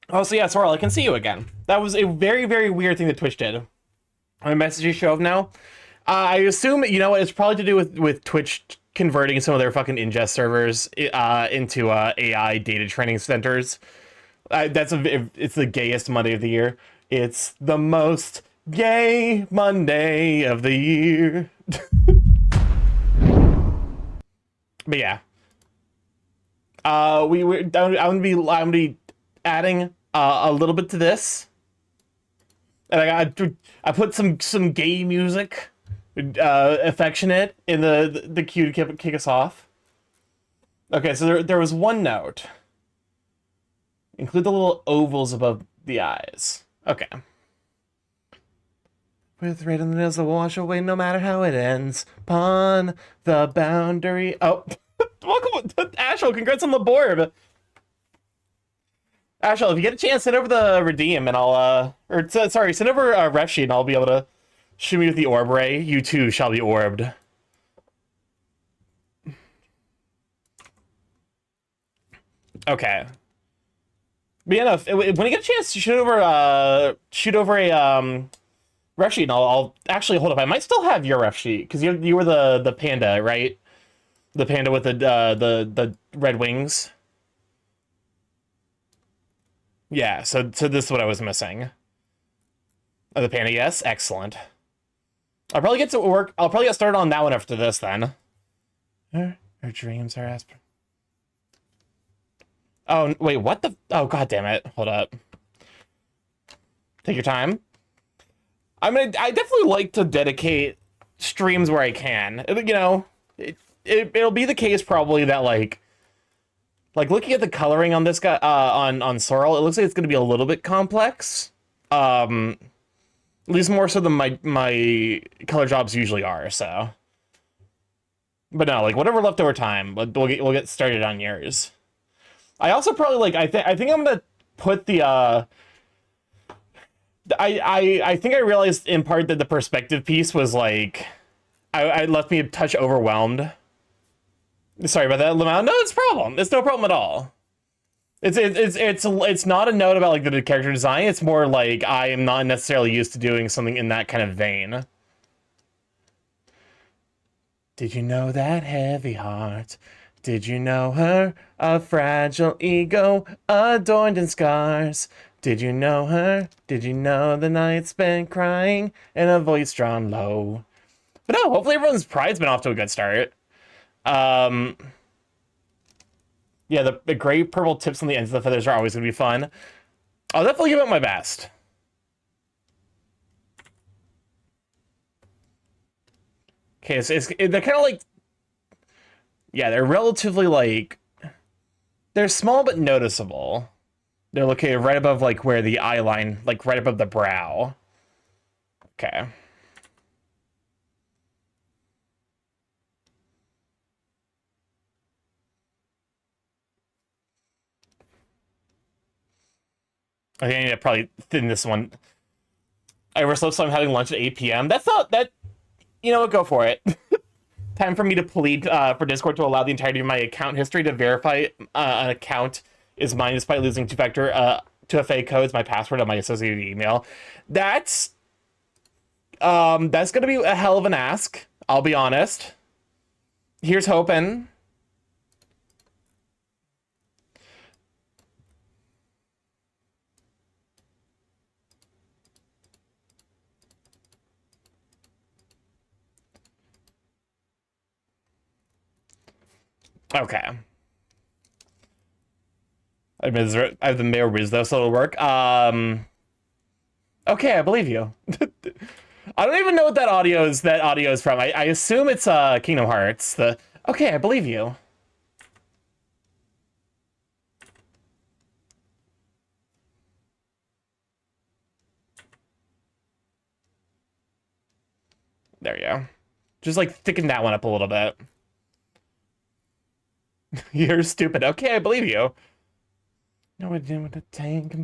Oh, so yeah, Sorrel, I can see you again. That was a very, very weird thing that Twitch did. My messages show up now. I assume, you know what, it's probably to do with Twitch converting some of their fucking ingest servers into AI data training centers. It's the gayest Monday of the year. It's the most gay Monday of the year. But yeah, I'm gonna be adding a little bit to this, and I put some gay music, affectionate in the queue to kick us off. Okay, so there was one note. Include the little ovals above the eyes. Okay. With red in the nails that will wash away no matter how it ends. Upon the boundary. Oh, welcome, Ashel. Congrats on the board. Ashel, if you get a chance, send over the redeem and sorry, send over a ref sheet and I'll be able to shoot me with the orb ray. You too shall be orbed. Okay. But yeah, no, when you get a chance, shoot over a ref sheet, and I'll actually hold up. I might still have your ref sheet because you were the panda, right? The panda with the red wings. Yeah. So this is what I was missing. Oh, the panda, yes, excellent. I'll probably get to work. I'll probably get started on that one after this then. Her dreams are aspirin. Oh wait, what the? Oh god damn it! Hold up. Take your time. I definitely like to dedicate streams where I can. You know, it'll be the case probably that like looking at the coloring on this guy on Sorrel, it looks like it's going to be a little bit complex. At least more so than my color jobs usually are. So, but no, like whatever leftover time, we'll get started on yours. I also probably I think I'm gonna put the I think I realized in part that the perspective piece was like I left me a touch overwhelmed. Sorry about that, Lamau. No, it's a problem. It's no problem at all. It's not a note about like the character design. It's more like I am not necessarily used to doing something in that kind of vein. Did you know that heavy heart? Did you know her? A fragile ego adorned in scars. Did you know her? Did you know the night spent crying and a voice drawn low? But no, hopefully everyone's pride's been off to a good start. Um, yeah, the gray purple tips on the ends of the feathers are always gonna be fun. I'll definitely give it my best. Okay, so they're kind of like, yeah, they're relatively like, they're small but noticeable. They're located right above like where the eye line, like right above the brow. Okay. I think I need to probably thin this one. I overslept, so I'm having lunch at 8 p.m. That's not that. You know what? Go for it. Time for me to plead for Discord to allow the entirety of my account history to verify an account is mine, despite losing two-factor 2FA codes, my password, and my associated email. That's gonna be a hell of an ask. I'll be honest. Here's hoping. Okay. I have the mayor Riz though, so it'll work. Okay, I believe you. I don't even know what that audio is from. I assume it's Kingdom Hearts. The okay, I believe you. There you go. Just like thicken that one up a little bit. You're stupid. Okay, I believe you. No, I didn't with the tank.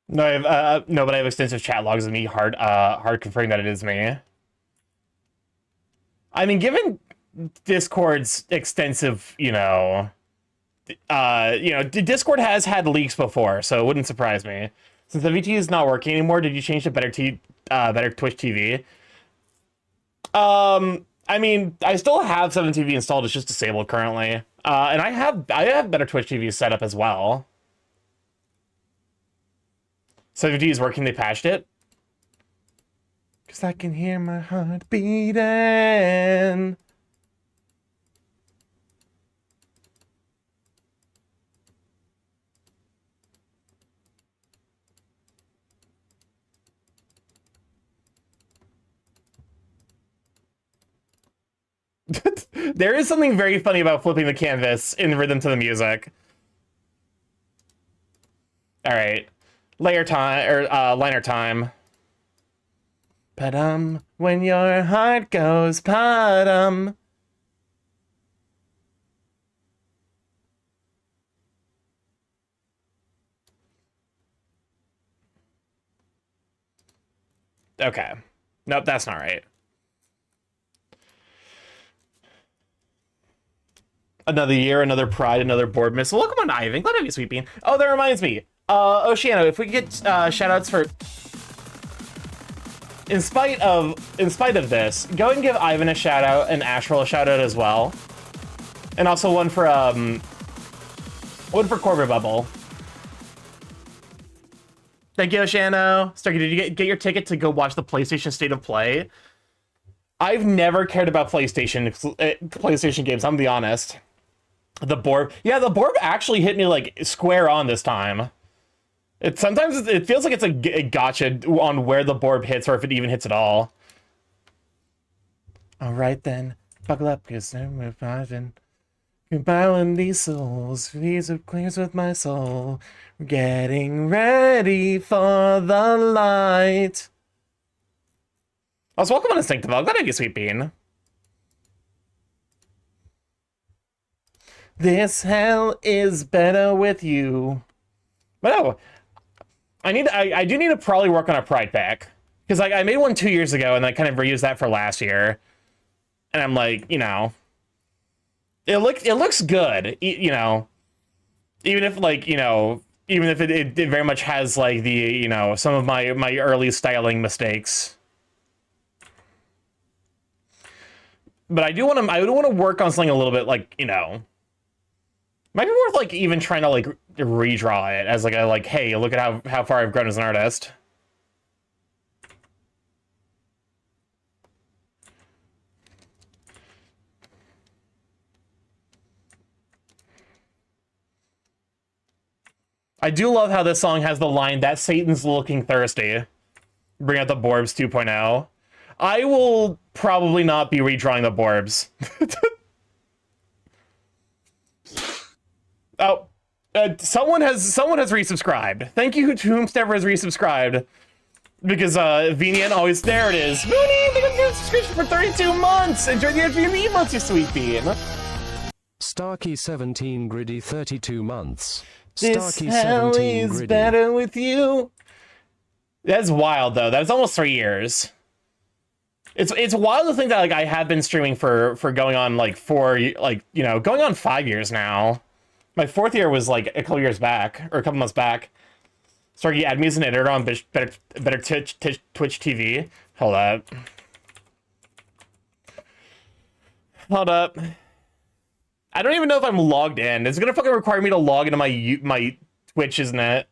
No, no, but I have extensive chat logs of me hard confirming that it is me. I mean, given Discord's extensive, Discord has had leaks before, so it wouldn't surprise me. Since the VT is not working anymore, did you change to better Twitch TV? I mean, I still have 7TV installed. It's just disabled currently. And I have better Twitch TV set up as well. 7TV is working. They patched it. Cause I can hear my heart beating. There is something very funny about flipping the canvas in rhythm to the music. All right, layer time or liner time. Padum, when your heart goes padum. Okay, nope, that's not right. Another year, another pride, another board miss. Welcome on, Ivan. Glad to have you, Sweet Bean. Oh, that reminds me. Oceano, if we could get shout-outs for... In spite of this, go and give Ivan a shout-out and Astral a shout-out as well. And also one for Corbett Bubble. Thank you, Oceano. Starky, did you get your ticket to go watch the PlayStation State of Play? I've never cared about PlayStation games, I'm gonna be honest. The Borb, yeah, the Borb actually hit me like square on this time. Sometimes it feels like it's a gotcha on where the Borb hits, or if it even hits at all. All right then, buckle up, cause we're vibing. Compiling these souls, these are clears with my soul. We're getting ready for the light. I was welcome on Instinctive. I'm glad I get Sweet Bean. This hell is better with you. But no, I do need to probably work on a pride pack. Because like I made one 2 years ago and I kind of reused that for last year. And I'm like, it looks good, even if like, even if it very much has like the, some of my early styling mistakes. But I do want to work on something a little bit like, might be worth like even trying to like redraw it as like hey, look at how far I've grown as an artist. I do love how this song has the line that Satan's looking thirsty. Bring out the Borbs 2.0. I will probably not be redrawing the Borbs. Oh, someone has resubscribed. Thank you to whomsoever has resubscribed. Because Vinian always, there it is. Mooney, thank you for your subscription for 32 months. Enjoy the FGB months, you sweet bean. Starky17 Griddy 32 months. This hell is better with you. That's wild though. That's almost 3 years. It's wild to think that like I have been streaming for going on like going on 5 years now. My 4th year was like a couple years back, or a couple months back. Starky, add me as an editor on better Twitch TV. Hold up. Hold up. I don't even know if I'm logged in. It's gonna fucking require me to log into my Twitch, isn't it?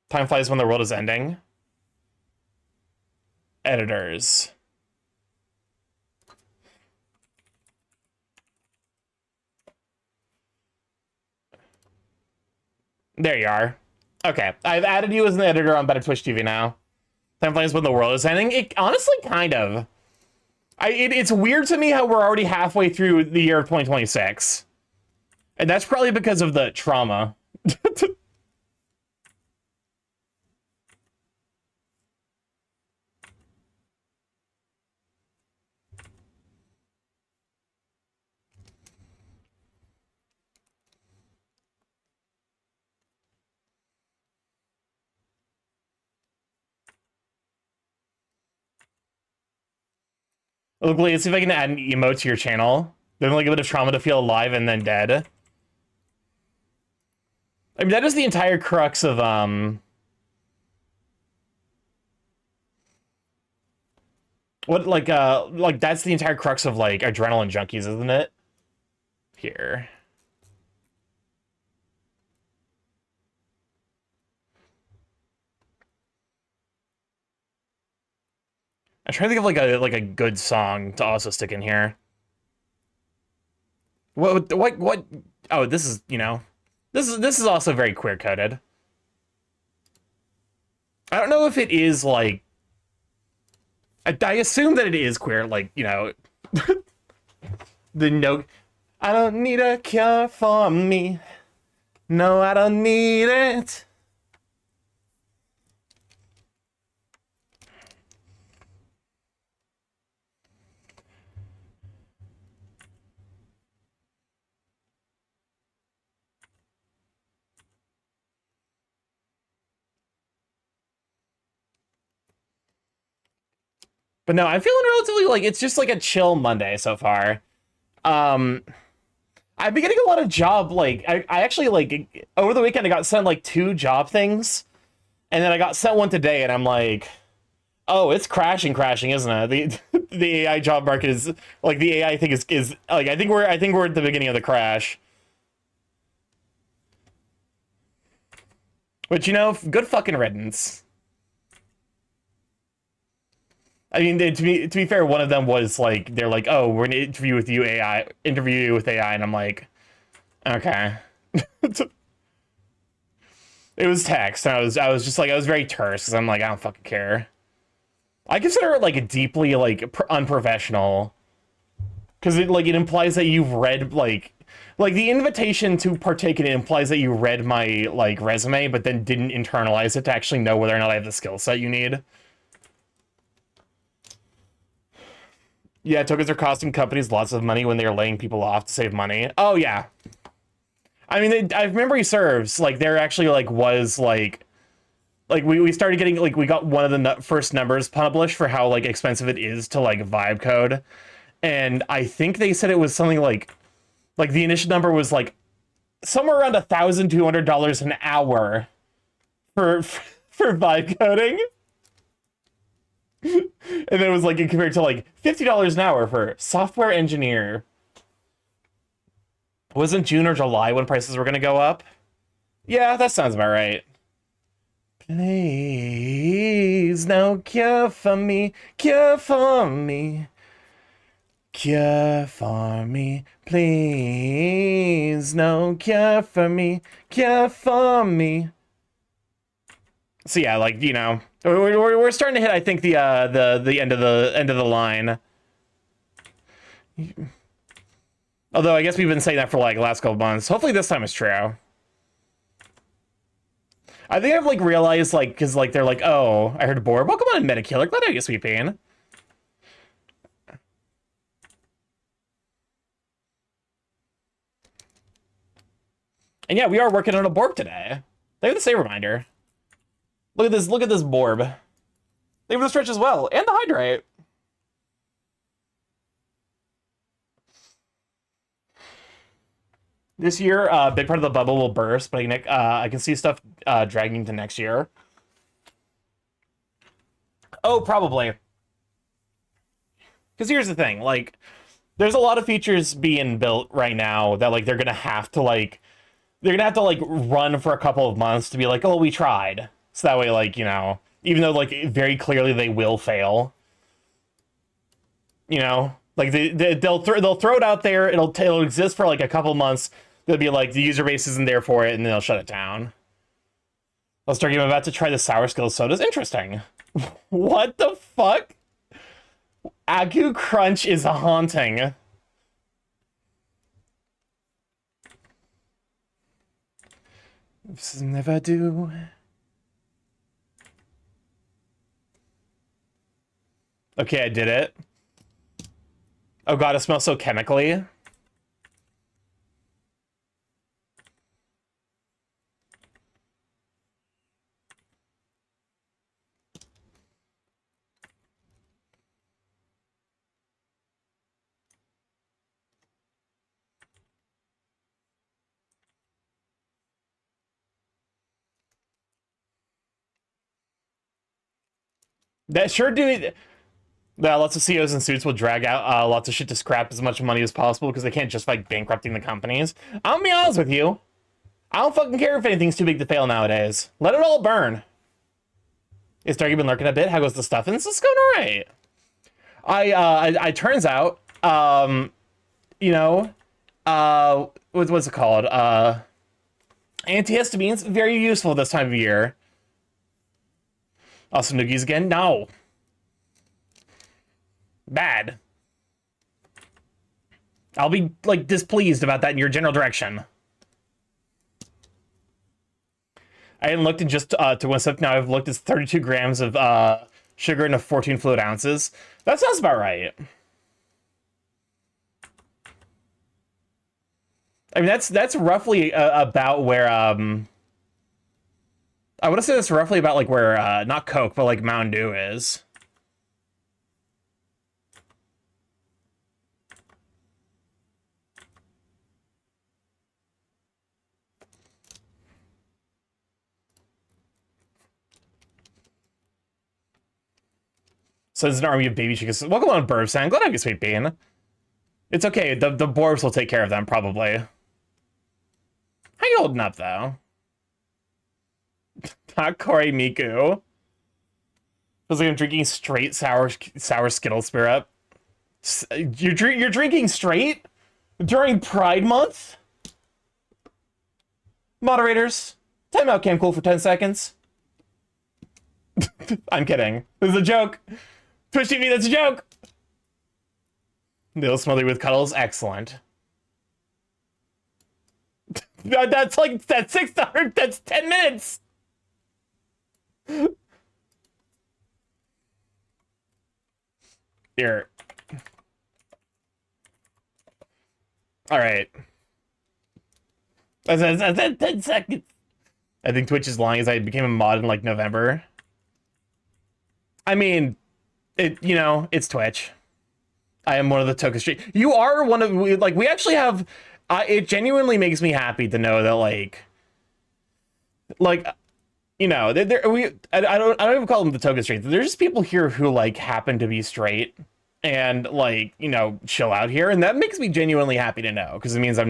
Time flies when the world is ending. Editors. There you are. Okay, I've added you as an editor on Better Twitch TV now. Time flies when the world is ending. It honestly kind of. It's weird to me how we're already halfway through the year of 2026. And that's probably because of the trauma. Look, let's see if I can add an emote to your channel. Then like a bit of trauma to feel alive and then dead. I mean, that is the entire crux of what like that's the entire crux of like adrenaline junkies, isn't it? Here. I'm trying to think of like a good song to also stick in here. What oh, this is, you know, this is also very queer coded. I don't know if it is like I assume that it is queer, like, you know, the no I don't need a cure for me. No, I don't need it. But no, I'm feeling relatively like it's just like a chill Monday so far. Um I've been getting a lot of job like I actually like over the weekend I got sent like 2 job things, and then I got sent one today, and I'm like, oh, it's crashing, isn't it? The AI job market is like the AI thing is like I think we're at the beginning of the crash. But you know, good fucking riddance. I mean, to be fair, one of them was like, they're like, oh, we're gonna interview you with AI, and I'm like, okay. It was text, and I was just like, I was very terse because I'm like, I don't fucking care. I consider it like a deeply like unprofessional because it implies that you've read like the invitation to partake in it implies that you read my like resume, but then didn't internalize it to actually know whether or not I have the skill set you need. Yeah, tokens are costing companies lots of money when they're laying people off to save money. Oh yeah, I mean, if memory serves, like there actually like was like we started getting like we got one of the first numbers published for how like expensive it is to like vibe code, and I think they said it was something like the initial number was like somewhere around $1,200 an hour for vibe coding. And then it was like compared to like $50 an hour for software engineer. Wasn't June or July when prices were gonna go up? Yeah, that sounds about right. Please, no cure for me, cure for me, cure for me, please, no cure for me, cure for me. So yeah, like, you know, we're starting to hit, I think, the end of the line. Although I guess we've been saying that for like the last couple months. Hopefully this time is true. I think I've like realized like because like they're like, oh, I heard Boar. Welcome on, Metakiller. Glad to have you, sweet pain. And yeah, we are working on a Borb today. Thank you for the save reminder. Look at this Borb. Thank you for the stretch as well, and the hydrate. This year, a big part of the bubble will burst, but I can see stuff dragging to next year. Oh, probably. Because here's the thing, like, there's a lot of features being built right now that like they're gonna have to like run for a couple of months to be like, oh, we tried. So that way, like, you know, even though like very clearly they will fail, you know, like they'll throw it out there. It'll exist for like a couple months. They'll be like the user base isn't there for it, and then they'll shut it down. Let's start. I'm about to try the sour skill sodas. Interesting. What the fuck? Agu Crunch is haunting. Oops, never do. Okay, I did it. Oh god, it smells so chemically. That sure do. Lots of CEOs and suits will drag out lots of shit to scrap as much money as possible because they can't just like bankrupting the companies. I'll be honest with you. I don't fucking care if anything's too big to fail nowadays. Let it all burn. Is Starky been lurking a bit? How goes the stuff? And it's going alright. I turns out, you know, what's it called? Antihistamines, very useful this time of year. Also, noogies again? No. Bad. I'll be, like, displeased about that in your general direction. I hadn't looked at just to one step. Now I've looked at 32 grams of sugar into 14 fluid ounces. That sounds about right. I mean, that's roughly about where I want to say that's roughly about like where not Coke but like Mountain Dew is. So there's an army of baby chickens. Welcome on, Burbsan. Glad I have you, Sweet Bean. It's okay. The Borbs will take care of them, probably. How you holding up, though? Not Corey Miku. Feels like I'm drinking straight sour Skittle Spirit. You're drinking straight during Pride Month? Moderators, time out Cam Cool for 10 seconds. I'm kidding. This is a joke. Twitch TV, that's a joke. They'll smother you with cuddles. Excellent. That's 600. That's 10 minutes. Here. All right. That's 10 seconds. I think Twitch is lying as I became a mod in like November. I mean, it's Twitch. I am one of the token street. You are one of we actually have. It genuinely makes me happy to know that I don't even call them the token street. There's just people here who like happen to be straight and chill out here, and that makes me genuinely happy to know because it means I'm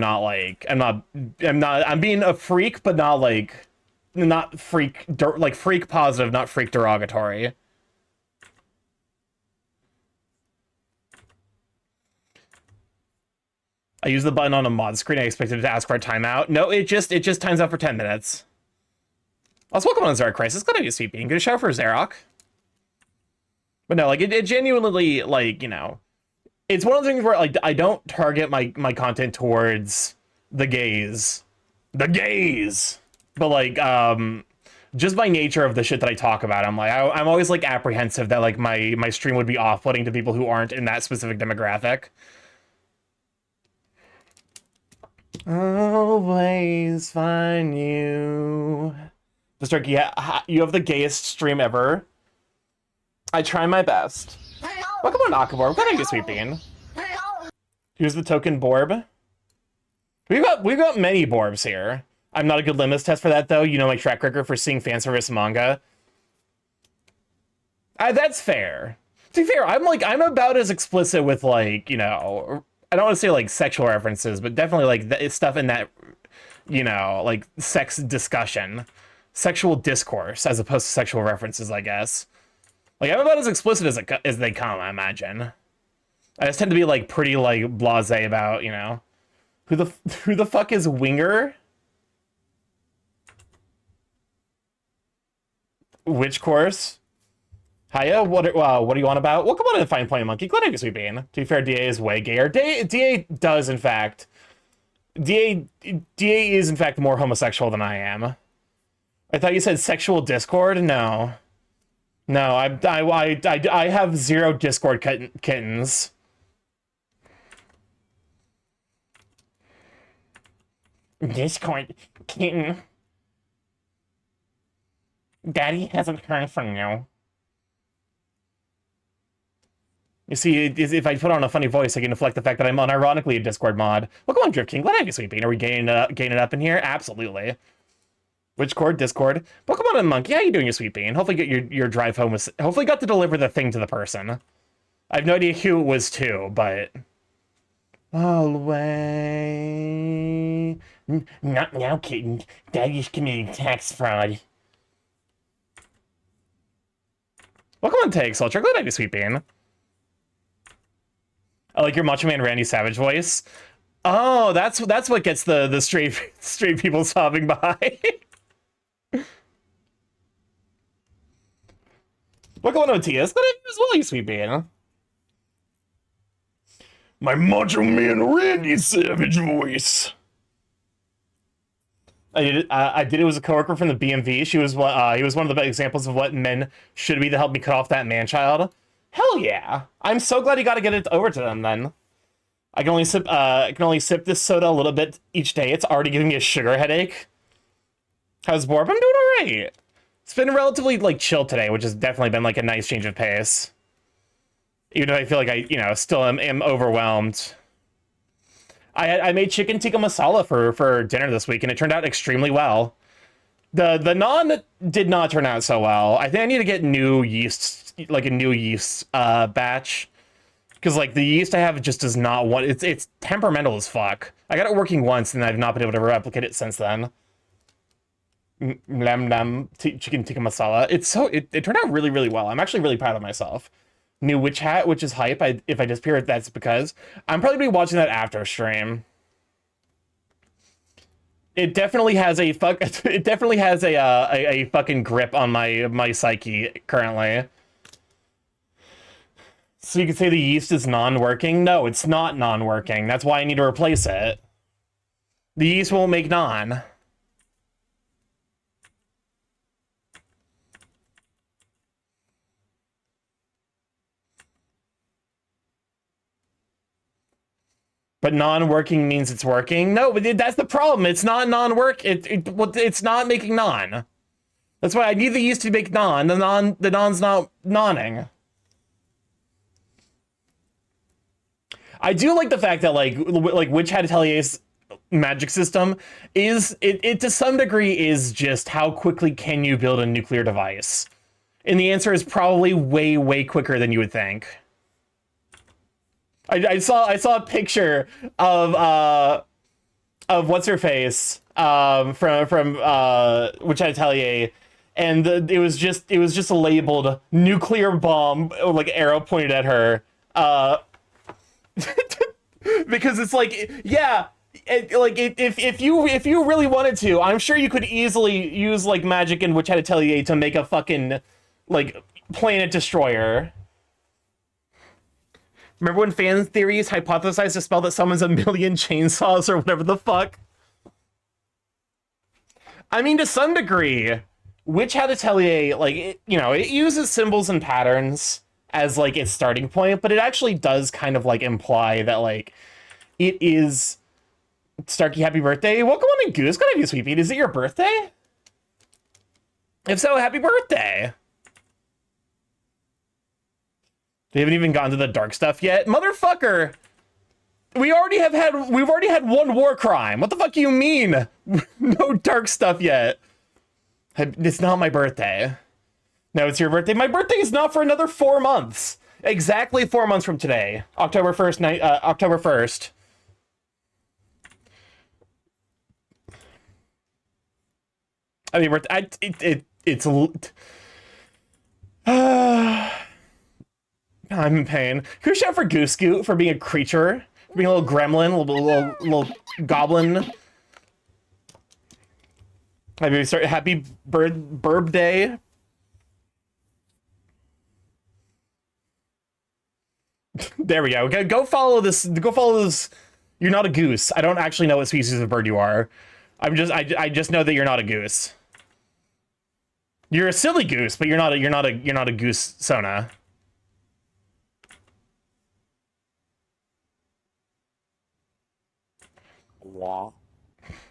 being a freak, but not freak positive, not freak derogatory. I use the button on a mod screen. I expected it to ask for a timeout. No, it just times out for 10 minutes. Also, welcome on Zarok Crisis. Glad to be Sweet Bean. Good shout for Zarok. But no, it genuinely, it's one of the things where, I don't target my content towards the gays. The gays! But, just by nature of the shit that I talk about, I'm always, apprehensive that, my stream would be off-putting to people who aren't in that specific demographic. Always find you. Mr. Starky, you have the gayest stream ever. I try my best. Welcome on Akaborb. Glad I get Sweet Bean. Here's the token Borb. We've got many Borbs here. I'm not a good limits test for that though. You know my track record for seeing fan service manga. That's fair. To be fair, I'm about as explicit with I don't want to say sexual references, but definitely stuff in that, sex discussion, sexual discourse, as opposed to sexual references, I guess. I'm about as explicit as they come, I imagine. I just tend to be pretty blasé about, who the fuck is Winger? Which course? Hiya, what do you want about? Well, come on and find Playing Monkey. Glad I guess we've been. To be fair, DA is way gayer. DA does, in fact. DA is, in fact, more homosexual than I am. I thought you said sexual discord? No. No, I have zero Discord kittens. Discord kitten. Daddy hasn't heard from you. You see, if I put on a funny voice, I can deflect the fact that I'm unironically a Discord mod. Well, come on, Drift King. Glad I have you, Sweet Bean. Are we gaining it up in here? Absolutely. Which Cord? Discord. Pokemon and Monkey, how you doing, you sweet bean? Hopefully get your drive home was... Hopefully got to deliver the thing to the person. I have no idea who it was to, but... All the way... Not now, kitten. Daddy's committing tax fraud. Pokemon takes. I'll glad I do, sweet bean. I like your Macho Man Randy Savage voice. Oh, that's what gets the straight people sobbing by. Pokemon OT is good as well, you sweet bean. My Macho Man Randy Savage voice. I did it with a coworker from the BMV. He was one of the best examples of what men should be to help me cut off that man-child. Hell yeah! I'm so glad you got to get it over to them then. I can only sip this soda a little bit each day. It's already giving me a sugar headache. How's Borb? I'm doing alright. It's been relatively like chill today, which has definitely been like a nice change of pace. Even though I feel like I still am overwhelmed. I made chicken tikka masala for dinner this week, and it turned out extremely well. The naan did not turn out so well. I think I need to get new yeast, like a new yeast batch, because like the yeast I have just does not want. It's temperamental as fuck. I got it working once, and I've not been able to replicate it since then. Chicken tikka masala. It turned out really, really well. I'm actually really proud of myself. New witch hat, which is hype. If I disappear, that's because I'm probably gonna be watching that after stream. It definitely has a a fucking grip on my psyche currently. So you could say the yeast is non-working? No, it's not non-working. That's why I need to replace it. The yeast won't make non. But non-working means it's working? No, but that's the problem. It's not non-work. It's not making non. That's why I need the yeast to make non. The non's not nonning. I do like the fact that like Witch Hat Atelier's magic system is it to some degree is just how quickly can you build a nuclear device? And the answer is probably way, way quicker than you would think. I saw a picture of what's her face from Witch Hat Atelier, and it was just labeled nuclear bomb, like arrow pointed at her, because it's like, yeah, if you really wanted to, I'm sure you could easily use like magic in Witch Hat Atelier to make a fucking like planet destroyer. Remember when fan theories hypothesized a spell that summons a million chainsaws or whatever the fuck? I mean, to some degree, Witch Hat Atelier, like, it uses symbols and patterns as, like, its starting point, but it actually does kind of, like, imply that, like, it is... Starky, happy birthday. Welcome on in, Goose. Gotta be sweet Pete. Is it your birthday? If so, happy birthday. They haven't even gotten to the dark stuff yet. Motherfucker! We've already had one war crime. What the fuck do you mean? No dark stuff yet. It's not my birthday. No, it's your birthday. My birthday is not for another 4 months. Exactly 4 months from today. October 1st, October 1st. I mean, it's I'm in pain. Can we shout for Goose Scoot for being a creature? For being a little gremlin, a little goblin. Happy Burb Day. There we go. Go follow this. Go follow this. You're not a goose. I don't actually know what species of bird you are. I just know that you're not a goose. You're a silly goose, but you're not a goose Sona. Wow.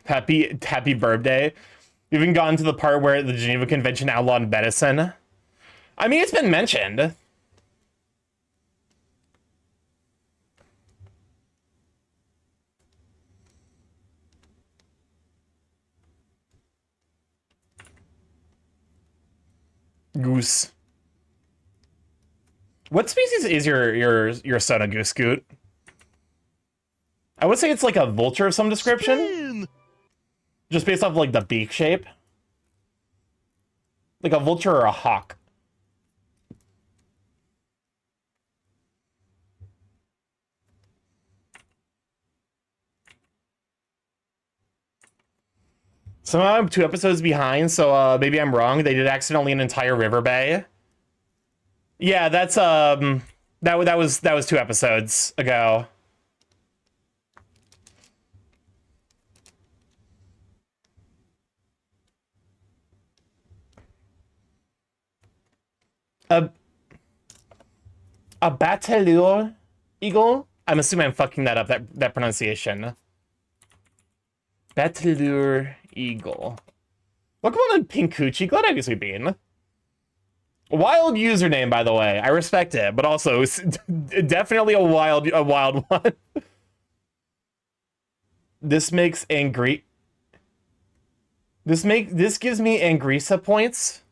Happy birthday. You've even gotten to the part where the Geneva Convention outlawed medicine. I mean, it's been mentioned. Goose. What species is your Sona Goose Scoot? I would say it's like a vulture of some description. Spin. Just based off like the beak shape. Like a vulture or a hawk. Somehow I'm 2 episodes behind, so maybe I'm wrong. They did accidentally an entire river bay. Yeah, that's that was 2 episodes ago. A bateleur eagle? I'm assuming I'm fucking that up, that pronunciation. Bateleur eagle. Welcome on Pink Coochie. Glad I guess we've been. Wild username, by the way. I respect it, but also it's definitely a wild one. This makes angry. This gives me Angrisa points.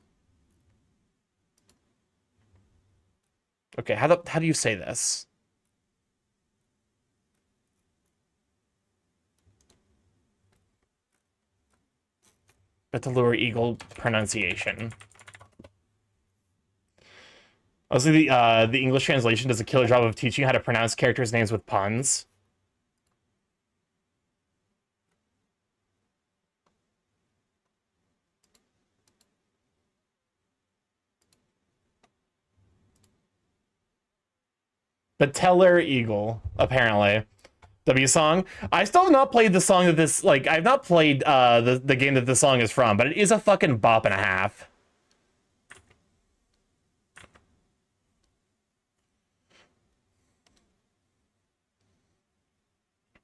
Okay, how do you say this? Betelure eagle pronunciation. Also, the English translation does a killer job of teaching you how to pronounce characters' names with puns. Betelure eagle, apparently. W song. I still have not played the song that this, like, I've not played the game that this song is from, but it is a fucking bop and a half.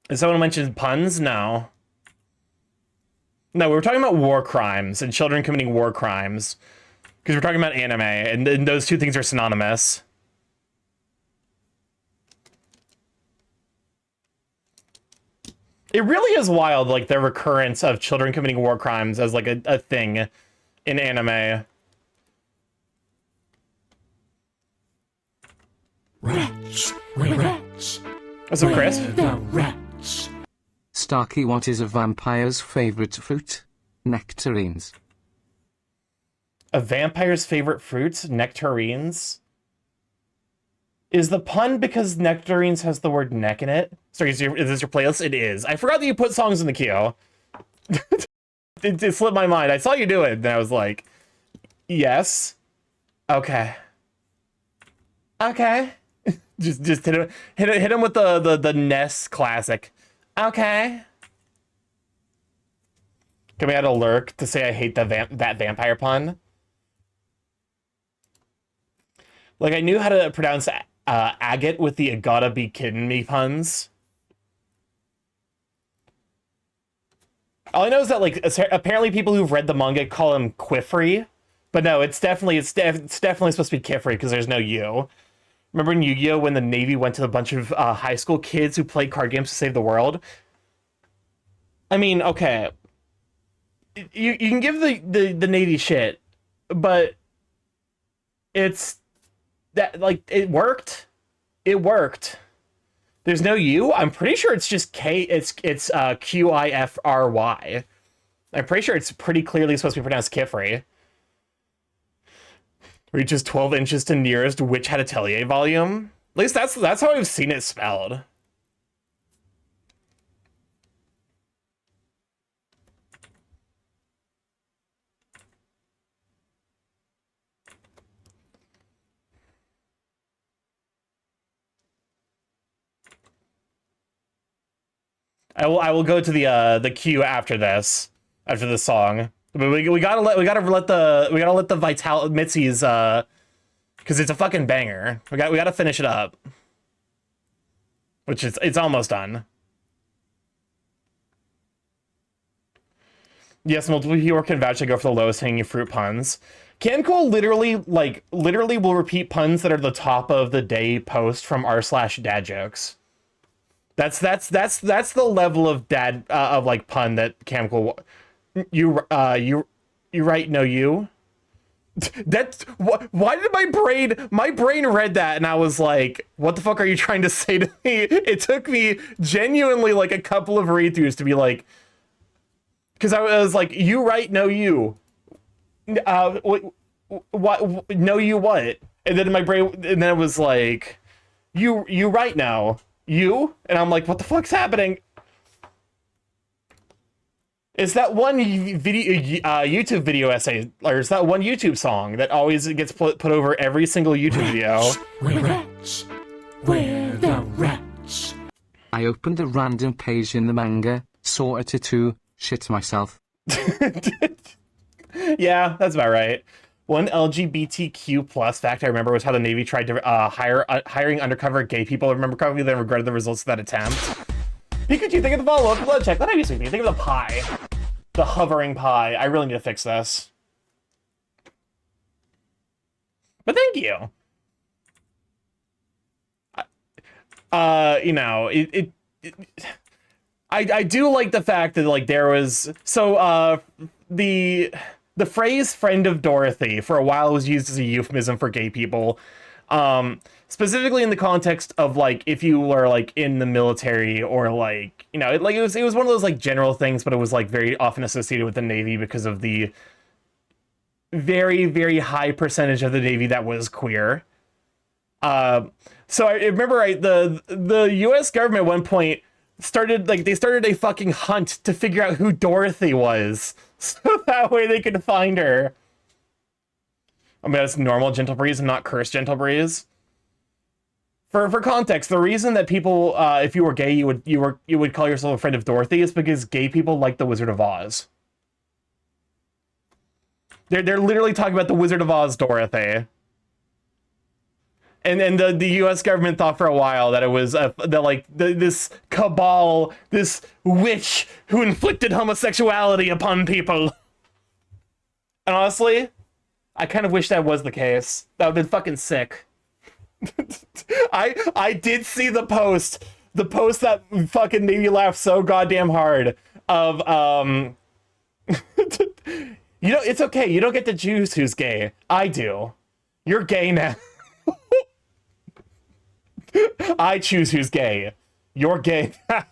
And someone mentioned puns? No. No, we were talking about war crimes and children committing war crimes. Because we're talking about anime, and those two things are synonymous. It really is wild, like, the recurrence of children committing war crimes as, like, a thing in anime. Rats, rats. What's up, Chris? The rats. Starky, what is a vampire's favorite fruit? Nectarines. A vampire's favorite fruit? Nectarines? Is the pun because nectarines has the word neck in it? Sorry, is this your playlist? It is. I forgot that you put songs in the queue. It slipped my mind. I saw you do it, and I was like, yes. Okay. Okay. just hit him with the Ness classic. Okay. Can we add a lurk to say I hate that vampire pun? Like, I knew how to pronounce agate with the gotta be kidding me puns. All I know is that, like, apparently people who've read the manga call him Quifrey, but no, it's definitely supposed to be Kifrey because there's no U. Remember in Yu-Gi-Oh when the Navy went to a bunch of high school kids who played card games to save the world? I mean, okay, you can give the Navy shit, but it's that, like, it worked. It worked. There's no U. I'm pretty sure it's just K. It's Qifry. I'm pretty sure it's pretty clearly supposed to be pronounced Kifrey. Reaches 12 inches to nearest Witch Hat Atelier volume. At least that's how I've seen it spelled. I will go to the queue after this song. But we gotta let the Vital Mitzi's because it's a fucking banger. We gotta finish it up. Which it's almost done. Yes, multiple people can vouch to go for the lowest hanging fruit puns. Camcool literally will repeat puns that are the top of the day post from r/dad jokes. That's the level of dad of like pun that Camcool. You right? No, you. That's why did my brain read that and I was like, what the fuck are you trying to say to me? It took me genuinely like a couple of read-throughs to be like, because I was like, you right, no you. What no you what? And then my brain, and then it was like, you right now. You? And I'm like, what the fuck's happening? Is that one video, YouTube video essay, or is that one YouTube song that always gets put over every single YouTube video? We're rats. We're the rats. I opened a random page in the manga, saw a tattoo, shit myself. Yeah, that's about right. One LGBTQ plus fact I remember was how the Navy tried to hiring undercover gay people. I remember correctly, they regretted the results of that attempt. Pikachu, think of the follow-up. Blood check. Let me see. Think of the pie. The hovering pie. I really need to fix this. But thank you. You know, I do like the fact that, like, there was... So, the phrase friend of Dorothy for a while was used as a euphemism for gay people. Specifically in the context of, like, if you were, like, in the military or, like, you know, it was one of those, like, general things, but it was, like, very often associated with the Navy because of the very, very high percentage of the Navy that was queer. So I remember the U.S. government at one point started a fucking hunt to figure out who Dorothy was, so that way they could find her. I mean, it's normal Gentle Breeze and not cursed Gentle Breeze. For context, the reason that people, if you were gay, you would call yourself a friend of Dorothy is because gay people like the Wizard of Oz. They're literally talking about the Wizard of Oz Dorothy. And the U.S. government thought for a while that it was this cabal, this witch who inflicted homosexuality upon people. And honestly, I kind of wish that was the case. That would have been fucking sick. I did see the post that fucking made me laugh so goddamn hard of you know, it's okay, you don't get to choose who's gay. I do. You're gay now. I choose who's gay. You're gay now.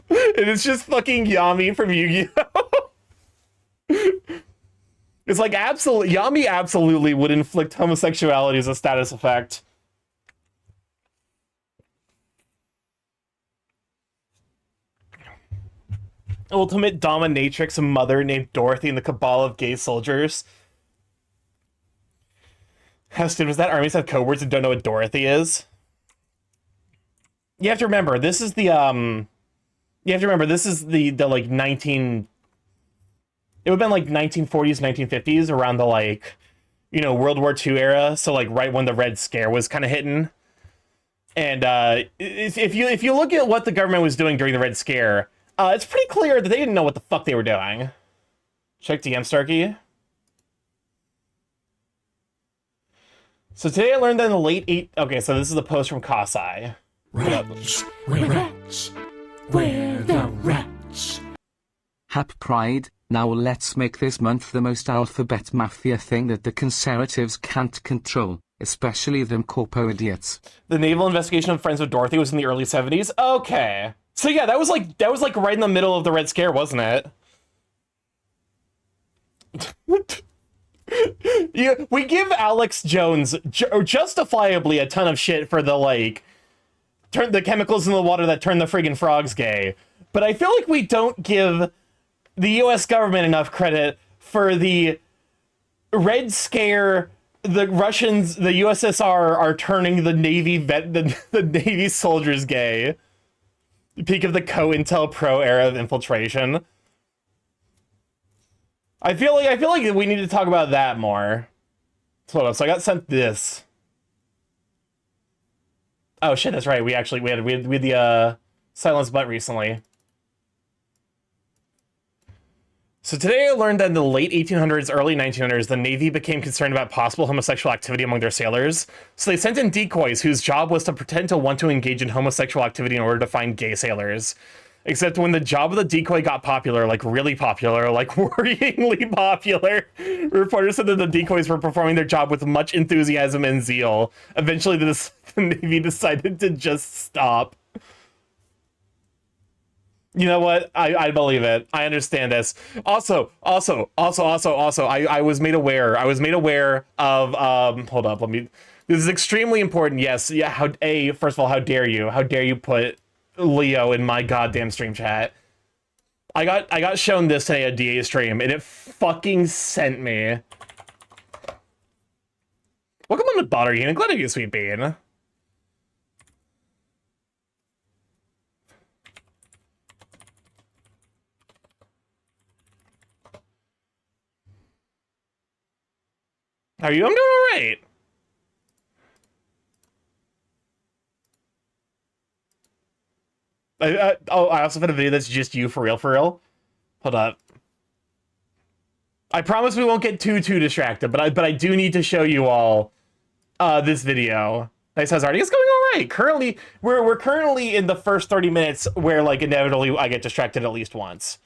And it's just fucking Yami from Yu-Gi-Oh! It's like Yami absolutely would inflict homosexuality as a status effect. Ultimate dominatrix mother named Dorothy and the cabal of gay soldiers. Heston, was that armies have code words and don't know what Dorothy is? You have to remember, this is the like 19... It would have been like 1940s, 1950s, around the, like, you know, World War II era. So, like, right when the Red Scare was kind of hitting. And if you look at what the government was doing during the Red Scare, it's pretty clear that they didn't know what the fuck they were doing. Check DM, Starky. So today I learned that in the late Okay, so this is a post from Kasai. Rats. We're rats. We're the rats. Happy Pride. Now let's make this month the most alphabet mafia thing that the conservatives can't control, especially them corpo idiots. The naval investigation of Friends with Dorothy was in the early 70s. Okay. So yeah, that was like right in the middle of the Red Scare, wasn't it? Yeah, we give Alex Jones justifiably a ton of shit for the, like, turn the chemicals in the water that turn the friggin' frogs gay. But I feel like we don't give the U.S. government enough credit for the Red Scare. The Russians, the USSR, are turning the Navy the Navy soldiers gay. Peak of the COINTELPRO era of infiltration. I feel like we need to talk about that more. So hold up, so I got sent this. Oh shit, that's right. We had the Silence Butt recently. So today I learned that in the late 1800s, early 1900s, the Navy became concerned about possible homosexual activity among their sailors. So they sent in decoys whose job was to pretend to want to engage in homosexual activity in order to find gay sailors. Except when the job of the decoy got popular, like really popular, like worryingly popular, reporters said that the decoys were performing their job with much enthusiasm and zeal. Eventually, the Navy decided to just stop. You know what? I believe it. I understand this. Also, I was made aware. I was made aware of, hold up, this is extremely important. Yes, yeah, first of all, how dare you? How dare you put Leo in my goddamn stream chat? I got shown this today at DA stream, and it fucking sent me. Welcome on the Butter Unit. Glad to have you, Sweet Bean. How are you? I'm doing all right. I also found a video that's just you for real, for real. Hold up. I promise we won't get too distracted, but I do need to show you all this video. Nice, how's Artie? It's going all right. Currently, we're currently in the first 30 minutes where like inevitably I get distracted at least once.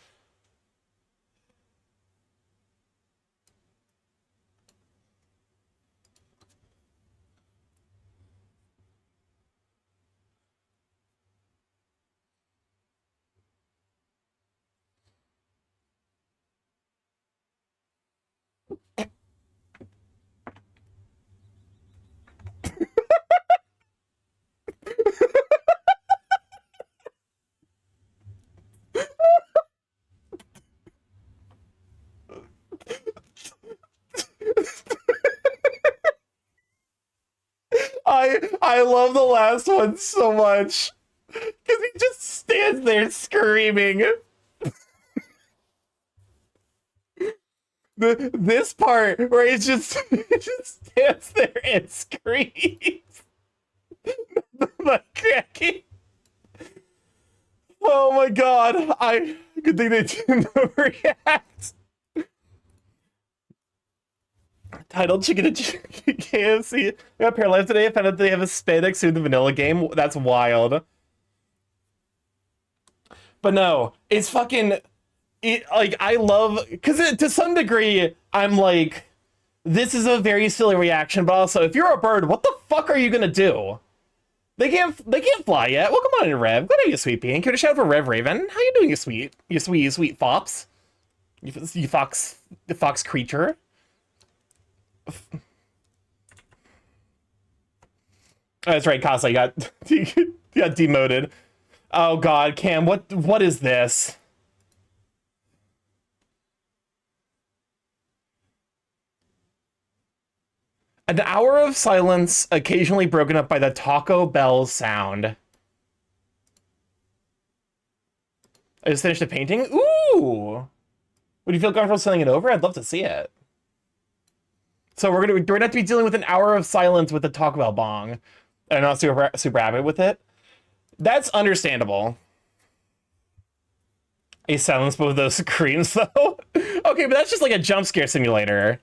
I love the last one so much because he just stands there screaming. This part where he just stands there and screams. The cracking. Oh my god! Good thing they didn't react. Titled Chicken and KFC. I got paralyzed today. I found out they have a spandex suit in the vanilla game. That's wild. But no, it's fucking... like, I love... Because to some degree, I'm like... This is a very silly reaction, but also, if you're a bird, what the fuck are you gonna do? They can't fly yet. Welcome on in, Rev. Glad to have you, Sweet Bean. Give it a shout out for Rev Raven. How you doing, you sweet fops? You fox creature. Oh, that's right, Casa. You got demoted. Oh god, Cam, what is this? An hour of silence, occasionally broken up by the Taco Bell sound. I just finished a painting. Ooh! Would you feel comfortable sending it over? I'd love to see it. So we're gonna have to be dealing with an hour of silence with the Taco Bell bong. I'm not super happy with it. That's understandable. A silence with those screams, though. Okay, but that's just like a jump scare simulator.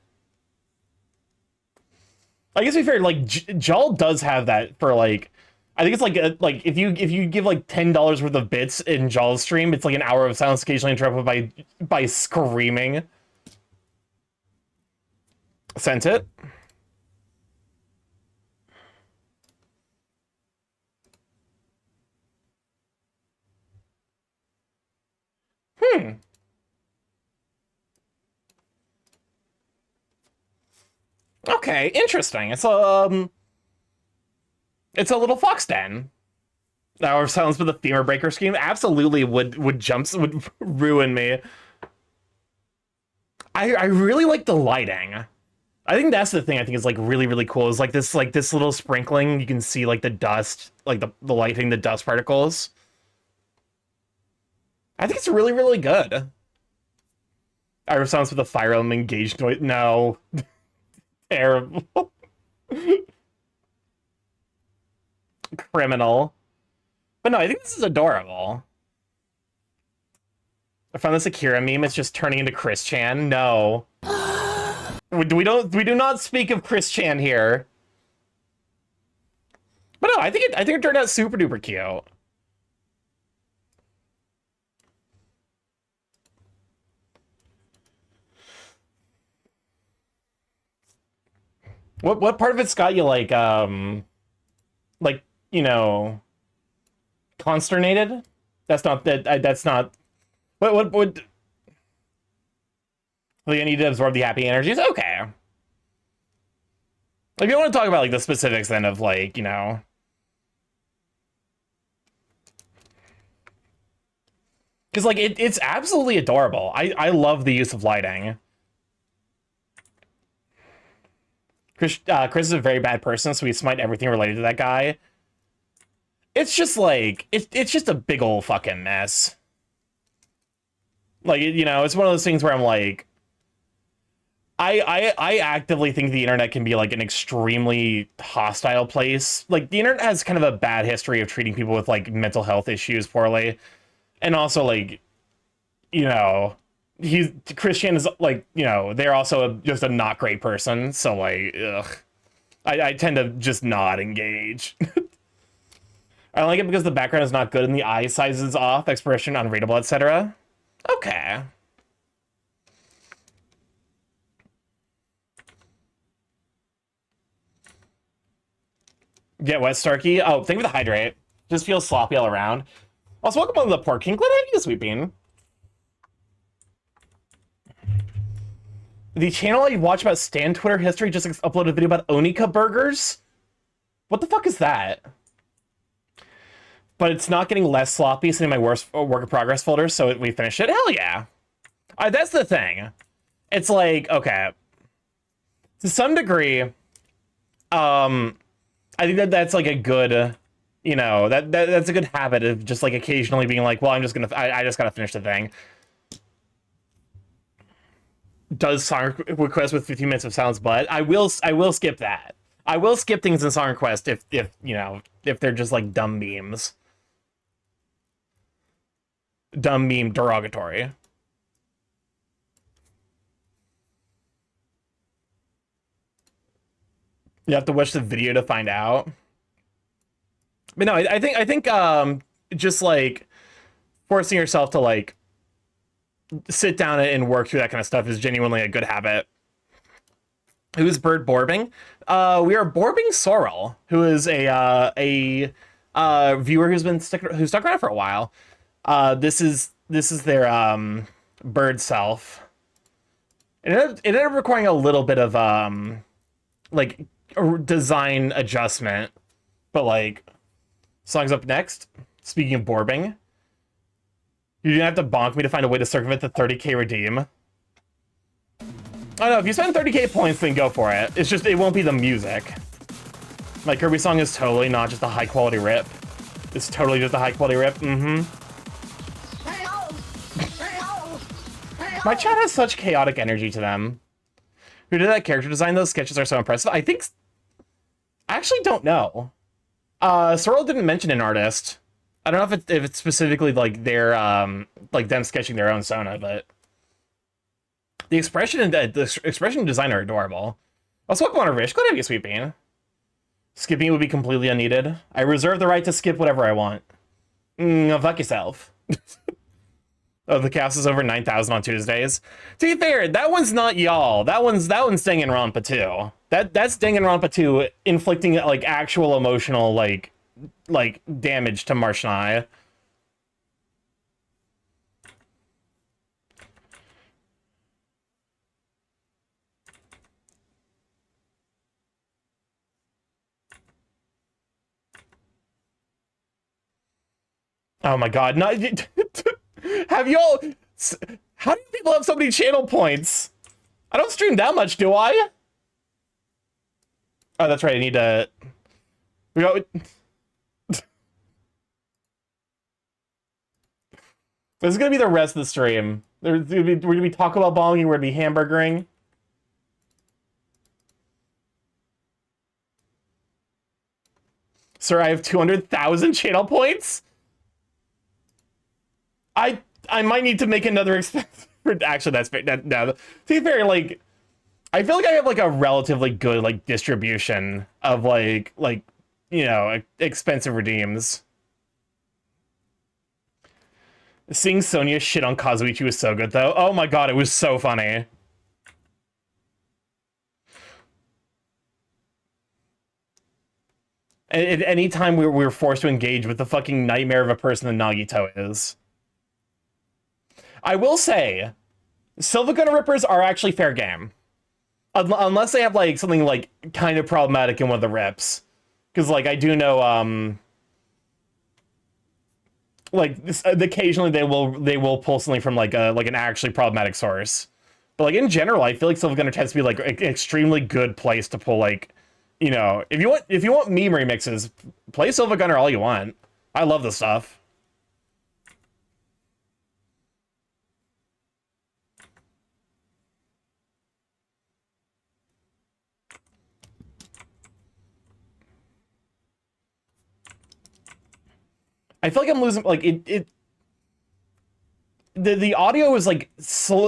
I guess to be fair, like Jal does have that for like, I think it's like if you give like $10 worth of bits in Jal's stream, it's like an hour of silence occasionally interrupted by screaming. Sent it. Okay, interesting. It's a little fox den. Hour of silence with a femur breaker scream absolutely would ruin me. I really like the lighting. I think that's the thing I think is like really cool is like this little sprinkling. You can see like the dust, like the lighting, the dust particles. I think it's really good. Hour of silence with a fire element engaged noise. No. Terrible. Criminal. But no, I think this is adorable. I found this Akira meme. It's just turning into Chris Chan. No. We do not speak of Chris Chan here. But no, I think it turned out super duper cute. What part of it's got you like, you know, consternated? That's not that. That's not. What? Like, I need to absorb the happy energies. Okay. Like, you want to talk about like the specifics then of like, you know. Because like it's absolutely adorable. I love the use of lighting. Chris is a very bad person, so we smite everything related to that guy. It's just like it's just a big old fucking mess. Like, you know, it's one of those things where I'm like, I actively think the internet can be like an extremely hostile place. Like, the internet has kind of a bad history of treating people with like mental health issues poorly. And also, like, you know, Christian is like, you know, they're also just a not great person. So like, ugh, I tend to just not engage. I don't like it because the background is not good and the eye size is off, expression unreadable, etc. Okay. Get wet, Starky. Oh, thank you for the hydrate. Just feels sloppy all around. Also, welcome on the Pork King. Glad to have you, Sweet Bean. The channel I watch about Stan Twitter history just uploaded a video about Onika burgers. What the fuck is that? But it's not getting less sloppy. It's in my work in progress folder, so we finished it. Hell yeah. That's the thing. It's like, okay. To some degree, I think that's like a good, you know, that's a good habit of just like occasionally being like, well, I just gotta finish the thing. Does song request with 15 minutes of silence, but I will skip that. I will skip things in song request if you know, if they're just like dumb memes. Dumb meme derogatory. You have to watch the video to find out. But no, I think just like forcing yourself to like sit down and work through that kind of stuff is genuinely a good habit. Who's Bird Borbing? We are Borbing Sorrel, who is a viewer who's stuck around for a while. This is their bird self. It ended up requiring a little bit of like a design adjustment, but like, song's up next. Speaking of Borbing, you didn't have to bonk me to find a way to circumvent the 30k redeem. I know, if you spend 30k points, then go for it. It's just, it won't be the music. My Kirby song is totally not just a high quality rip. It's totally just a high quality rip. My chat has such chaotic energy to them. Who did that character design? Those sketches are so impressive. I actually don't know. Sorrel didn't mention an artist. I don't know if it's specifically like their like them sketching their own Sona, but the expression and the expression and design are adorable. Also, welcome on a Rish. Glad to have you, Sweet Bean. Skipping would be completely unneeded. I reserve the right to skip whatever I want. Fuck yourself. Oh, the cast is over 9,000 on Tuesdays. To be fair, that one's not y'all. That one's Danganronpa 2. That's Danganronpa 2 inflicting like actual emotional like damage to Marshani. Oh my god, not have y'all, how do people have so many channel points? I don't stream that much, do I? Oh, that's right, I need to... We go... This is gonna be the rest of the stream. We're gonna be Taco Bell bonging, we're gonna be hamburgering. Sir, I have 200,000 channel points? I might need to make another expense. Actually, that's fair. No, to be fair, like, I feel like I have like a relatively good like distribution of like you know, expensive redeems. Seeing Sonya shit on Kazuichi was so good though. Oh my god, it was so funny. At any time we're forced to engage with the fucking nightmare of a person that Nagito is. I will say, Silva Gunner Rippers are actually fair game. Unless they have, like, something, like, kind of problematic in one of the rips. Because, like, I do know, like, occasionally they will pull something from, like, an actually problematic source. But, like, in general, I feel like Silva Gunner tends to be, like, an extremely good place to pull, like, you know, if you want meme remixes, play Silva Gunner all you want. I love the stuff. I feel like I'm losing, like, the audio is, like,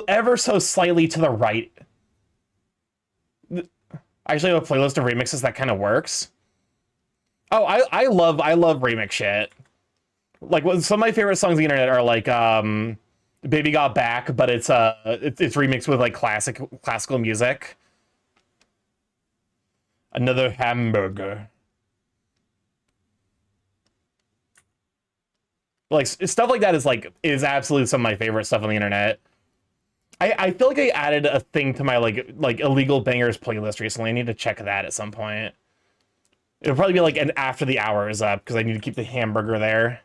ever so slightly to the right. I actually have a playlist of remixes that kind of works. Oh, I love remix shit. Like, some of my favorite songs on the internet are, like, Baby Got Back, but it's remixed with, like, classical music. Another hamburger. Like, stuff like that is absolutely some of my favorite stuff on the internet. I feel like I added a thing to my like illegal bangers playlist recently. I need to check that at some point. It'll probably be like an after the hour is up because I need to keep the hamburger there.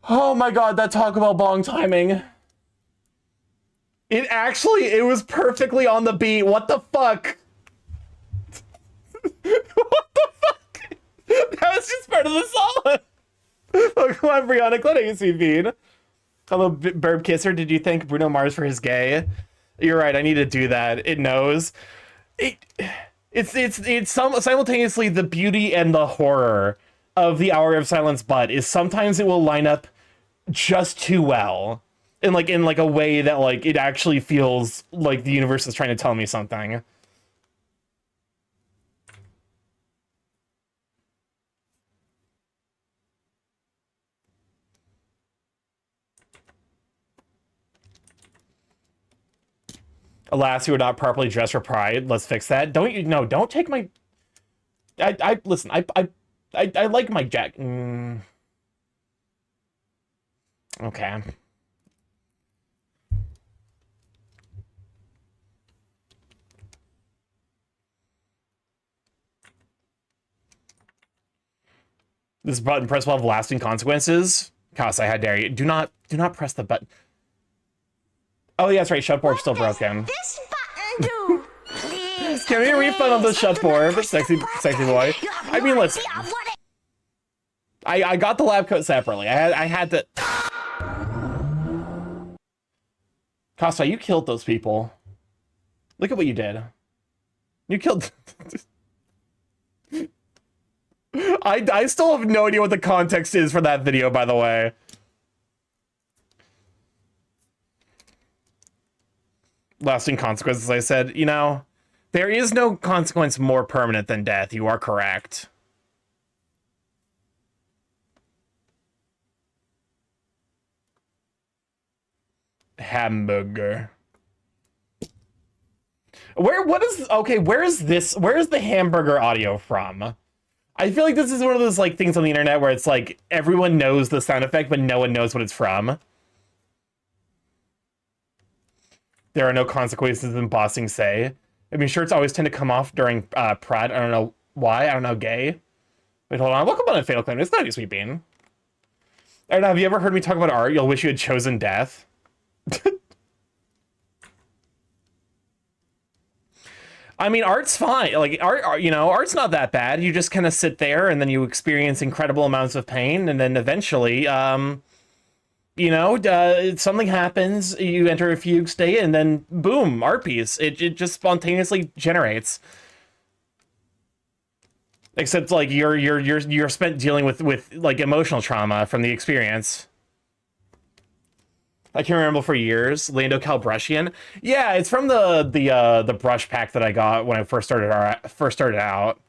Oh my god, that Taco Bell bong timing. It was perfectly on the beat. What the fuck? What the fuck? That was just part of the song. Oh, come on, Brianna, glad I see feed. Hello, Burb Kisser. Did you thank Bruno Mars for his gay? You're right, I need to do that. It knows. It's simultaneously the beauty and the horror of the Hour of Silence, but is sometimes it will line up just too well in like a way that like it actually feels like the universe is trying to tell me something. Alas, you were not properly dressed for Pride. Let's fix that. Don't take my I listen, I like my jack. Okay. This button press will have lasting consequences. Kasa, how dare you? Do not press the button. Oh, yeah, that's right. Shutboard's still broken. This button do? Please. Can we refund on the shutboard, sexy boy? I mean, listen. I got the lab coat separately. I had to. Costa, you killed those people. Look at what you did. You killed. I still have no idea what the context is for that video, by the way. Lasting consequences, I said. You know, there is no consequence more permanent than death. You are correct. Hamburger. Where is the hamburger audio from? I feel like this is one of those like things on the internet where it's like everyone knows the sound effect, but no one knows what it's from. There are no consequences in bossing say. I mean, shirts always tend to come off during Pride. I don't know why. I don't know, gay. Wait, hold on. Welcome on a Fatal Claim. It's not Sweet Bean. I don't know, have you ever heard me talk about art? You'll wish you had chosen death. I mean, art's fine. Like, art, you know, art's not that bad. You just kind of sit there and then you experience incredible amounts of pain. And then eventually, you know, something happens, you enter a fugue state, and then boom, art piece. It just spontaneously generates. Except, like, you're spent dealing with like emotional trauma from the experience. I can remember for years, Lando Calrissian. Yeah, it's from the brush pack that I got when I first started out.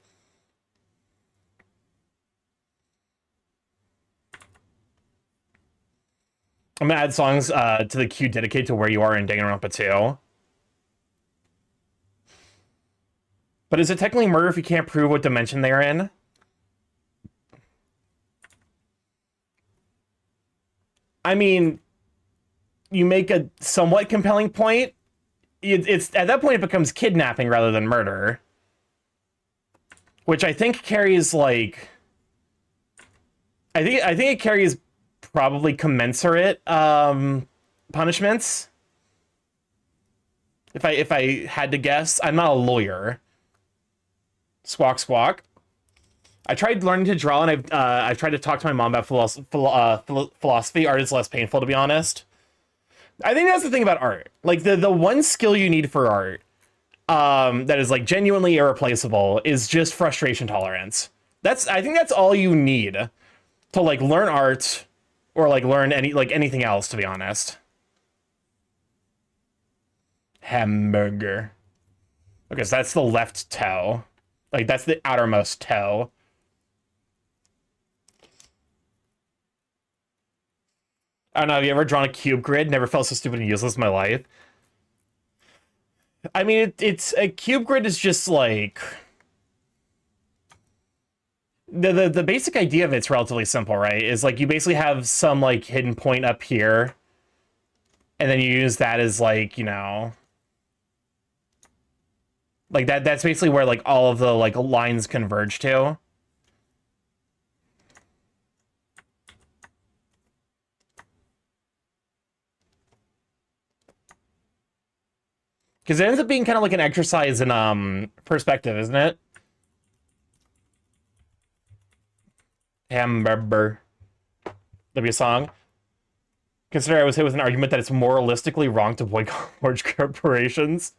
I'm gonna add songs to the queue dedicated to Where You Are in Danganronpa 2. But is it technically murder if you can't prove what dimension they're in? I mean, you make a somewhat compelling point. It's at that point it becomes kidnapping rather than murder, which I think carries like I think it carries probably commensurate punishments. If I had to guess, I'm not a lawyer. Squawk squawk. I tried learning to draw, and I've tried to talk to my mom about philosophy. Art is less painful, to be honest. I think that's the thing about art. Like the one skill you need for art, that is like genuinely irreplaceable, is just frustration tolerance. I think that's all you need to like learn art or like learn anything else, to be honest. Hamburger. Okay, so that's the left toe. Like that's the outermost toe. I don't know, have you ever drawn a cube grid? Never felt so stupid and useless in my life. I mean, it's a cube grid is just like the basic idea of it's relatively simple, right? Is like you basically have some like hidden point up here, and then you use that as like, you know, like that's basically where like all of the like lines converge to. Because it ends up being kind of like an exercise in perspective, isn't it? Hamburger. That'd be a song. Consider I was hit with an argument that it's moralistically wrong to boycott large corporations.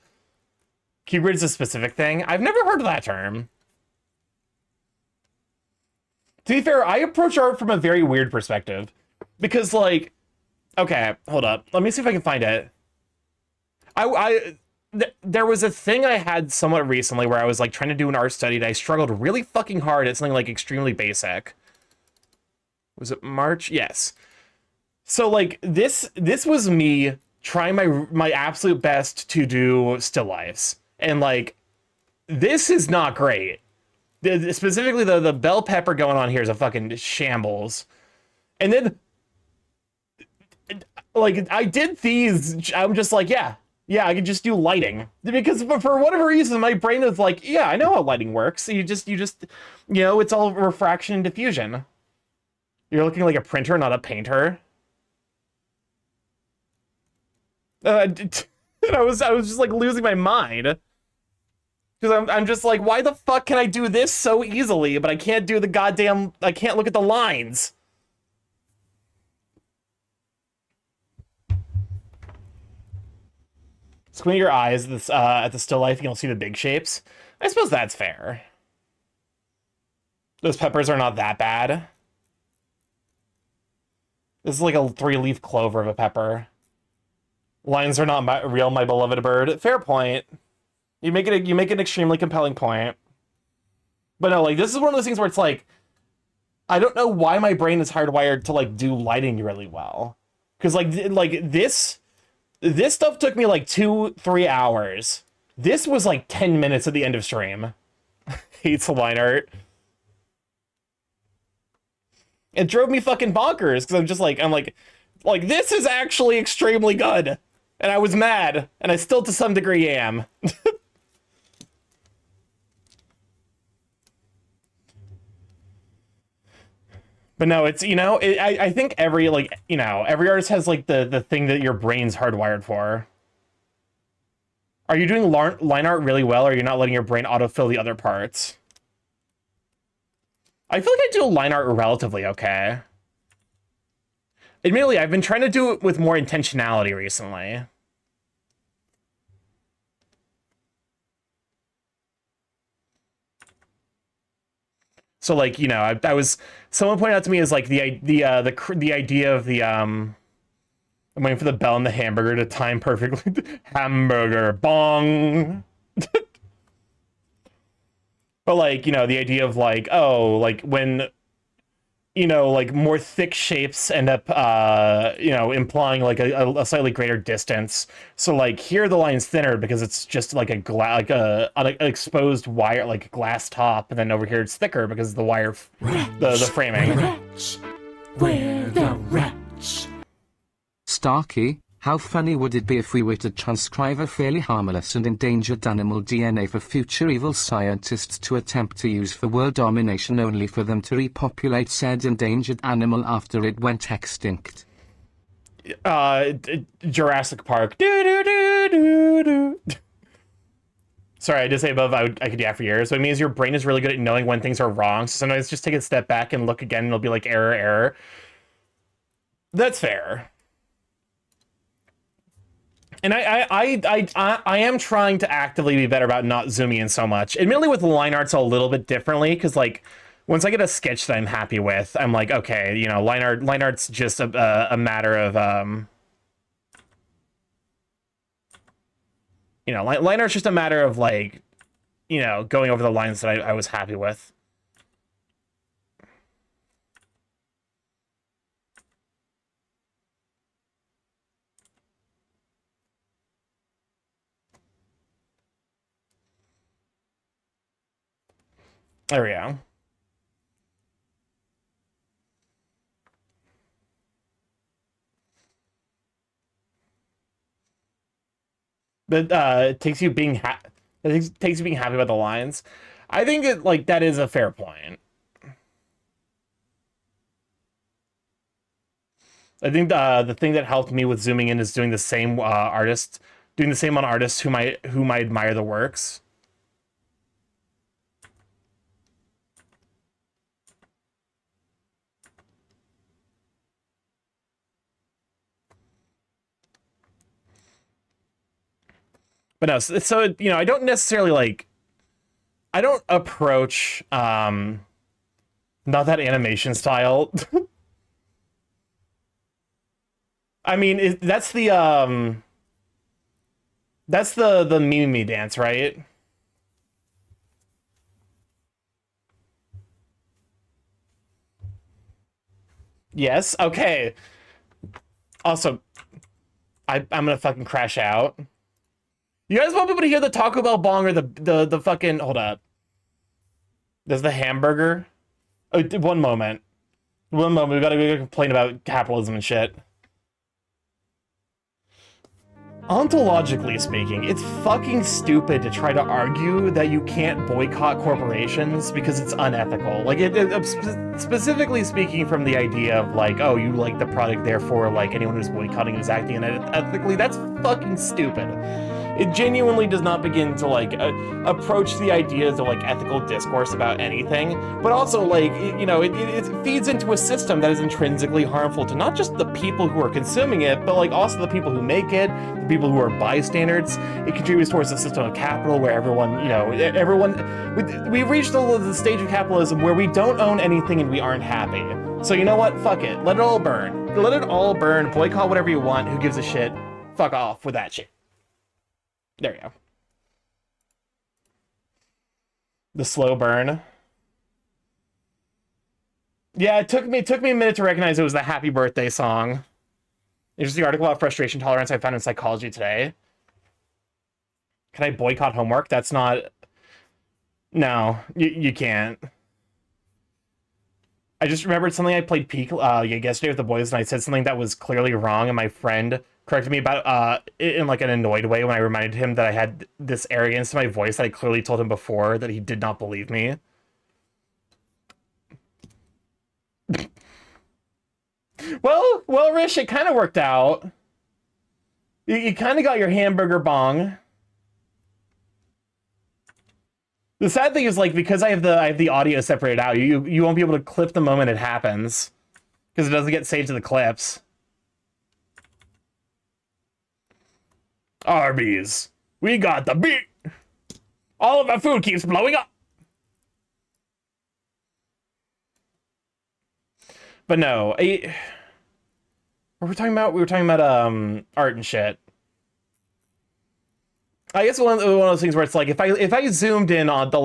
Cube grid is a specific thing. I've never heard of that term. To be fair, I approach art from a very weird perspective. Because, like... Okay, hold up. Let me see if I can find it. There was a thing I had somewhat recently where I was like trying to do an art study and I struggled really fucking hard at something like extremely basic. Was it March? Yes. So like this was me trying my absolute best to do still lifes. And like this is not great. Specifically the bell pepper going on here is a fucking shambles. And then like I did these, I'm just like, yeah, I could just do lighting. Because for whatever reason, my brain is like, yeah, I know how lighting works. You just, you know, it's all refraction and diffusion. You're looking like a printer, not a painter. And I was just like losing my mind. Because I'm just like, why the fuck can I do this so easily, but I can't do the goddamn, I can't look at the lines. Squint your eyes at the still life, and you'll see the big shapes. I suppose that's fair. Those peppers are not that bad. This is like a 3-leaf clover of a pepper. Lines are not real, my beloved bird. Fair point. You make an extremely compelling point. But no, like this is one of those things where it's like, I don't know why my brain is hardwired to like do lighting really well. Because like this stuff took me like 2-3 hours. This was like 10 minutes at the end of stream. Hates the line art. It drove me fucking bonkers because I'm like, this is actually extremely good. And I was mad, and I still to some degree am. But no, it's, you know, I think every, like, you know, every artist has, like, the thing that your brain's hardwired for. Are you doing line art really well, or are you not letting your brain autofill the other parts? I feel like I do line art relatively okay. Admittedly, I've been trying to do it with more intentionality recently. So like, you know, I was, someone pointed out to me is like the idea of the I'm waiting for the bell and the hamburger to time perfectly. Hamburger bong. But like, you know, the idea of like, oh, like when, you know, like more thick shapes end up, you know, implying like a slightly greater distance. So like here the line's thinner because it's just like an exposed wire, like a glass top, and then over here it's thicker because of the wire, the framing. Rats. Where the rats? Starky, how funny would it be if we were to transcribe a fairly harmless and endangered animal DNA for future evil scientists to attempt to use for world domination only for them to repopulate said endangered animal after it went extinct? Jurassic Park. Do do do do do. Sorry, I did say above I could yeah for years. So it means your brain is really good at knowing when things are wrong. So sometimes just take a step back and look again, and it'll be like error, error. That's fair. And I am trying to actively be better about not zooming in so much. Admittedly, with line art's a little bit differently, because like once I get a sketch that I'm happy with, I'm like, okay, you know, line art's just a matter of you know, line art's just a matter of like, you know, going over the lines that I was happy with. There we go. But it takes you being takes you being happy about the lines. I think it like that is a fair point. I think the thing that helped me with zooming in is doing the same doing the same on artists whom I admire the works. But no, so you know, I don't necessarily like. I don't approach not that animation style. I mean, that's the Mimi dance, right? Yes. Okay. Also, I'm gonna fucking crash out. You guys want people to hear the Taco Bell bong or the fucking... Hold up. There's the hamburger. Oh, one moment. One moment. We gotta complain about capitalism and shit. Ontologically speaking, it's fucking stupid to try to argue that you can't boycott corporations because it's unethical. Like, specifically speaking from the idea of, like, oh, you like the product, therefore, like, anyone who's boycotting is acting unethically. That's fucking stupid. It genuinely does not begin to, like, approach the ideas of, like, ethical discourse about anything, but also, like, you know, it feeds into a system that is intrinsically harmful to not just the people who are consuming it, but, like, also the people who make it, the people who are bystanders. It contributes towards a system of capital where everyone, you know, we've reached the stage of capitalism where we don't own anything and we aren't happy. So you know what? Fuck it. Let it all burn. Let it all burn. Boycott whatever you want. Who gives a shit? Fuck off with that shit. There you go. The slow burn. Yeah, it took me a minute to recognize it was the happy birthday song. It's just the article about frustration tolerance I found in Psychology Today. Can I boycott homework? That's not... No, you can't. I just remembered something I played Peak yesterday with the boys, and I said something that was clearly wrong, and my friend corrected me about in like an annoyed way when I reminded him that I had this arrogance to my voice that I clearly told him before that he did not believe me. Well, Rish, it kind of worked out. You kind of got your hamburger bong. The sad thing is, like, because I have the audio separated out, you won't be able to clip the moment it happens because it doesn't get saved to the clips. Arby's, we got the beat. All of our food keeps blowing up. But no, what were we talking about? We were talking about art and shit. I guess one of those things where it's like if I zoomed in on the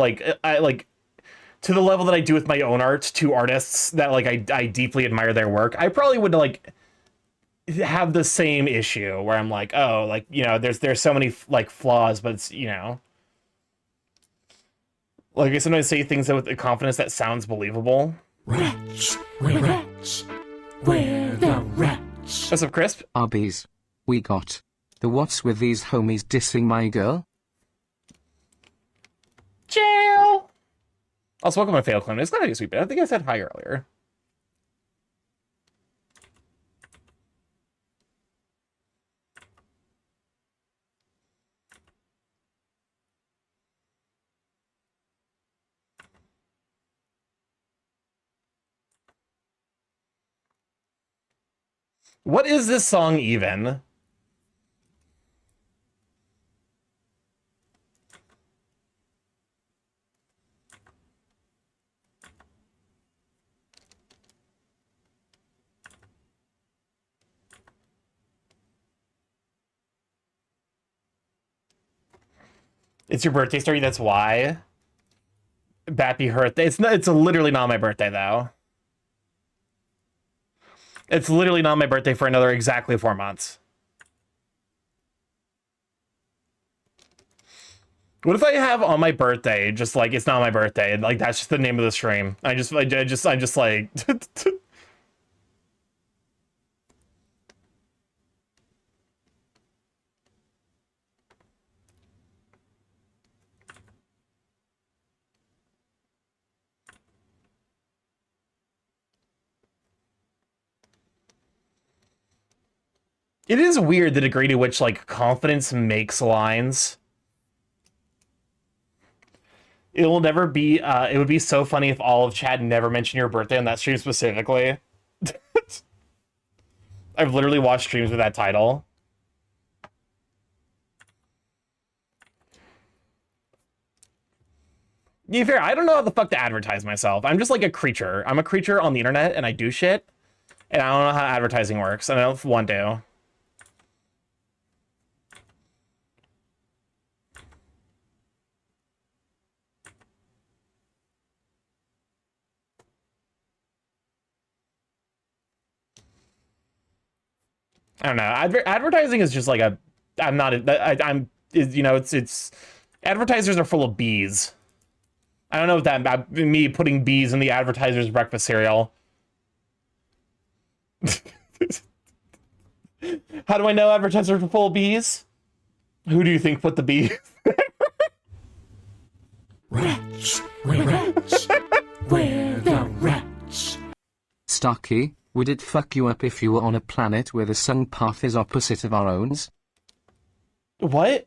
to the level that I do with my own art to artists that like I deeply admire their work, I probably would like have the same issue where I'm like, oh, like, you know, there's so many like flaws, but it's, you know, like I sometimes say things with a confidence that sounds believable. Rats, rats, where the rats? What's up, Crisp? Arby's. We got the what's with these homies dissing my girl? Jail. Also, welcome to Fail Clone. It's not a sweet bit. I think I said hi earlier. What is this song even? It's your birthday story, that's why. Bappy hurt. It's literally not my birthday though. It's literally not my birthday for another exactly 4 months. What if I have on my birthday just like it's not my birthday? Like that's just the name of the stream. I just like It is weird the degree to which like confidence makes lines. It will never be it would be so funny if all of chat never mentioned your birthday on that stream specifically. I've literally watched streams with that title. To be fair, I don't know how the fuck to advertise myself. I'm just like a creature. I'm a creature on the internet and I do shit. And I don't know how advertising works. I don't know if one do. I don't know. Advertising is just like a. I'm not. I'm. You know. It's. Advertisers are full of bees. I don't know if that me putting bees in the advertiser's breakfast cereal. How do I know advertisers are full of bees? Who do you think put the bees? Rats, rats, where the rats? Starky, would it fuck you up if you were on a planet where the sun path is opposite of our own? What?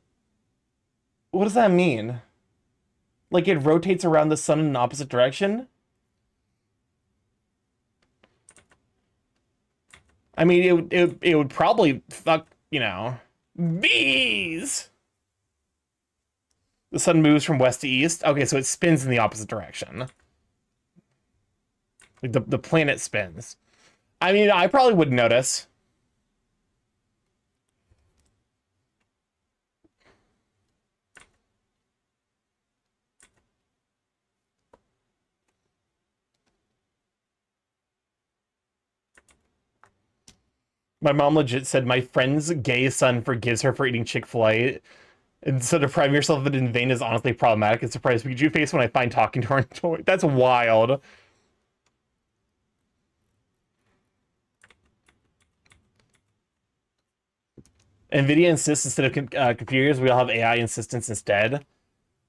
What does that mean? Like it rotates around the sun in an opposite direction? I mean, it would probably fuck, you know, bees. The sun moves from west to east. Okay, so it spins in the opposite direction. Like the planet spins. I mean, I probably wouldn't notice. My mom legit said my friend's gay son forgives her for eating Chick-fil-A. And so depriving yourself of it in vain is honestly problematic. It's surprised Pikachu face when I find talking to her on toy. That's wild. NVIDIA insists instead of computers, we all have AI assistants instead.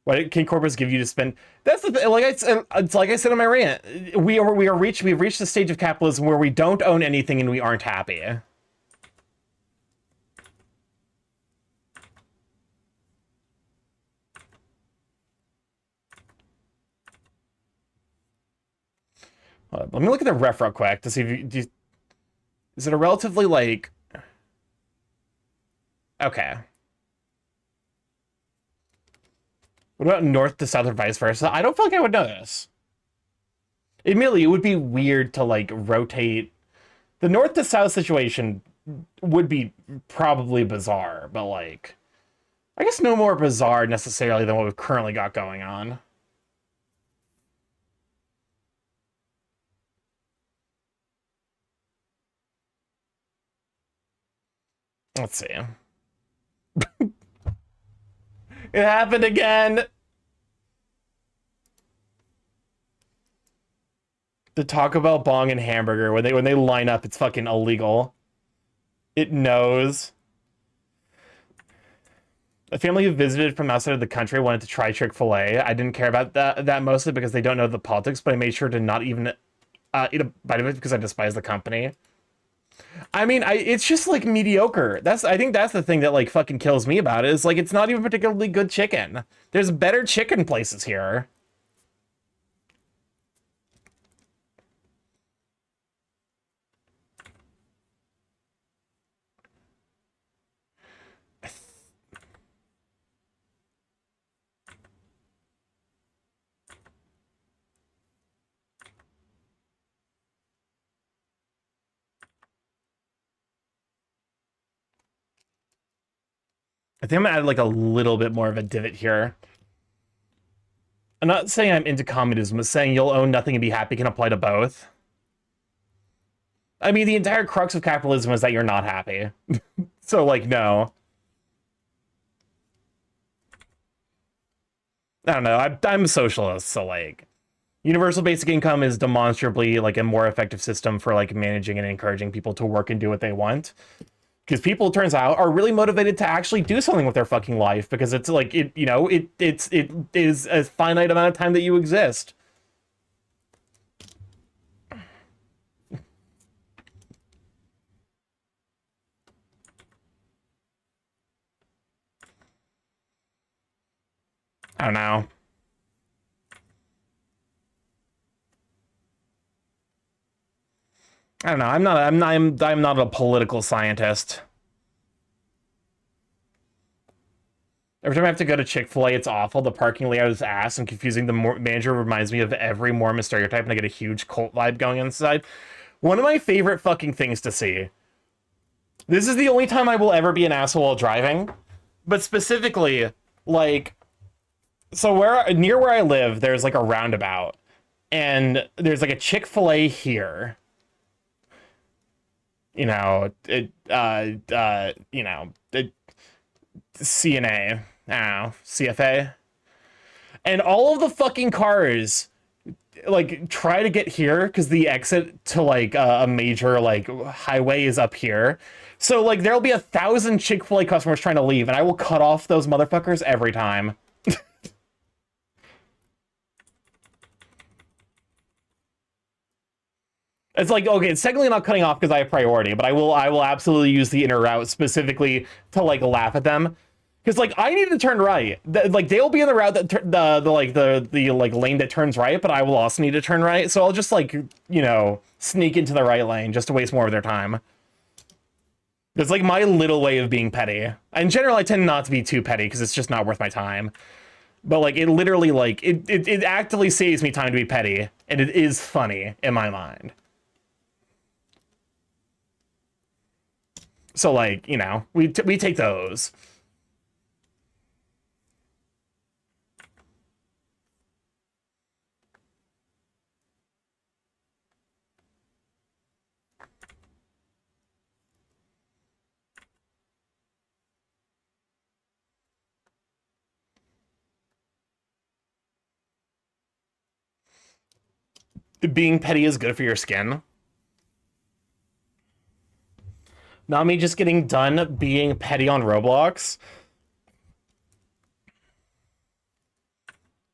What can corporates give you to spend? That's the thing. It's like I said in my rant. We've reached the stage of capitalism where we don't own anything and we aren't happy. Let me look at the ref real quick to see if is it a relatively like. Okay. What about north to south or vice versa? I don't feel like I would know this. Admittedly, it would be weird to like rotate. The north to south situation would be probably bizarre, but like, I guess no more bizarre necessarily than what we've currently got going on. Let's see. It happened again. The Taco Bell bong and hamburger, when they line up, it's fucking illegal. It knows. A family who visited from outside of the country wanted to try Chick-fil-A. I didn't care about that mostly because they don't know the politics, but I made sure to not even eat a bite of it because I despise the company. I mean, it's just like mediocre. I think that's the thing that like fucking kills me about it, is like it's not even particularly good chicken. There's better chicken places here. I think I'm gonna add like a little bit more of a divot here. I'm not saying I'm into communism, but saying you'll own nothing and be happy can apply to both. I mean, the entire crux of capitalism is that you're not happy. So, like, no. I don't know. I'm a socialist, so, like, universal basic income is demonstrably, like, a more effective system for, like, managing and encouraging people to work and do what they want. Because people, it turns out, are really motivated to actually do something with their fucking life, because it's like, it is a finite amount of time that you exist. I don't know. I don't know. I'm not a political scientist. Every time I have to go to Chick-fil-A, it's awful. The parking layout is ass and confusing. The manager reminds me of every Mormon stereotype, and I get a huge cult vibe going inside. One of my favorite fucking things to see. This is the only time I will ever be an asshole while driving, but specifically, like, so near where I live, there's like a roundabout, and there's like a Chick-fil-A here. You know, CNA, I don't know, CFA. And all of the fucking cars, like, try to get here because the exit to, like, a major, like, highway is up here. So, like, there'll be 1,000 Chick-fil-A customers trying to leave, and I will cut off those motherfuckers every time. It's like, okay, it's technically not cutting off because I have priority, but I will absolutely use the inner route specifically to, like, laugh at them. Because, like, I need to turn right. Like, they'll be in the route that the lane that turns right, but I will also need to turn right. So I'll just, like, you know, sneak into the right lane just to waste more of their time. It's like my little way of being petty. In general, I tend not to be too petty because it's just not worth my time. But, like, it literally, like, it actively saves me time to be petty, and it is funny in my mind. So, like, you know, we take those. Being petty is good for your skin. Not me just getting done being petty on Roblox.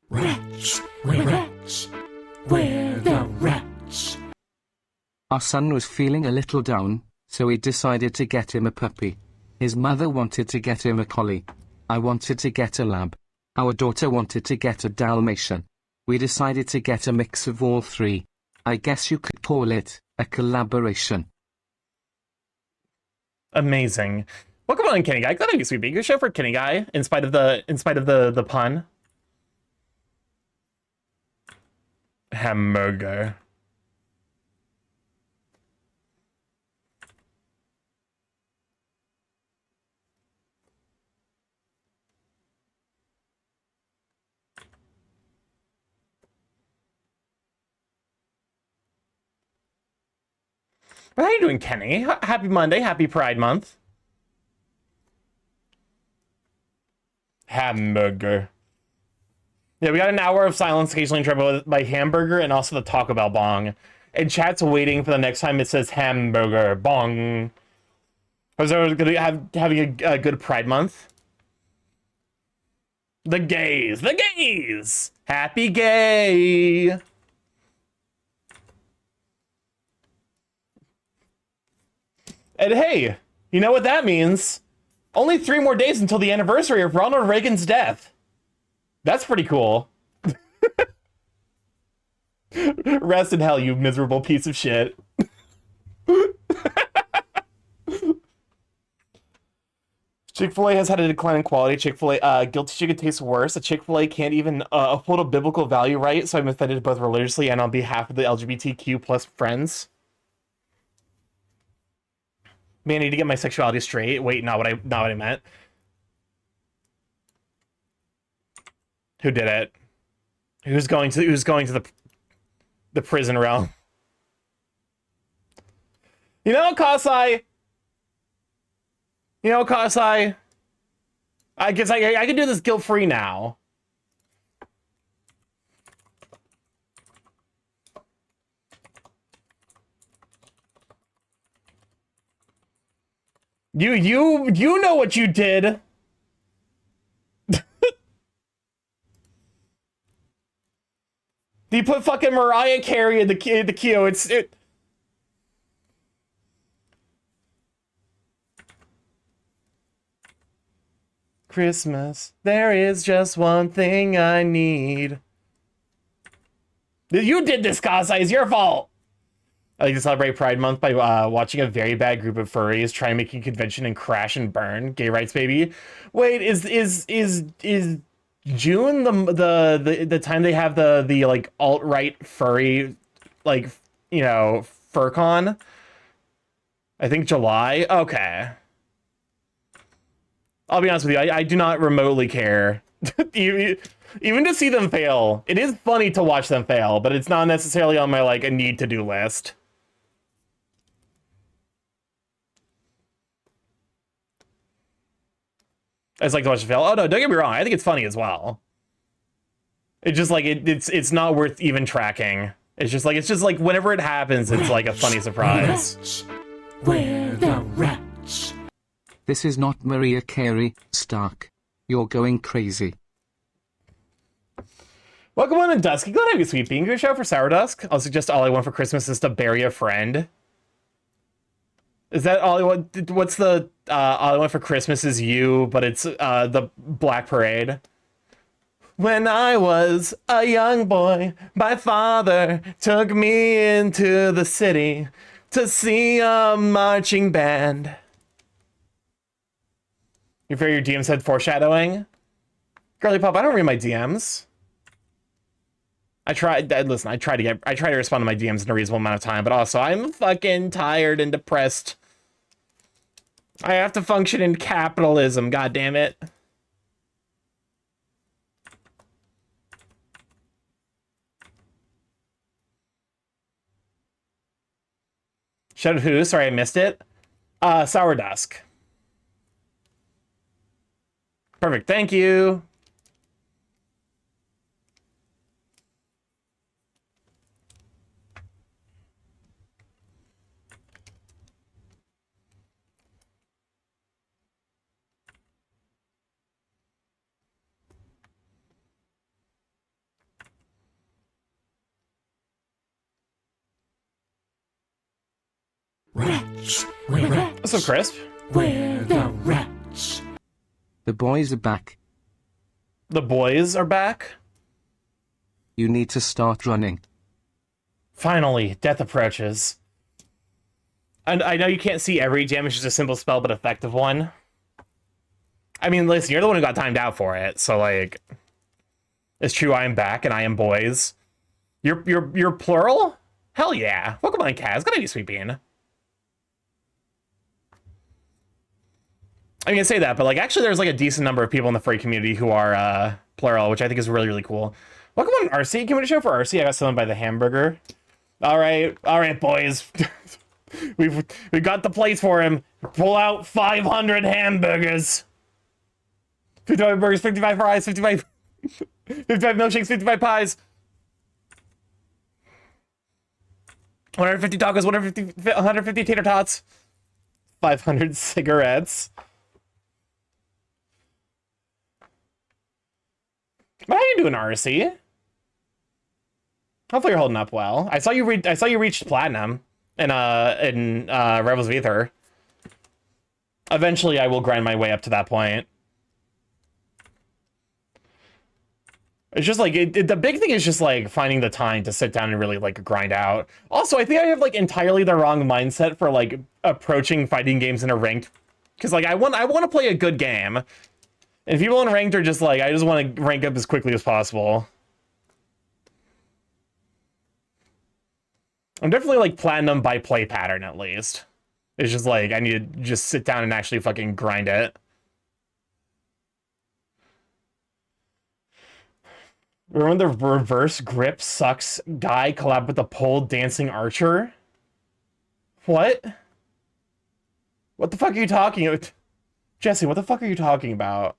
Rats, we're rats. We're the rats. Our son was feeling a little down, so we decided to get him a puppy. His mother wanted to get him a collie. I wanted to get a lab. Our daughter wanted to get a Dalmatian. We decided to get a mix of all three. I guess you could call it a collaboration. Amazing. Welcome on, Kenny Guy. Glad to be sweet. Good show for Kenny Guy, in spite of the pun. Hamburger. How are you doing, Kenny? Happy Monday. Happy Pride Month. Hamburger. Yeah, we got an hour of silence occasionally interrupted by hamburger and also the Taco Bell bong. And chat's waiting for the next time it says hamburger bong. Was there gonna having a good Pride Month? The gays, the gays, happy gay. And hey, you know what that means? Only 3 more days until the anniversary of Ronald Reagan's death. That's pretty cool. Rest in hell, you miserable piece of shit. Chick-fil-A has had a decline in quality. Chick-fil-A, guilty chicken tastes worse. A Chick-fil-A can't even uphold a biblical value right, so I'm offended both religiously and on behalf of the LGBTQ plus friends. Man, I need to get my sexuality straight. Wait, not what I meant. Who did it? Who's going to the prison realm? You know, Kasai. I guess I can do this guilt-free now. You know what you did. You put fucking Mariah Carey in the queue. It. Christmas, there is just one thing I need. You did this, Kasai. It's your fault. I like to celebrate Pride Month by watching a very bad group of furries try making convention and crash and burn. Gay rights, baby. Wait, is June the time they have the like alt-right furry, like, you know, FurCon? I think July. Okay. I'll be honest with you, I do not remotely care. Even to see them fail, it is funny to watch them fail, but it's not necessarily on my like a need to do list. I just like to watch it fail. Oh no, don't get me wrong. I think it's funny as well. It's just like it's not worth even tracking. It's just like whenever it happens, it's like a funny surprise. Where the rats? This is not Mariah Carey, Stark. You're going crazy. Welcome on in Dusky. Glad to have you, sweet bean. Good show for Sour Dusk. I'll suggest all I want for Christmas is to bury a friend. Is that all I want? What's the all I want for Christmas is you, but it's the Black Parade. When I was a young boy, my father took me into the city to see a marching band. You fear your DM said foreshadowing? Girly Pop, I don't read my DMs. I try to respond to my DMs in a reasonable amount of time, but also I'm fucking tired and depressed. I have to function in capitalism, god damn it. Shout out who? Sorry, I missed it. Sour Dusk. Perfect, thank you. Rats. Where rats? What's up, Crisp? Where the rats? The boys are back. The boys are back? You need to start running. Finally, death approaches. And I know you can't see every gem, it's just a simple spell, but effective one. I mean, listen, you're the one who got timed out for it, so like, it's true. I am back, and I am boys. You're plural? Hell yeah! Welcome on, Kaz. Gotta be sweet bean. I'm gonna say that, but like, actually, there's like a decent number of people in the furry community who are plural, which I think is really, really cool. Welcome on, RC. Can we show for RC? I got someone by the hamburger. All right, boys. We've got the place for him. Pull out 500 hamburgers. 55 burgers, 55 fries, 55 milkshakes, 55 pies. 150 tacos, 150 tater tots. 500 cigarettes. How you doing, RC? Hopefully you're holding up well. I saw you reached platinum in Rebels of Ether. Eventually I will grind my way up to that point. It's just like the big thing is just like finding the time to sit down and really like grind out. Also, I think I have like entirely the wrong mindset for like approaching fighting games in a ranked, because like I want to play a good game. And people in ranked are just like, I just want to rank up as quickly as possible. I'm definitely like platinum by play pattern at least. It's just like I need to just sit down and actually fucking grind it. Remember the reverse grip sucks guy collab with the pole dancing archer? What? What the fuck are you talking about? Jesse, what the fuck are you talking about?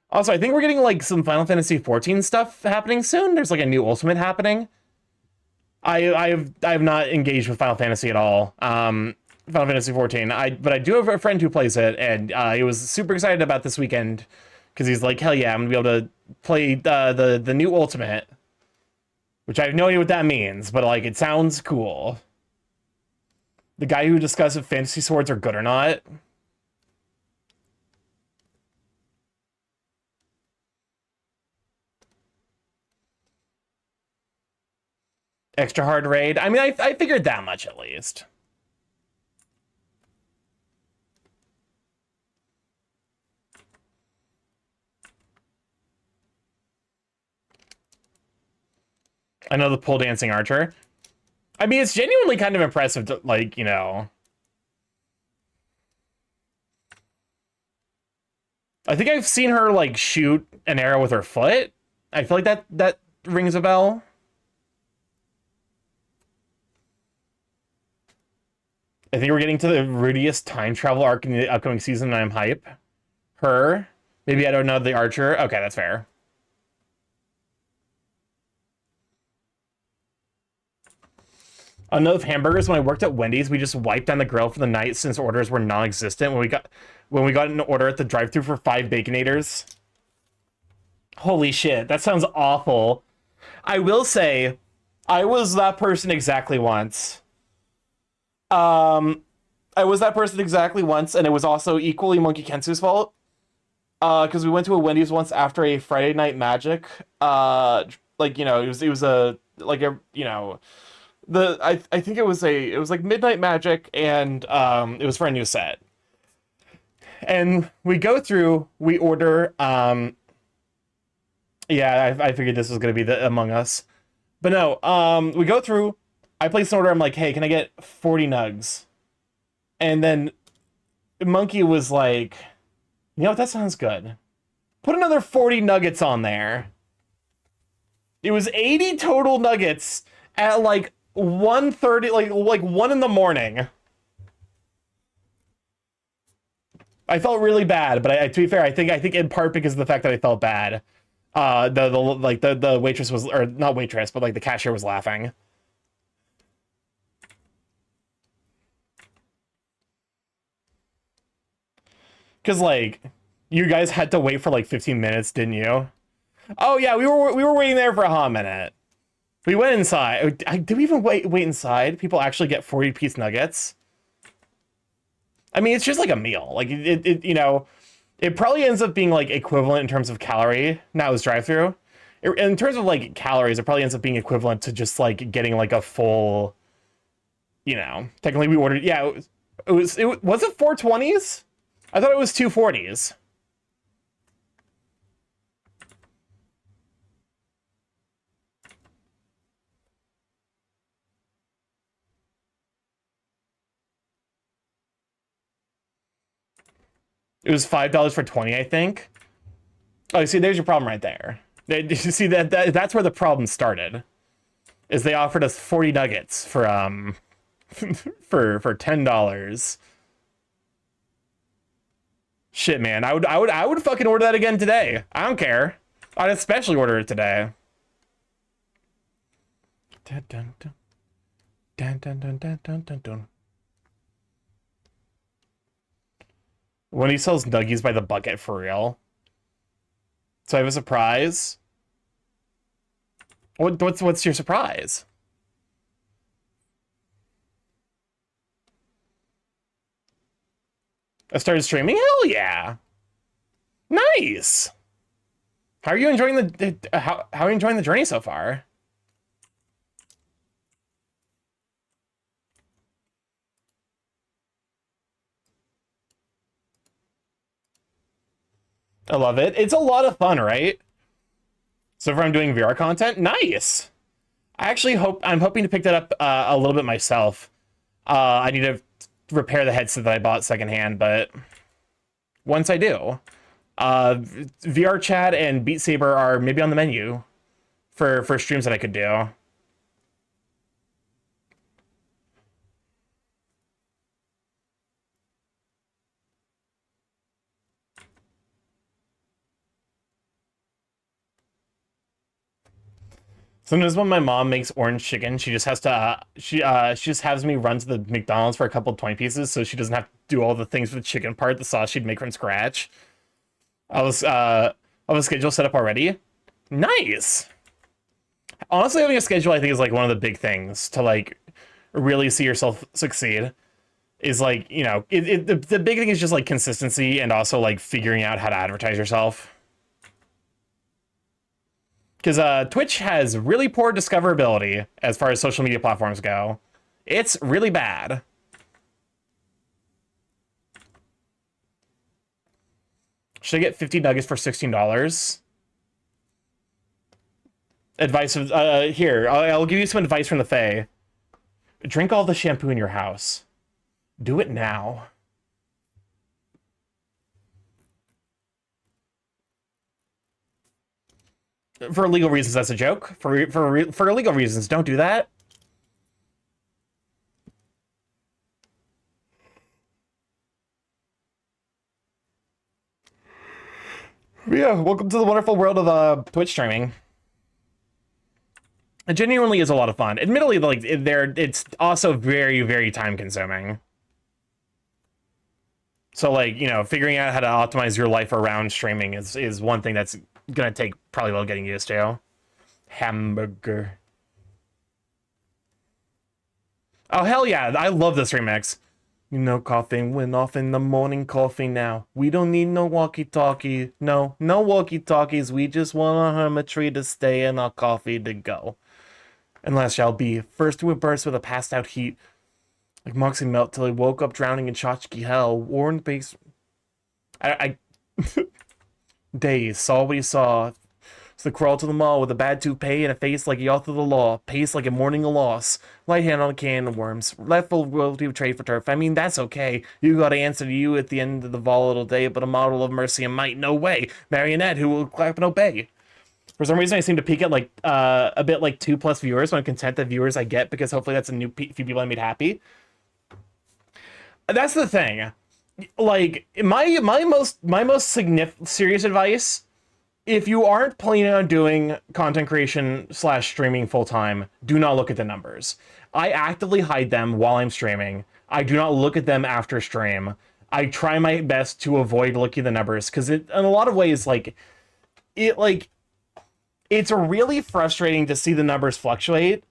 Also, I think we're getting like some Final Fantasy XIV stuff happening soon. There's like a new Ultimate happening. I have not engaged with Final Fantasy at all. Final Fantasy XIV. But I do have a friend who plays it, and he was super excited about this weekend. Because he's like, hell yeah, I'm going to be able to play the new Ultimate. Which I have no idea what that means, but like, it sounds cool. The guy who discussed if fantasy swords are good or not. Extra hard raid. I mean, I figured that much at least. I know the pole dancing archer. I mean, it's genuinely kind of impressive to, like, you know. I think I've seen her, like, shoot an arrow with her foot. I feel like that rings a bell. I think we're getting to the rudiest time travel arc in the upcoming season, and I'm hype. Her. Maybe I don't know the archer. Okay, that's fair. Enough hamburgers. When I worked at Wendy's, we just wiped down the grill for the night since orders were non-existent. When we got an order at the drive-thru for 5 Baconators. Holy shit, that sounds awful. I will say, I was that person exactly once. I was that person exactly once, and it was also equally Monkey Kensu's fault. Because we went to a Wendy's once after a Friday Night Magic. Like, you know, it was a like a, you know. I think it was like Midnight Magic, and it was for a new set. And we go through, we order, yeah, I figured this was gonna be the Among Us. But no, we go through, I place an order, I'm like, hey, can I get 40 nugs? And then Monkey was like, you know what, that sounds good. Put another 40 nuggets on there. It was 80 total nuggets at like 1:30, like 1 in the morning. I felt really bad, but to be fair, I think in part because of the fact that I felt bad. The waitress was, or not waitress, but like the cashier was laughing. Cause like you guys had to wait for like 15 minutes, didn't you? Oh yeah, we were waiting there for a hot minute. We went inside. Did we even wait inside? People actually get 40-piece nuggets. I mean, it's just like a meal. Like it you know, it probably ends up being like equivalent in terms of calorie. Now it's drive-through. In terms of like calories, it probably ends up being equivalent to just like getting like a full. You know, technically we ordered. Yeah, was it 420s? I thought it was 240s. It was $5 for 20, I think. Oh, see, there's your problem right there. You see that's where the problem started. Is they offered us 40 nuggets for for $10. Shit, man. I would fucking order that again today. I don't care. I'd especially order it today. Dun, dun, dun. Dun, dun, dun, dun, dun, dun, dun. When he sells nuggies by the bucket for real. So I have a surprise. What's your surprise? I started streaming? Hell yeah. Nice. How are you enjoying the how are you enjoying the journey so far? I love it. It's a lot of fun, right? So if I'm doing VR content, nice. I'm hoping to pick that up a little bit myself. I need to repair the headset that I bought secondhand, but once I do, VR chat and Beat Saber are maybe on the menu for streams that I could do. Sometimes when my mom makes orange chicken, she just has to she just has me run to the McDonald's for a couple of 20 pieces so she doesn't have to do all the things for the chicken part, the sauce she'd make from scratch. I was schedule set up already. Nice. Honestly, having a schedule I think is like one of the big things to like really see yourself succeed. Is like, you know, the big thing is just like consistency and also like figuring out how to advertise yourself. Because Twitch has really poor discoverability as far as social media platforms go. It's really bad. Should I get 50 nuggets for $16? Advice of here, I'll give you some advice from the Fae. Drink all the shampoo in your house. Do it now. For legal reasons, that's a joke. For legal reasons, don't do that. Yeah, welcome to the wonderful world of Twitch streaming. It genuinely is a lot of fun. Admittedly, like it's also very, very time consuming. So like, you know, figuring out how to optimize your life around streaming is one thing that's gonna take probably a little getting used to. Hamburger. Oh hell yeah, I love this remix. You know, coughing went off in the morning, coffee now. We don't need no walkie-talkie. No walkie-talkies. We just want a hermitry to stay and our coffee to go. Unless shall be first to a burst with a passed out heat. Like Moxie melt till he woke up drowning in tchotchke hell. Warren base. I Days saw what he saw. So crawl to the mall with a bad toupee and a face like the author of the law. Pace like a mourning a loss. Light hand on a can of worms. Left full royalty of trade for turf. I mean, that's okay. You gotta answer to you at the end of the volatile day, but a model of mercy and might, no way. Marionette who will clap and obey. For some reason, I seem to peak at like a bit like 2+ viewers, so I'm content that viewers I get because hopefully that's a new few people I made happy. That's the thing. Like my most serious advice, if you aren't planning on doing content creation / streaming full time, do not look at the numbers. I actively hide them while I'm streaming. I do not look at them after stream. I try my best to avoid looking at the numbers because it, in a lot of ways, it's really frustrating to see the numbers fluctuate.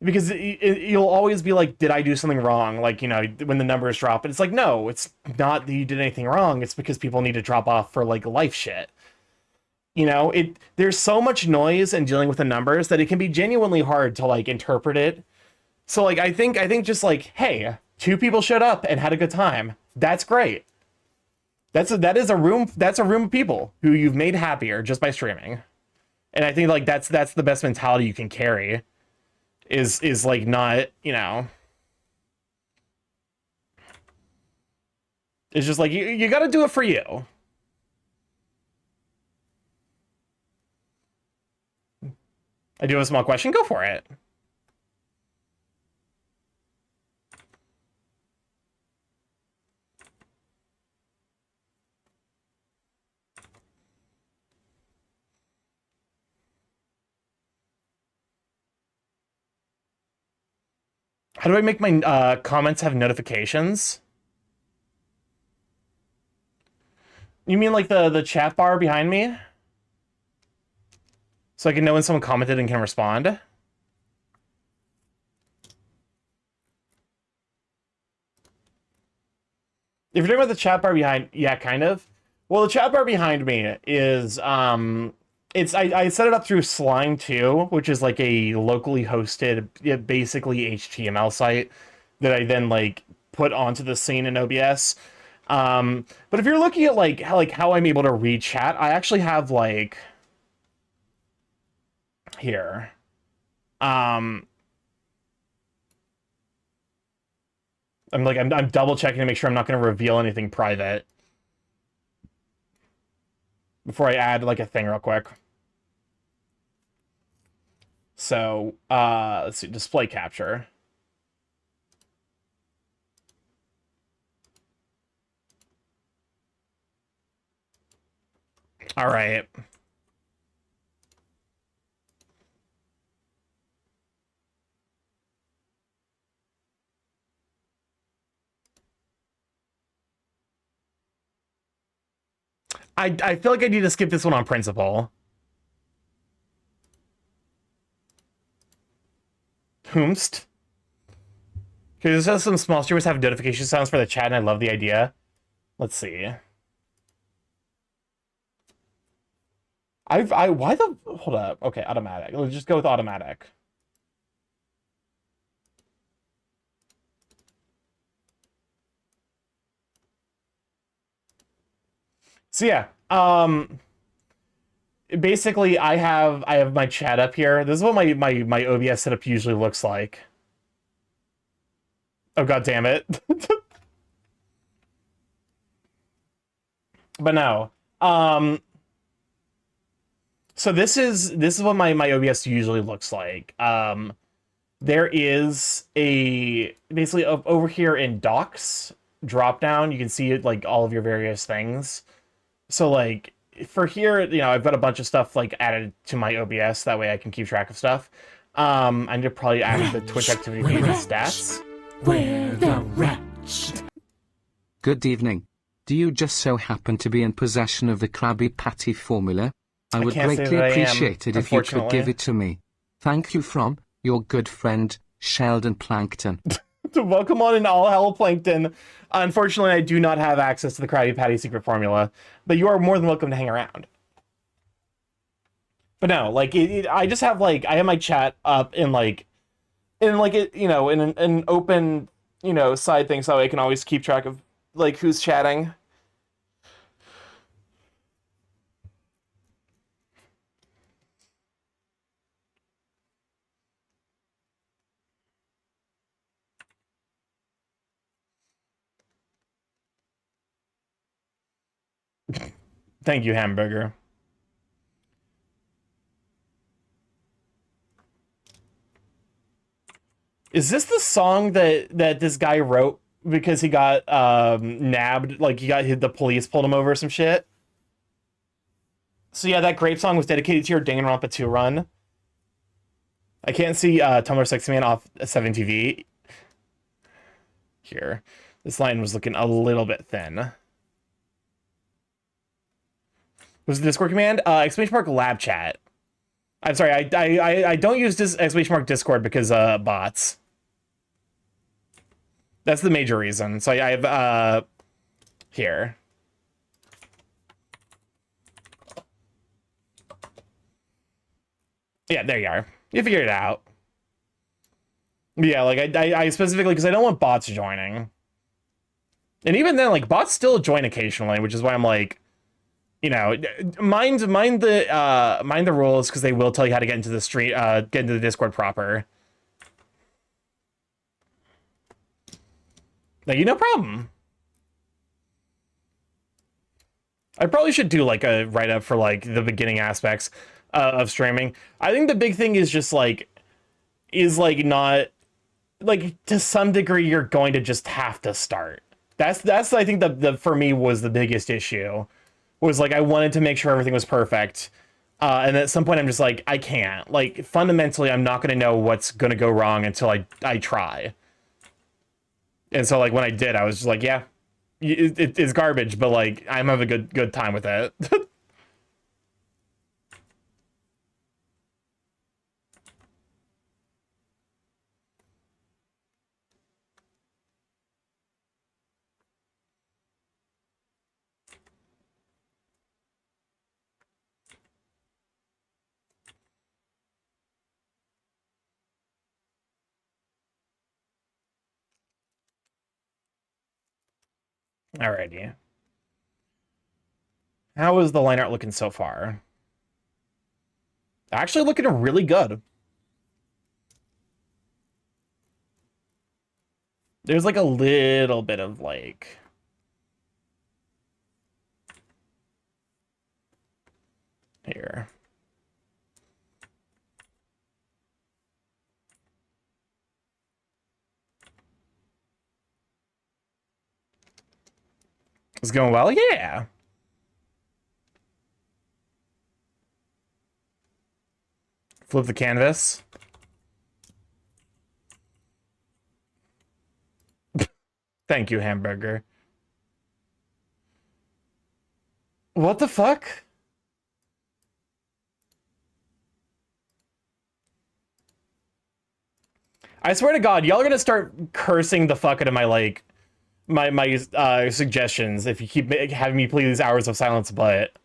Because you'll always be like, did I do something wrong? Like, you know, when the numbers drop. And it's like, no, it's not that you did anything wrong. It's because people need to drop off for, like, life shit. You know, there's so much noise in dealing with the numbers that it can be genuinely hard to, like, interpret it. So, like, I think just, like, hey, 2 people showed up and had a good time. That's great. That's a room of people who you've made happier just by streaming. And I think, like, that's the best mentality you can carry. Is like not, you know, it's just like you got to do it for you. I do have a small question. Go for it. How do I make my comments have notifications? You mean like the chat bar behind me? So I can know when someone commented and can respond? If you're talking about the chat bar behind, yeah, kind of. Well, the chat bar behind me is I set it up through Slime 2, which is like a locally hosted, basically HTML site that I then like put onto the scene in OBS. But if you're looking at like how I'm able to read chat, I actually have like here. I'm double checking to make sure I'm not going to reveal anything private before I add like a thing real quick. So, let's see, display capture. All right. I feel like I need to skip this one on principle. Whomst. Okay, this has some small streamers have notification sounds for the chat, and I love the idea. Let's see. Why the, hold up. Okay, automatic. Let's just go with automatic. So yeah, basically I have my chat up here. This is what my OBS setup usually looks like. Oh god damn it. But no. So this is what my OBS usually looks like. There is a basically over here in docs drop down, you can see like all of your various things. So like for here, you know, I've got a bunch of stuff like added to my OBS, that way I can keep track of stuff. I need to probably add the Twitch activity feed and stats. We're the rats. Good evening. Do you just so happen to be in possession of the Krabby Patty formula? I would can't say greatly that I am, appreciate it if you could unfortunately. give it to me. Thank you from your good friend, Sheldon Plankton. Welcome on in all hell, Plankton. Unfortunately, I do not have access to the Krabby Patty secret formula, but you are more than welcome to hang around. But no, like I just have like I have my chat up in it, you know, in an open, you know, side thing, so I can always keep track of like who's chatting. Thank you, Hamburger. Is this the song that this guy wrote because he got nabbed? Like the police pulled him over or some shit. So yeah, that Grape song was dedicated to your Danganronpa 2 run. I can't see Tumblr Sexy Man off 7TV. Here, this line was looking a little bit thin. Was the Discord command? Exclamation mark lab chat. I'm sorry, I don't use this exclamation mark Discord because bots. That's the major reason. So I have here. Yeah, there you are. You figured it out. Yeah, like I specifically because I don't want bots joining. And even then, like bots still join occasionally, which is why I'm like, you know, mind the rules because they will tell you how to get into the get into the Discord proper. Now, no problem. I probably should do like a write-up for like the beginning aspects of streaming. I think the big thing is just like, not like to some degree you're going to just have to start. That's I think the for me was the biggest issue. Was like I wanted to make sure everything was perfect. And at some point I'm just like, I can't. Like fundamentally I'm not gonna know what's gonna go wrong until I try. And so, like, when I did, I was just like, yeah, it's garbage, but, like, I'm having a good time with it. Alrighty. How is the line art looking so far? Actually looking really good. There's like a little bit of like... Here. It's going well? Yeah. Flip the canvas. Thank you, hamburger. What the fuck? I swear to God, y'all are gonna start cursing the fuck out of my, like, my suggestions if you keep having me play these Hours of Silence, but...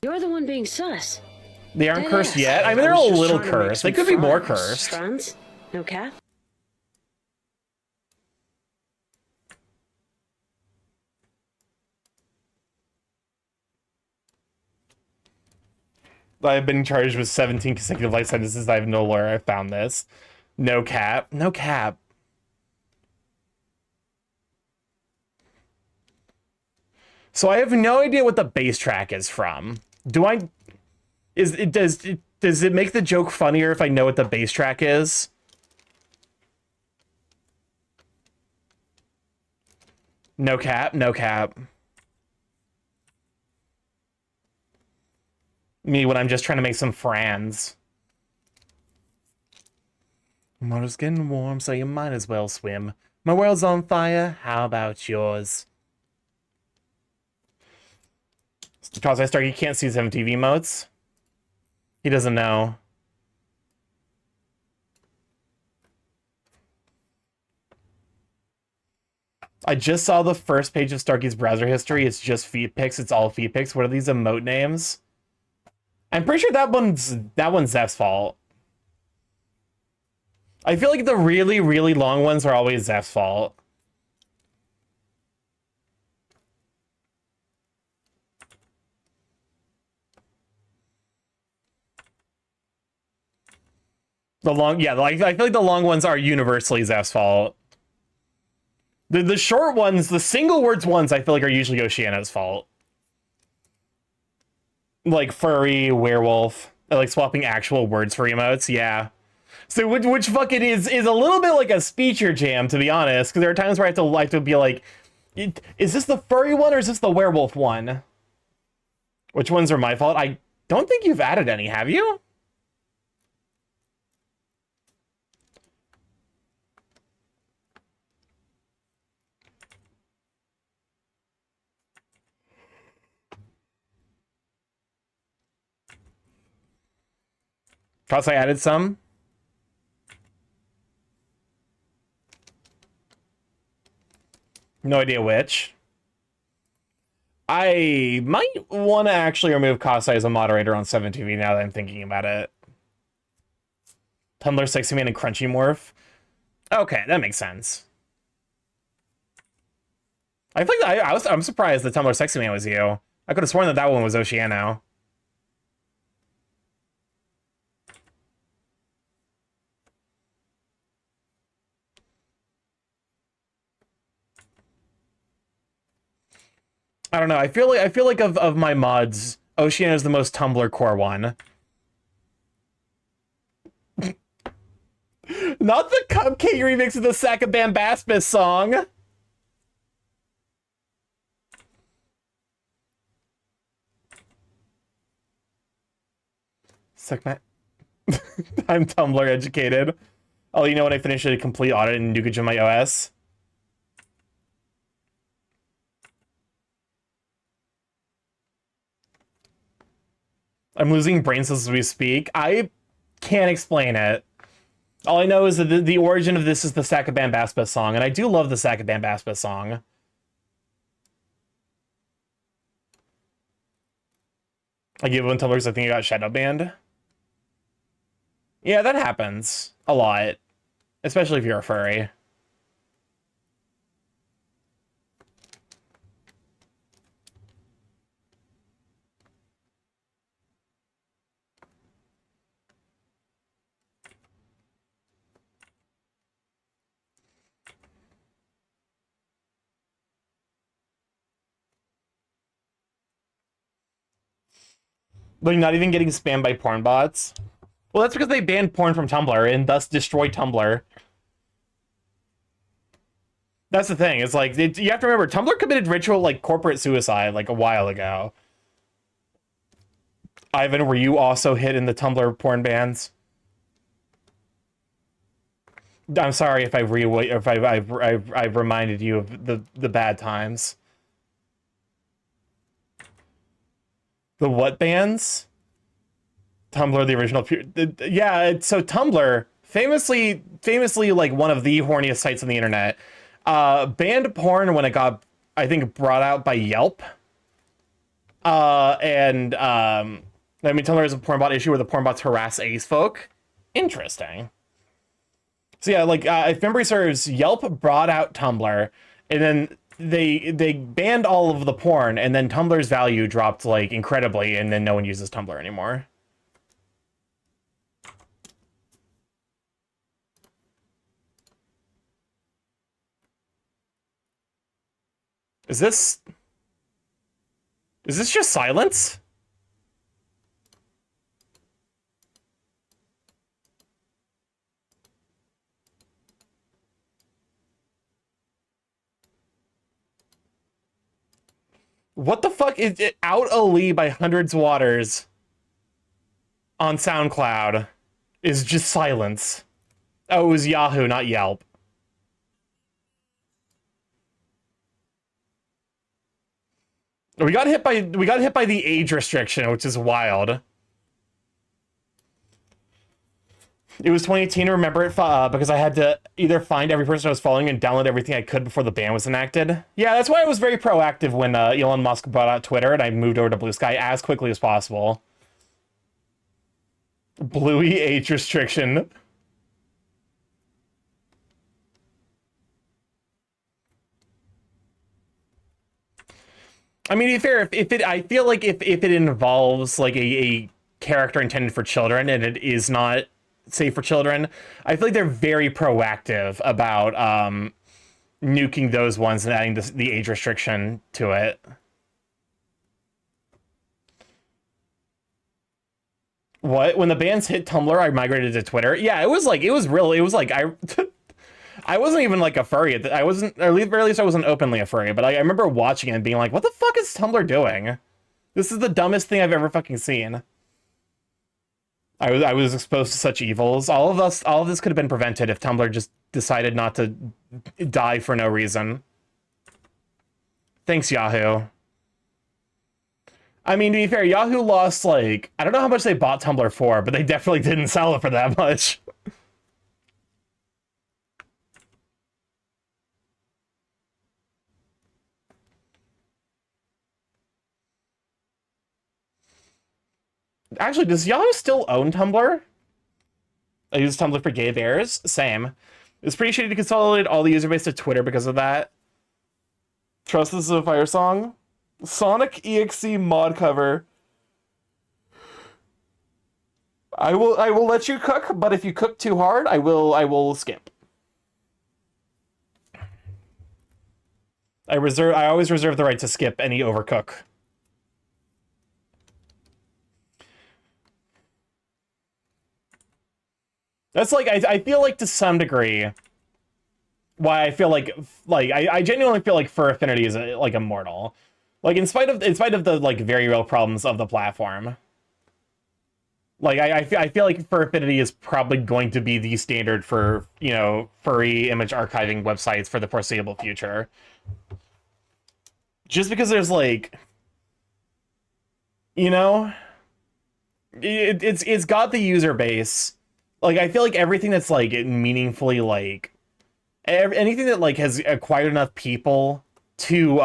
You're the one being sus. They aren't Dead cursed ass. yet? I mean, they're was a just little trying to make cursed. They some could be more friends, cursed. Friends? No cap? I've been charged with 17 consecutive life sentences. I have no lawyer. I found this. No cap. No cap. So I have no idea what the bass track is from. Does it make the joke funnier if I know what the bass track is? No cap. No cap. Me when I'm just trying to make some friends. Water's getting warm, so you might as well swim. My world's on fire, how about yours? Because I start, he can't see some TV modes. He doesn't know. I just saw the first page of Starky's browser history. It's just feed pics. It's all feed pics. What are these emote names? I'm pretty sure that one's Zeph's fault. I feel like the really, really long ones are always Zeph's fault. I feel like the long ones are universally Zeph's fault. The short ones, the single words ones, I feel like are usually Oceana's fault. Like furry, werewolf, like swapping actual words for emotes, yeah. So which fucking is a little bit like a speecher jam, to be honest, because there are times where I have to be like, is this the furry one or is this the werewolf one? Which ones are my fault? I don't think you've added any, have you? Cause I added some. No idea which. I might want to actually remove Kasai as a moderator on 7TV now that I'm thinking about it. Tumblr, Sexy Man, and Crunchy Morph. Okay, that makes sense. I think I'm surprised that Tumblr Sexy Man was you. I could have sworn that one was Oceano. I don't know. I feel like of my mods, Oceano is the most Tumblr core one. Not the Cupcake remix of the Sack of Bambasmus song. Suck my... I'm Tumblr educated. Oh, you know when I finish a complete audit in Nuka my OS? I'm losing brain cells as we speak. I can't explain it. All I know is that the origin of this is the Sakabambaspa song, and I do love the Sakabambaspa song. I give one Tumblr because I think I got shadow banned. Yeah, that happens a lot, especially if you're a furry. Like, not even getting spammed by porn bots? Well, that's because they banned porn from Tumblr and thus destroyed Tumblr. That's the thing. It's like, you have to remember, Tumblr committed ritual, like, corporate suicide, like, a while ago. Ivan, were you also hit in the Tumblr porn bans? I'm sorry if I've reminded you of the bad times. The what bans? Tumblr, the original. Yeah, so Tumblr, famously, like one of the horniest sites on the internet, banned porn when it got, I think, brought out by Yelp. I mean, Tumblr is a porn bot issue where the porn bots harass ace folk. Interesting. So yeah, like, if memory serves, Yelp brought out Tumblr, and then they banned all of the porn, and then Tumblr's value dropped, like, incredibly, and then no one uses Tumblr anymore. Is this just silence? What the fuck is it? Out Ali by Hundreds Waters on SoundCloud is just silence. Oh, it was Yahoo, not Yelp. We got hit by the age restriction, which is wild. It was 2018, remember it, because I had to either find every person I was following and download everything I could before the ban was enacted. Yeah, that's why I was very proactive when Elon Musk brought out Twitter and I moved over to Blue Sky as quickly as possible. Bluey age restriction. I mean, to be fair, I feel like if it involves like a character intended for children and it is not safe for children, I feel like they're very proactive about nuking those ones and adding the age restriction to it. What? When the bans hit Tumblr, I migrated to Twitter. Yeah, I wasn't even like a furry. I wasn't, or at least, very least I wasn't openly a furry, but I remember watching it and being like, what the fuck is Tumblr doing? This is the dumbest thing I've ever fucking seen. I was exposed to such evils. All of this could have been prevented if Tumblr just decided not to die for no reason. Thanks, Yahoo. I mean, to be fair, Yahoo lost, like, I don't know how much they bought Tumblr for, but they definitely didn't sell it for that much. Actually, does Yahoo still own Tumblr? I use Tumblr for gay bears. Same. It's pretty shitty to consolidate all the user base to Twitter because of that. Trust this is a fire song. Sonic EXE mod cover. I will let you cook, but if you cook too hard, I will skip. I always reserve the right to skip any overcook. That's like, I feel like to some degree why I feel like I genuinely feel like fur affinity is like immortal. Like in spite of the like very real problems of the platform. Like, I feel like Fur Affinity is probably going to be the standard for, you know, furry image archiving websites for the foreseeable future. Just because there's, like, you know, it's got the user base. Like, I feel like everything that's, like, meaningfully, like, anything that, like, has acquired enough people to,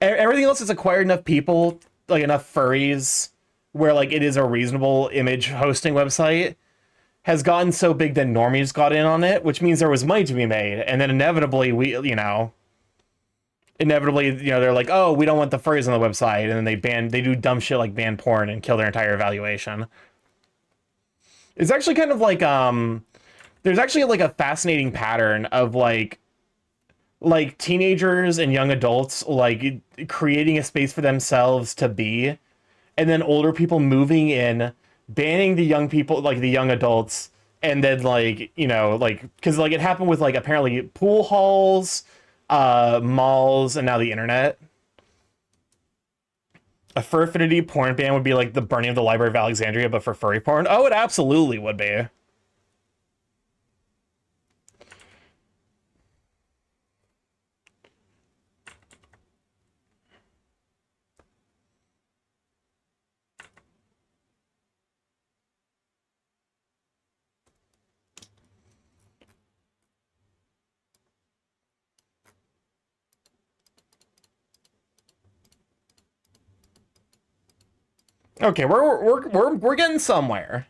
everything else has acquired enough people, like, enough furries, where, like, it is a reasonable image hosting website, has gotten so big that normies got in on it, which means there was money to be made, and then inevitably, they're like, oh, we don't want the furries on the website, and then they do dumb shit like ban porn and kill their entire evaluation. It's actually kind of like, there's actually, like, a fascinating pattern of, like teenagers and young adults, like, creating a space for themselves to be, and then older people moving in, banning the young people, like, the young adults, and then, like, you know, like, because, like, it happened with, like, apparently pool halls, malls, and now the internet. A Fur Affinity porn ban would be like the burning of the Library of Alexandria, but for furry porn. Oh, it absolutely would be. Okay, we're getting somewhere.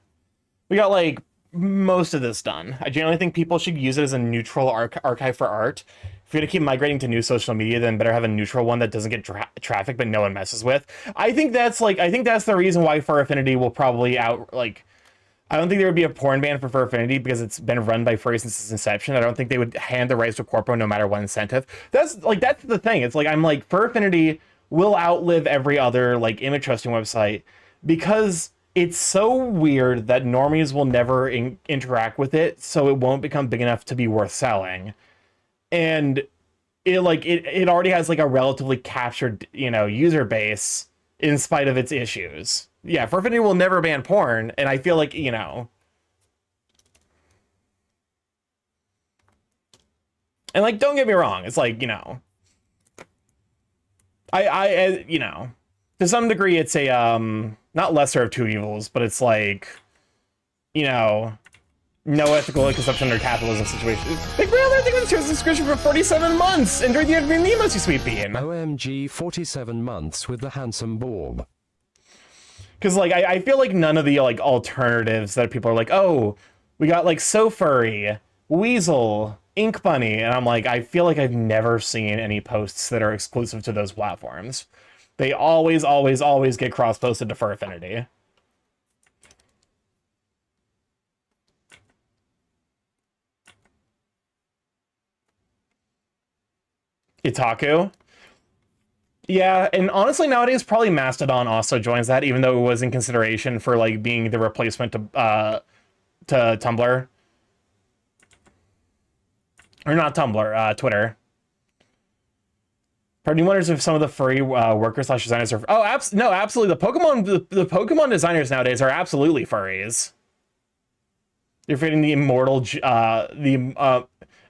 We got, like, most of this done. I generally think people should use it as a neutral archive for art. If you're gonna keep migrating to new social media, then better have a neutral one that doesn't get traffic but no one messes with. I think that's the reason why Fur Affinity will probably I don't think there would be a porn ban for Fur Affinity because it's been run by furries since its inception. I don't think they would hand the rights to Corpo no matter what incentive. That's the thing. It's like, I'm like, Fur Affinity will outlive every other, like, image hosting website because it's so weird that normies will never interact with it, so it won't become big enough to be worth selling. And it already has, like, a relatively captured, you know, user base in spite of its issues. Yeah, Fur Affinity will never ban porn, and I feel like, you know, and, like, don't get me wrong, it's like, you know, you know, to some degree it's a not lesser of two evils, but it's like, you know, no ethical consumption under capitalism situation. Big Brother, thank you for the subscription for 47 months. Enjoy the end of the emoji, sweet bean. OMG 47 months with the handsome Borb. Because, like, I feel like none of the, like, alternatives that people are like, oh, we got, like, So Furry, Weasel, Ink Bunny, and I'm like, I feel like I've never seen any posts that are exclusive to those platforms. They always, always, always get cross-posted to Fur Affinity. Itaku. Yeah, and honestly, nowadays, probably Mastodon also joins that, even though it was in consideration for, like, being the replacement to Tumblr. Or not Tumblr, Twitter. Part of me wonders if some of the furry workers / designers are... Oh, no, absolutely. The Pokemon designers nowadays are absolutely furries. You're fitting the immortal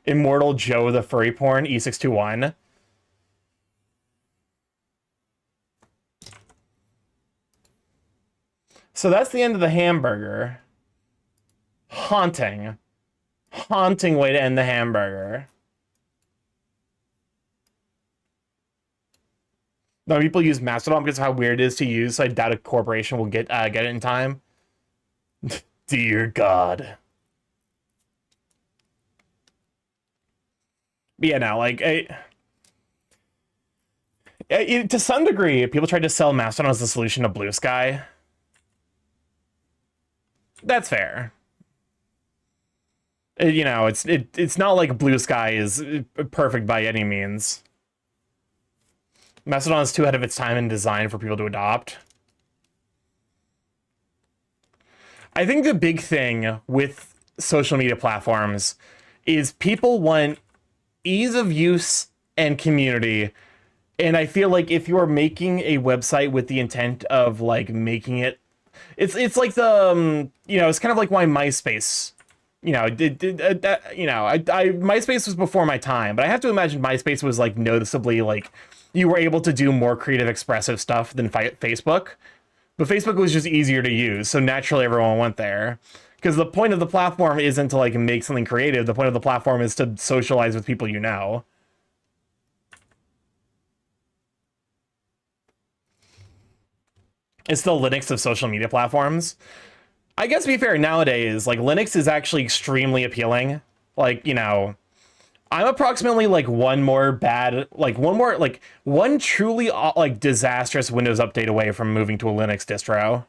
Immortal Joe the furry porn, E621. So that's the end of the hamburger. Haunting. Haunting way to end the hamburger. Now, people use Mastodon because of how weird it is to use, so I doubt a corporation will get it in time. Dear God. But yeah, no, like, to some degree, people tried to sell Mastodon as the solution to Blue Sky. That's fair. You know, it's not like Blue Sky is perfect by any means. Mastodon is too ahead of its time in design for people to adopt. I think the big thing with social media platforms is people want ease of use and community. And I feel like if you're making a website with the intent of, like, making it it's like the it's kind of like why MySpace, MySpace was before my time, but I have to imagine MySpace was like noticeably like you were able to do more creative, expressive stuff than Facebook, but Facebook was just easier to use, so naturally everyone went there. Because the point of the platform isn't to like make something creative. The point of the platform is to socialize with people you know. It's still Linux of social media platforms. I guess to be fair, nowadays, like Linux is actually extremely appealing. Like, I'm approximately like one truly like disastrous Windows update away from moving to a Linux distro.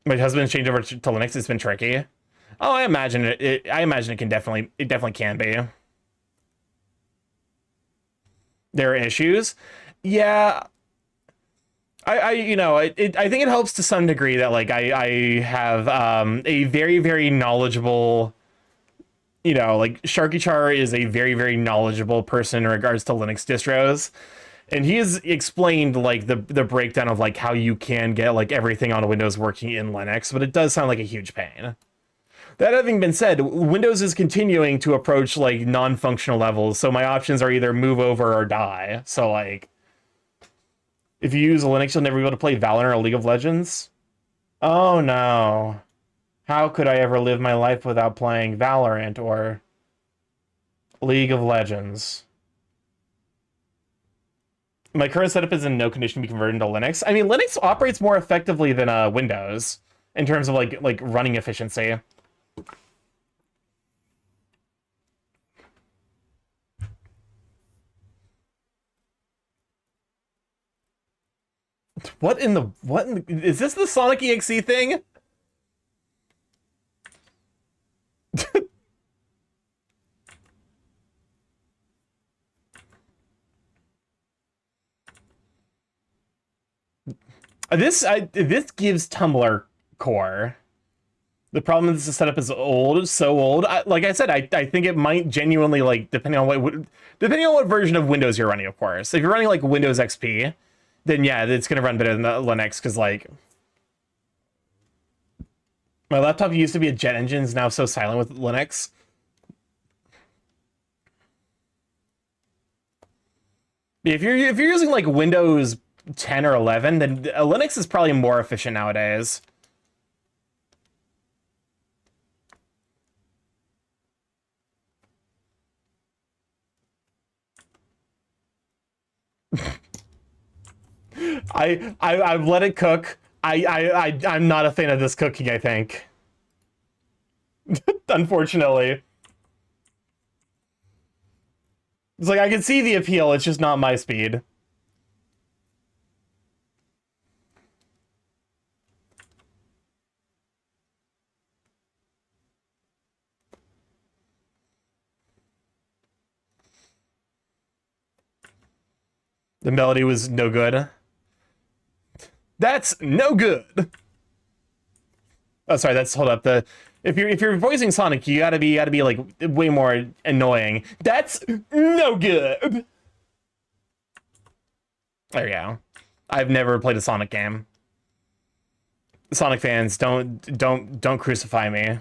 My husband's changed over to Linux. It's been tricky. Oh, I imagine I imagine it definitely can be. There are issues. Yeah. I think it helps to some degree that like I have a very, very knowledgeable, like SharkyChar is a very, very knowledgeable person in regards to Linux distros. And he has explained like the breakdown of like how you can get like everything on Windows working in Linux, but it does sound like a huge pain. That having been said, Windows is continuing to approach like non-functional levels, so my options are either move over or die. So like, if you use Linux, you'll never be able to play Valorant or League of Legends. Oh no. How could I ever live my life without playing Valorant or League of Legends? My current setup is in no condition to be converted into Linux. I mean, Linux operates more effectively than Windows in terms of like running efficiency. What is this the Sonic EXE thing? This gives Tumblr core. The problem is the setup is old, so old. Like I said, I think it might genuinely like depending on what version of Windows you're running, of course. If you're running like Windows XP, then yeah, it's gonna run better than Linux because like my laptop used to be a jet engine, is now so silent with Linux. If you're using like Windows 10 or 11, then Linux is probably more efficient nowadays. I've let it cook. I'm not a fan of this cooking, I think. Unfortunately. It's like I can see the appeal, it's just not my speed. The melody was no good. That's no good. Oh, sorry. Hold up. If you're voicing Sonic, you gotta be like way more annoying. That's no good. There you go. I've never played a Sonic game. Sonic fans, don't crucify me.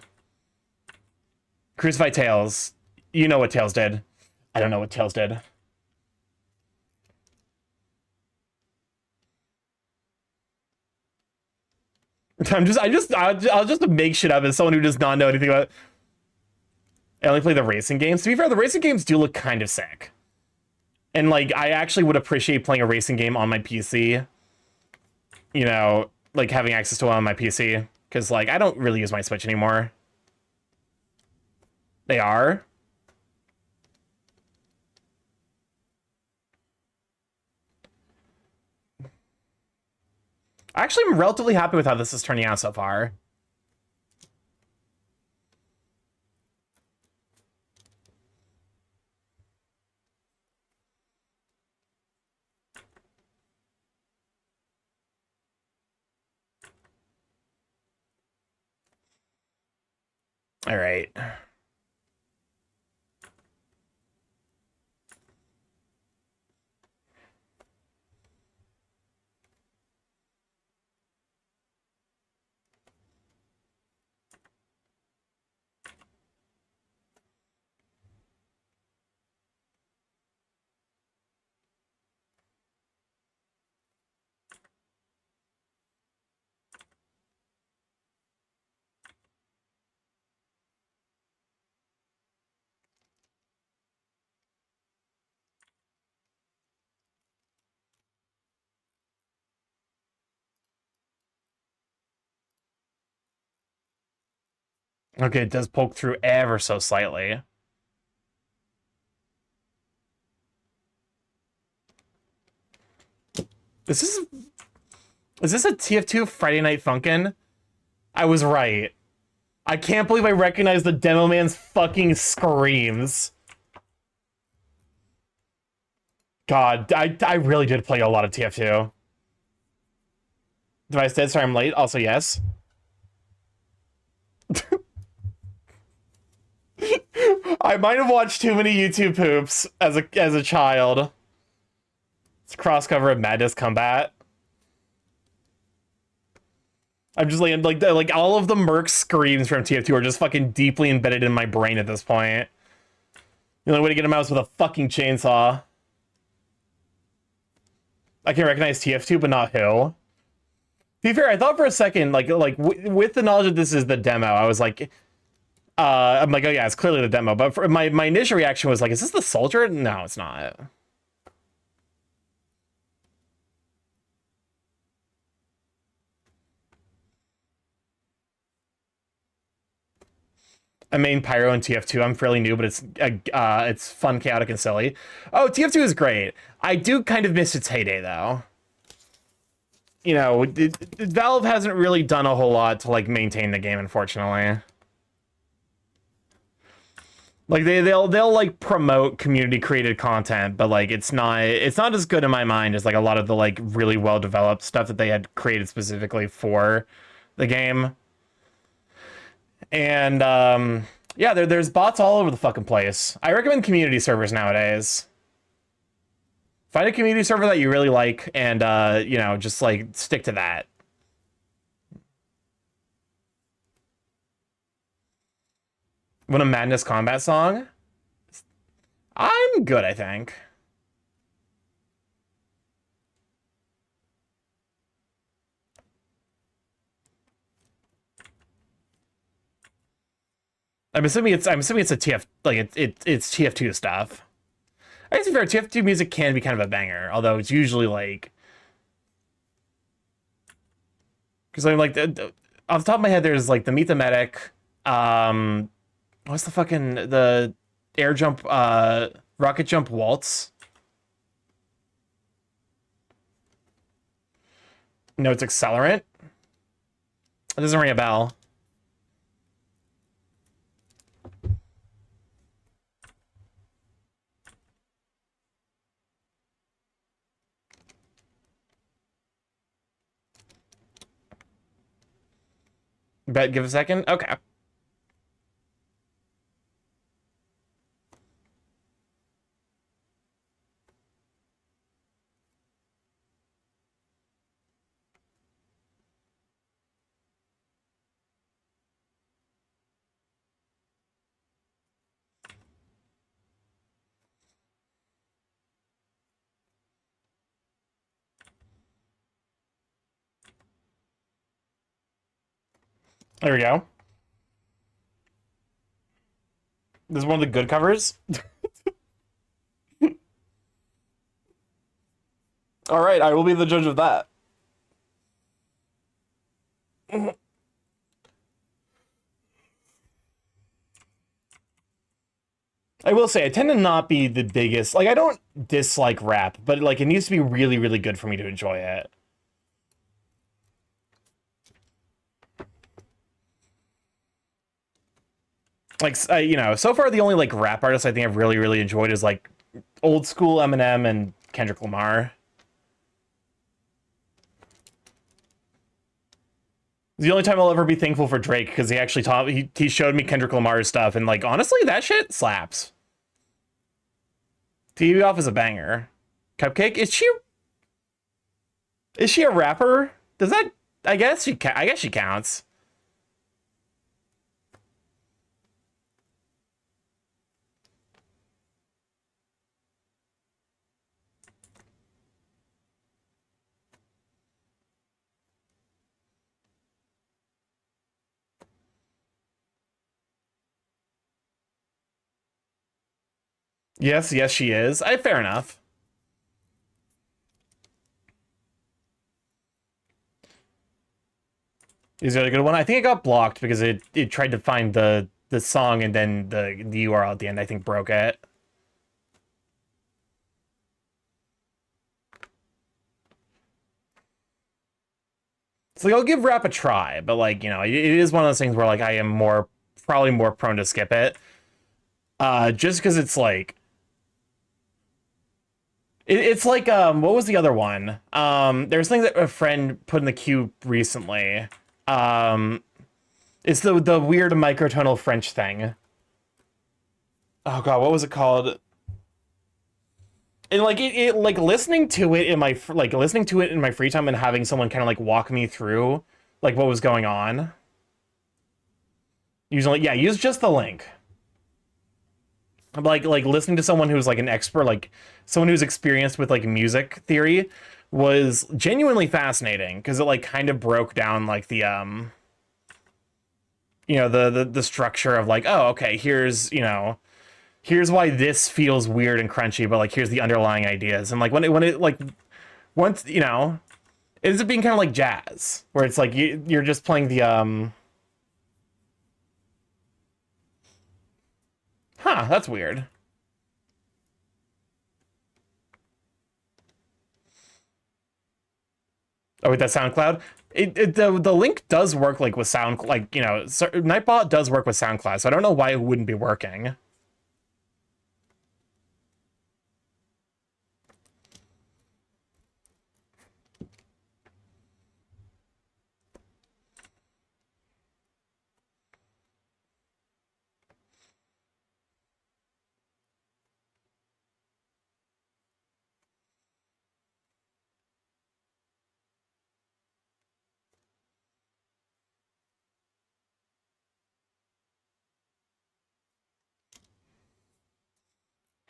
Crucify Tails. You know what Tails did. I don't know what Tails did. I'll just make shit up as someone who does not know anything about it. I only play the racing games. To be fair, the racing games do look kind of sick. And like I actually would appreciate playing a racing game on my PC. Like having access to one on my PC. Because like I don't really use my Switch anymore. They are. Actually, I'm relatively happy with how this is turning out so far. All right. Okay, it does poke through ever so slightly. Is this a TF2 Friday Night Funkin'? I was right. I can't believe I recognize the demo man's fucking screams. God, I really did play a lot of TF2. Device dead, sorry I'm late. Also, yes. I might have watched too many YouTube poops as a child. It's cross cover of Madness Combat. I'm just like all of the Merc screams from TF2 are just fucking deeply embedded in my brain at this point. The only way to get them out is with a fucking chainsaw. I can recognize TF2, but not who. To be fair, I thought for a second, with the knowledge that this is the demo, I was like, I'm like, oh yeah, it's clearly the demo. But for my initial reaction was like, is this the soldier? No, it's not. I main Pyro in TF2. I'm fairly new, but it's fun, chaotic, and silly. Oh, TF2 is great. I do kind of miss its heyday, though. You know, Valve hasn't really done a whole lot to like maintain the game, unfortunately. Like they'll like promote community created content, but like it's not as good in my mind as like a lot of the like really well developed stuff that they had created specifically for the game. And yeah, there's bots all over the fucking place. I recommend community servers nowadays. Find a community server that you really like and you know, just like stick to that. Want a Madness Combat song? I'm good, I think. I'm assuming it's a TF it's TF2 stuff. I guess to be fair, TF2 music can be kind of a banger, although it's usually like, because I'm like off the top of my head, there's like the Meet the Medic, what's the air jump, rocket jump waltz. No, it's accelerant. It doesn't ring a bell. Bet, give a second. Okay. There we go. This is one of the good covers. All right, I will be the judge of that. I will say, I tend to not be the biggest. Like, I don't dislike rap, but like, it needs to be really, really good for me to enjoy it. Like, you know, so far the only like rap artists I think I've really, really enjoyed is like old school Eminem and Kendrick Lamar. The only time I'll ever be thankful for Drake because he actually he showed me Kendrick Lamar's stuff and like honestly that shit slaps. TV Off is a banger. Cupcake, is she a rapper? Does that I guess she counts. Yes, she is. Fair enough. Is it a good one? I think it got blocked because it tried to find the song and then the URL at the end I think broke it. So like, I'll give rap a try, but like, you know, it is one of those things where like I am probably more prone to skip it. Just because it's like it's like what was the other one? There's things that a friend put in the queue recently. It's the weird microtonal French thing. Oh god, what was it called? And like it like listening to it in my free time and having someone kind of like walk me through like what was going on. Usually, yeah, use just the link. Like listening to someone who's like an expert, like someone who's experienced with like music theory was genuinely fascinating because it like kind of broke down like the you know, the structure of like, oh, okay, here's why this feels weird and crunchy, but like here's the underlying ideas. And like when it like once, you know, it ends up being kind of like jazz, where it's like you're just playing the huh, that's weird. Oh, wait, that's SoundCloud. The link does work like with like, you know, Nightbot does work with SoundCloud, so I don't know why it wouldn't be working.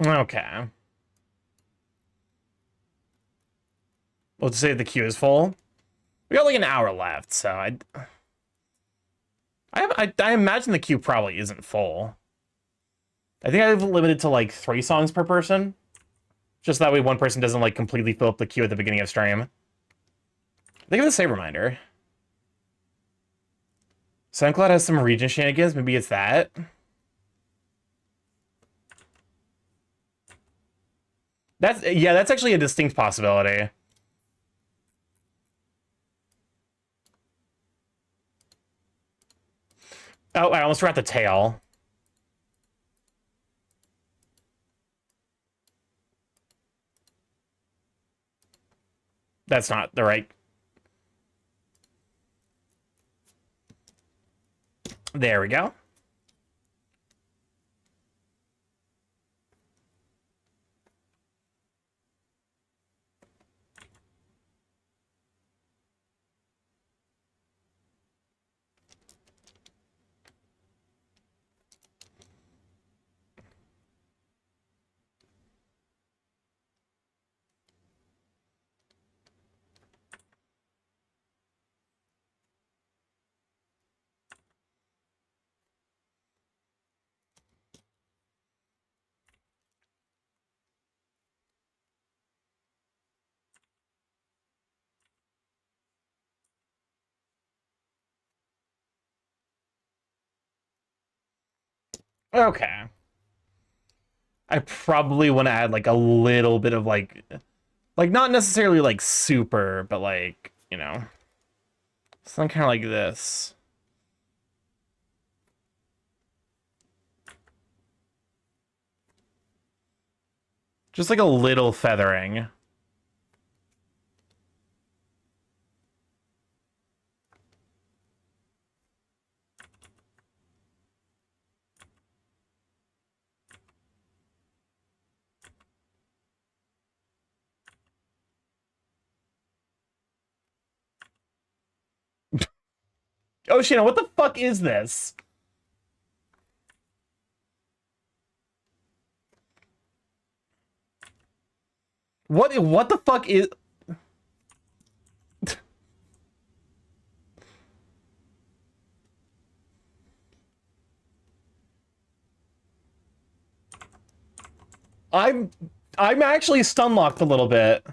Okay. We'll just say the queue is full. We got like an hour left, so I imagine the queue probably isn't full. I think I've limited to like 3 songs per person. Just that way one person doesn't like completely fill up the queue at the beginning of stream. Think of the save reminder. SoundCloud has some region shenanigans, maybe it's that. That's actually a distinct possibility. Oh, I almost forgot the tail. That's not the right. There we go. Okay. I probably want to add like a little bit of like not necessarily like super, but like, you know, something kind of like this. Just like a little feathering. Oh, Shana, what the fuck is this? What the fuck is... I'm actually stun locked a little bit.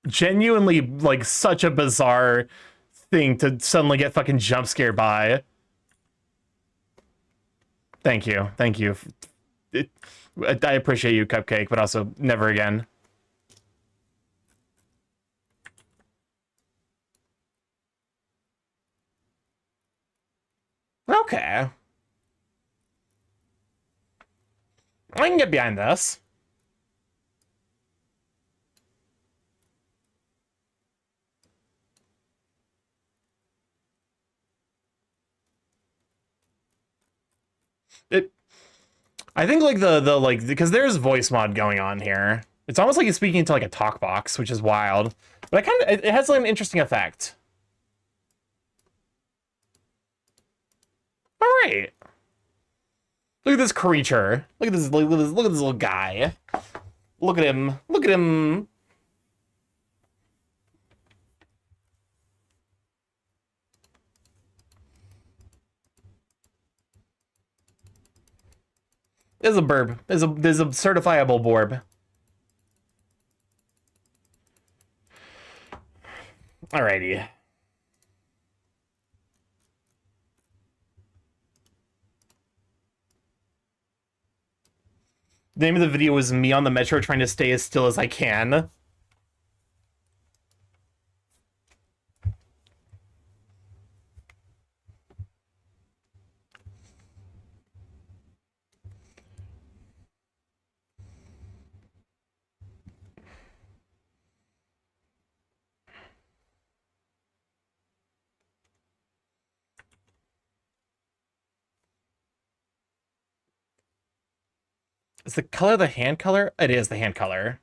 Genuinely, like, such a bizarre thing to suddenly get fucking jump scared by. Thank you. Thank you. I appreciate you, Cupcake, but also never again. Okay. I can get behind this. I think like the like because there's voice mod going on here. It's almost like he's speaking to like a talk box, which is wild. But it has like an interesting effect. All right. Look at this creature. Look at this. Look at this little guy. Look at him. Look at him. There's a burb. There's a certifiable borb. Alrighty. The name of the video was me on the metro trying to stay as still as I can. Is the color the hand color? It is the hand color.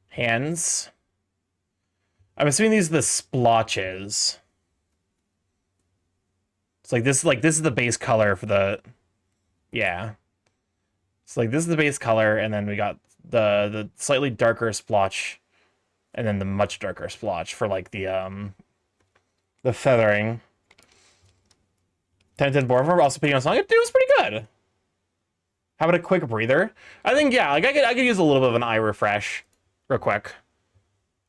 Hands. I'm assuming these are the splotches. It's like this is the base color for the, yeah. It's like this is the base color, and then we got the slightly darker splotch, and then the much darker splotch for like the feathering. 10-10 board for also picking on song. It was pretty good. How about a quick breather? I think, yeah, like I could use a little bit of an eye refresh real quick.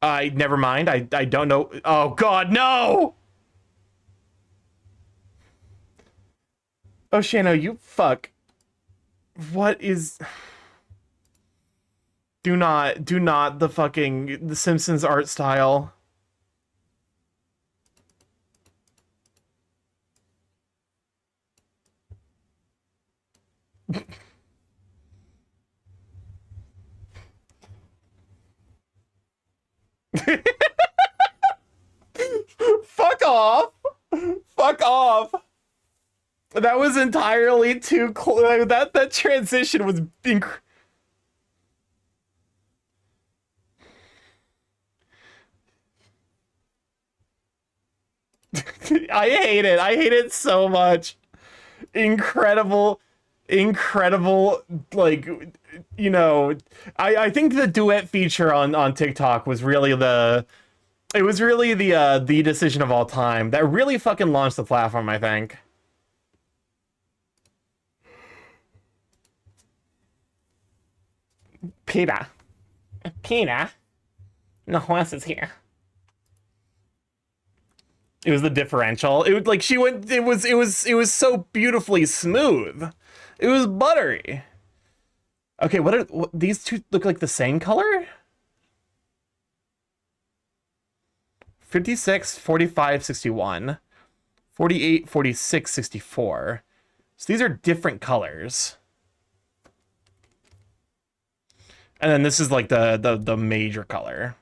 Never mind. I don't know. Oh god, no! Oh, Shano, you fuck. What is... Do not the fucking The Simpsons art style. Fuck off. Fuck off. That was entirely too close. That transition was I hate it. I hate it so much. Incredible, like, you know, I think the duet feature on TikTok was really the decision of all time. That really fucking launched the platform, I think. Peter. No, who else is here? It was the differential. It was like she went. It was so beautifully smooth. It was buttery. Okay, what these two look like the same color? 56, 45, 61. 48, 46, 64. So these are different colors. And then this is like the major color.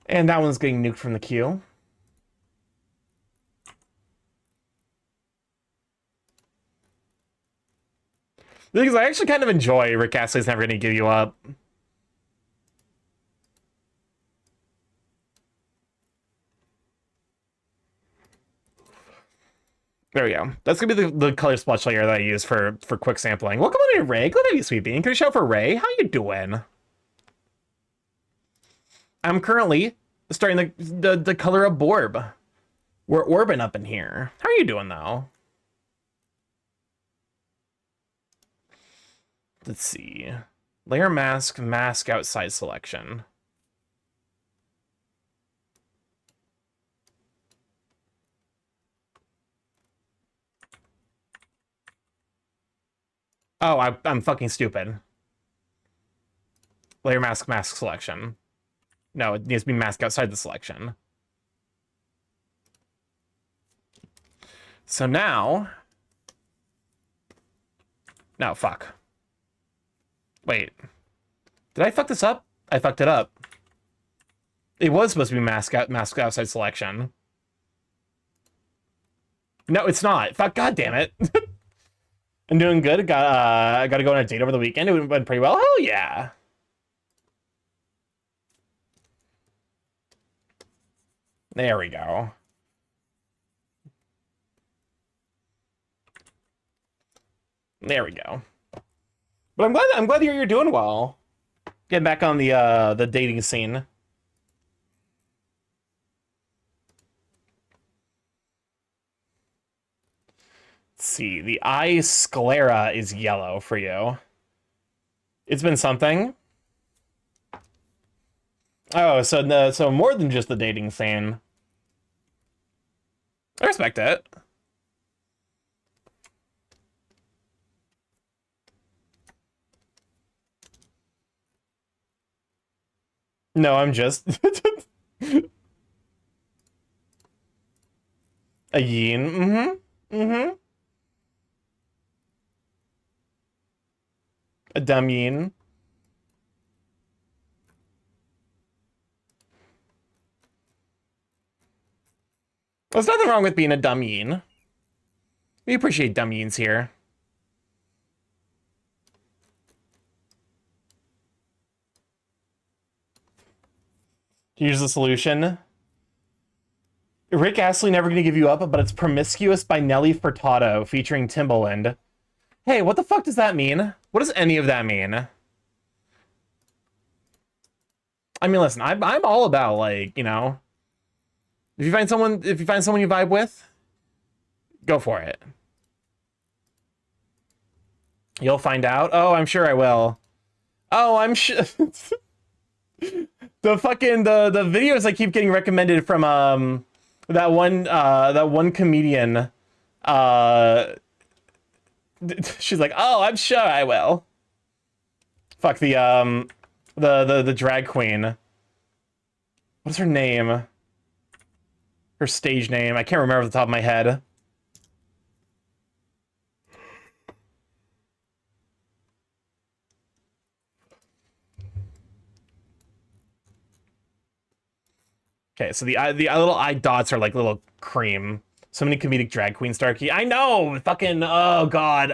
And that one's getting nuked from the queue. Because I actually kind of enjoy Rick Astley's Never Gonna Give You Up. There we go. That's gonna be the color splotch layer that I use for quick sampling. Welcome on in, Ray. Glad to have you, Sweet Bean. Can you show for Ray? How you doing? I'm currently starting the color of Borb. We're orbing up in here. How are you doing, though? Let's see. Layer mask, mask outside selection. Oh, I'm fucking stupid. Layer mask, mask selection. No, it needs to be mask outside the selection. So now... No, fuck. Wait. Did I fuck this up? I fucked it up. It was supposed to be mask outside selection. No, it's not. Fuck, god damn it. I'm doing good. I got to go on a date over the weekend. It went pretty well. Hell yeah. There we go. There we go. But I'm glad you're doing well. Getting back on the dating scene. Let's see, the eye sclera is yellow for you. It's been something. Oh, so more than just the dating scene. I respect it. No, I'm just a yin. A dumb yin. There's nothing wrong with being a dumb yin. We appreciate dumb yins here. Here's the solution. Rick Astley Never Gonna Give You Up, but it's Promiscuous by Nelly Furtado featuring Timbaland. Hey, what the fuck does that mean? What does any of that mean? I mean, listen, I'm all about, like, you know, if you find someone you vibe with, go for it. You'll find out. Oh, I'm sure I will. Oh, I'm sure. The fucking the videos I keep getting recommended from that one comedian, she's like, oh, I'm sure I will. Fuck the drag queen. What's her name? Her stage name. I can't remember off the top of my head. Okay, so the little eye dots are like little cream. So many comedic drag queen, Starky. I know! Fucking, oh god.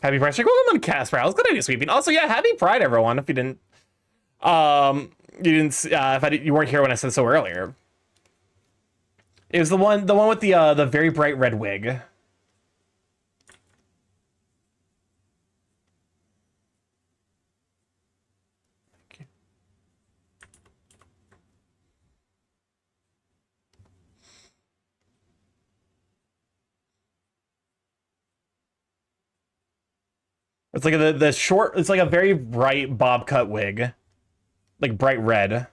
Happy Pride Streak. Welcome on Casper. It's good idea, sweeping. Also, yeah, happy Pride, everyone. If you didn't, you weren't here when I said so earlier. It was the one with the very bright red wig. It's like the short, it's like a very bright bob cut wig. Like bright red.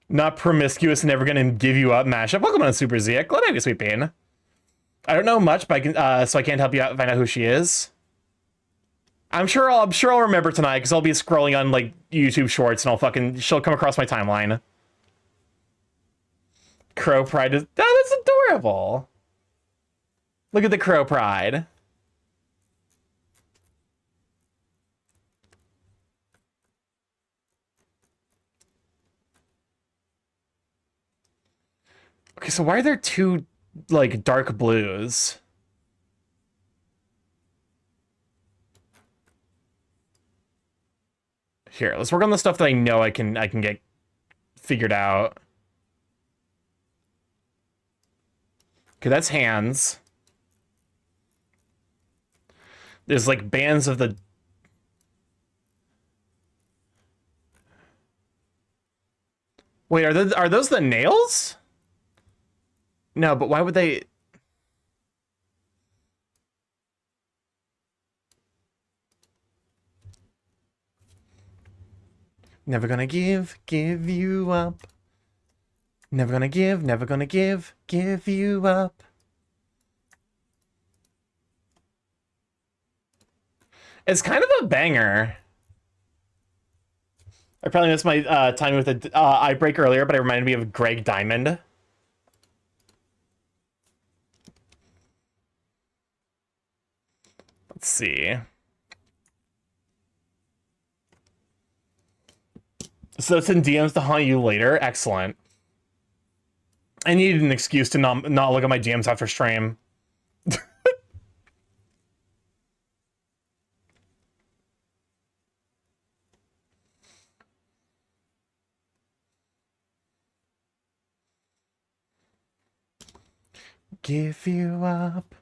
Not promiscuous, never gonna give you up mashup. Welcome on Super Zia. Glad I have you, sweet bean. I don't know much, but I can, so I can't help you out find out who she is. I'm sure I'll remember tonight because I'll be scrolling on like YouTube Shorts and she'll come across my timeline. Crow Pride is that's adorable. Look at the Crow Pride. Okay, so why are there two like dark blues? Here, let's work on the stuff that I know I can get figured out. Okay, that's hands. There's like bands of the... Wait, are those the nails? No, but why would they... Never gonna give you up. Never gonna give you up. It's kind of a banger. I probably missed my timing with the eye break earlier, but it reminded me of Greg Diamond. Let's see. So it's in DMs to haunt you later. Excellent. I needed an excuse to not look at my DMs after stream. Give you up.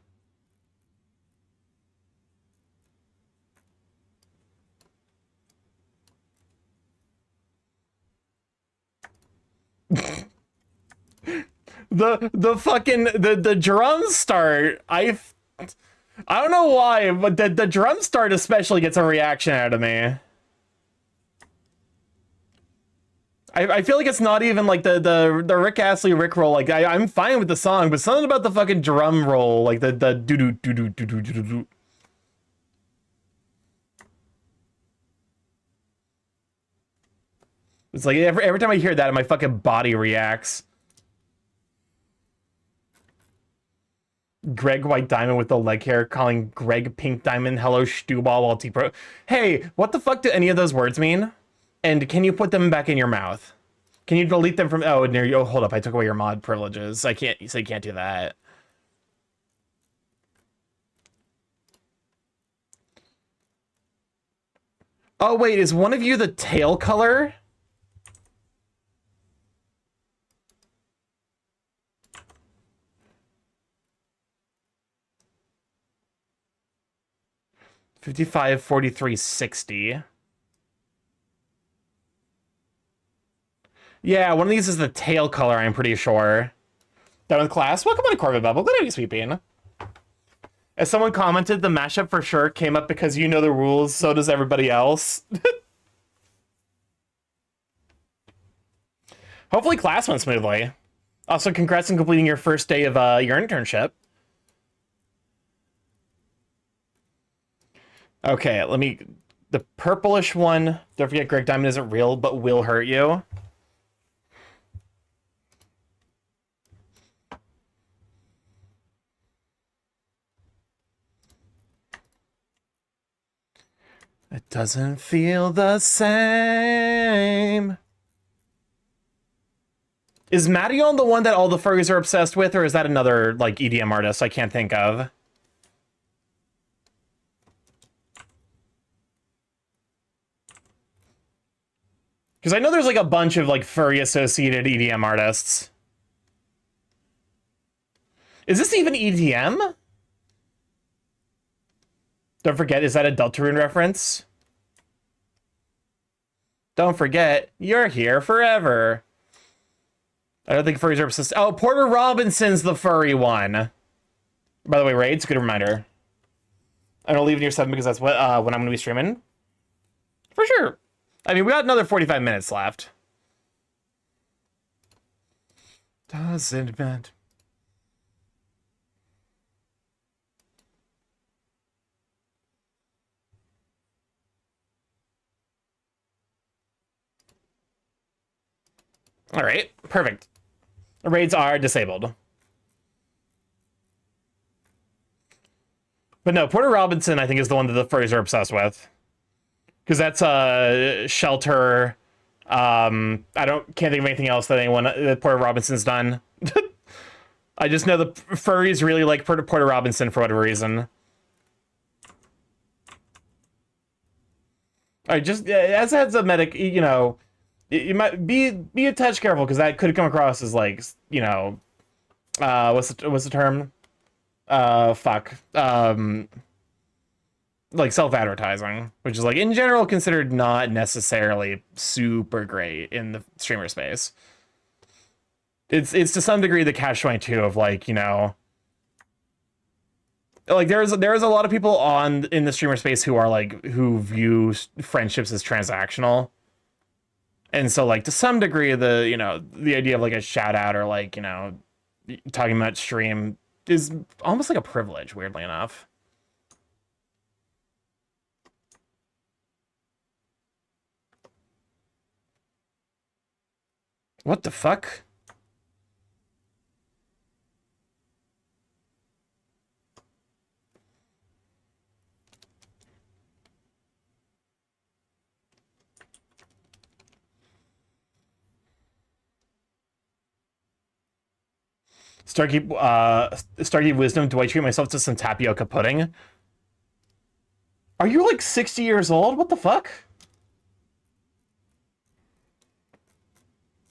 the fucking the drum start, I don't know why, but the drum start especially gets a reaction out of me. I feel like it's not even like the Rick Astley Rickroll. Like I'm fine with the song, but something about the fucking drum roll, like the doo doo doo doo doo doo doo doo. It's like every time I hear that, my fucking body reacts. Greg White Diamond with the leg hair calling Greg Pink Diamond hello Stuball while T-Pro. Hey, what the fuck do any of those words mean? And can you put them back in your mouth? Can you delete them from... Oh, near you. Oh, hold up. I took away your mod privileges. I can't... So you can't do that. Oh, wait. Is one of you the tail color? $55, $43, $60. Yeah, one of these is the tail color, I'm pretty sure. Done with class? Welcome on to Corbett Bubble. Good to be sweeping. As someone commented, the mashup for sure came up because you know the rules, so does everybody else. Hopefully class went smoothly. Also, congrats on completing your first day of your internship. Okay, let me... The purplish one, don't forget Greg Diamond isn't real, but will hurt you. It doesn't feel the same. Is Madeon the one that all the furries are obsessed with, or is that another, like, EDM artist I can't think of? Because I know there's, like, a bunch of, like, furry-associated EDM artists. Is this even EDM? Don't forget, is that a Deltarune reference? Don't forget, you're here forever. I don't think furries are obsessed. Oh, Porter Robinson's the furry one. By the way, Raids, good reminder. I'm gonna leave near 7 because that's what when I'm gonna be streaming. For sure. I mean, we got another 45 minutes left. Doesn't matter. All right, perfect. The raids are disabled. But no, Porter Robinson, I think, is the one that the furries are obsessed with. Because that's Shelter. Can't think of anything else that Porter Robinson's done. I just know the furries really like Porter Robinson for whatever reason. All right, just as a heads up, medic, you know, you might be a touch careful because that could come across as like, you know, what's the term? Fuck. like self-advertising, which is like in general considered not necessarily super great in the streamer space. It's to some degree the catch-22 of like, you know, like there's a lot of people in the streamer space who are like who view friendships as transactional. And so like to some degree the, you know, the idea of like a shout out or like, you know, talking about stream is almost like a privilege, weirdly enough. What the fuck? Starky Wisdom, do I treat myself to some tapioca pudding? Are you like 60 years old? What the fuck?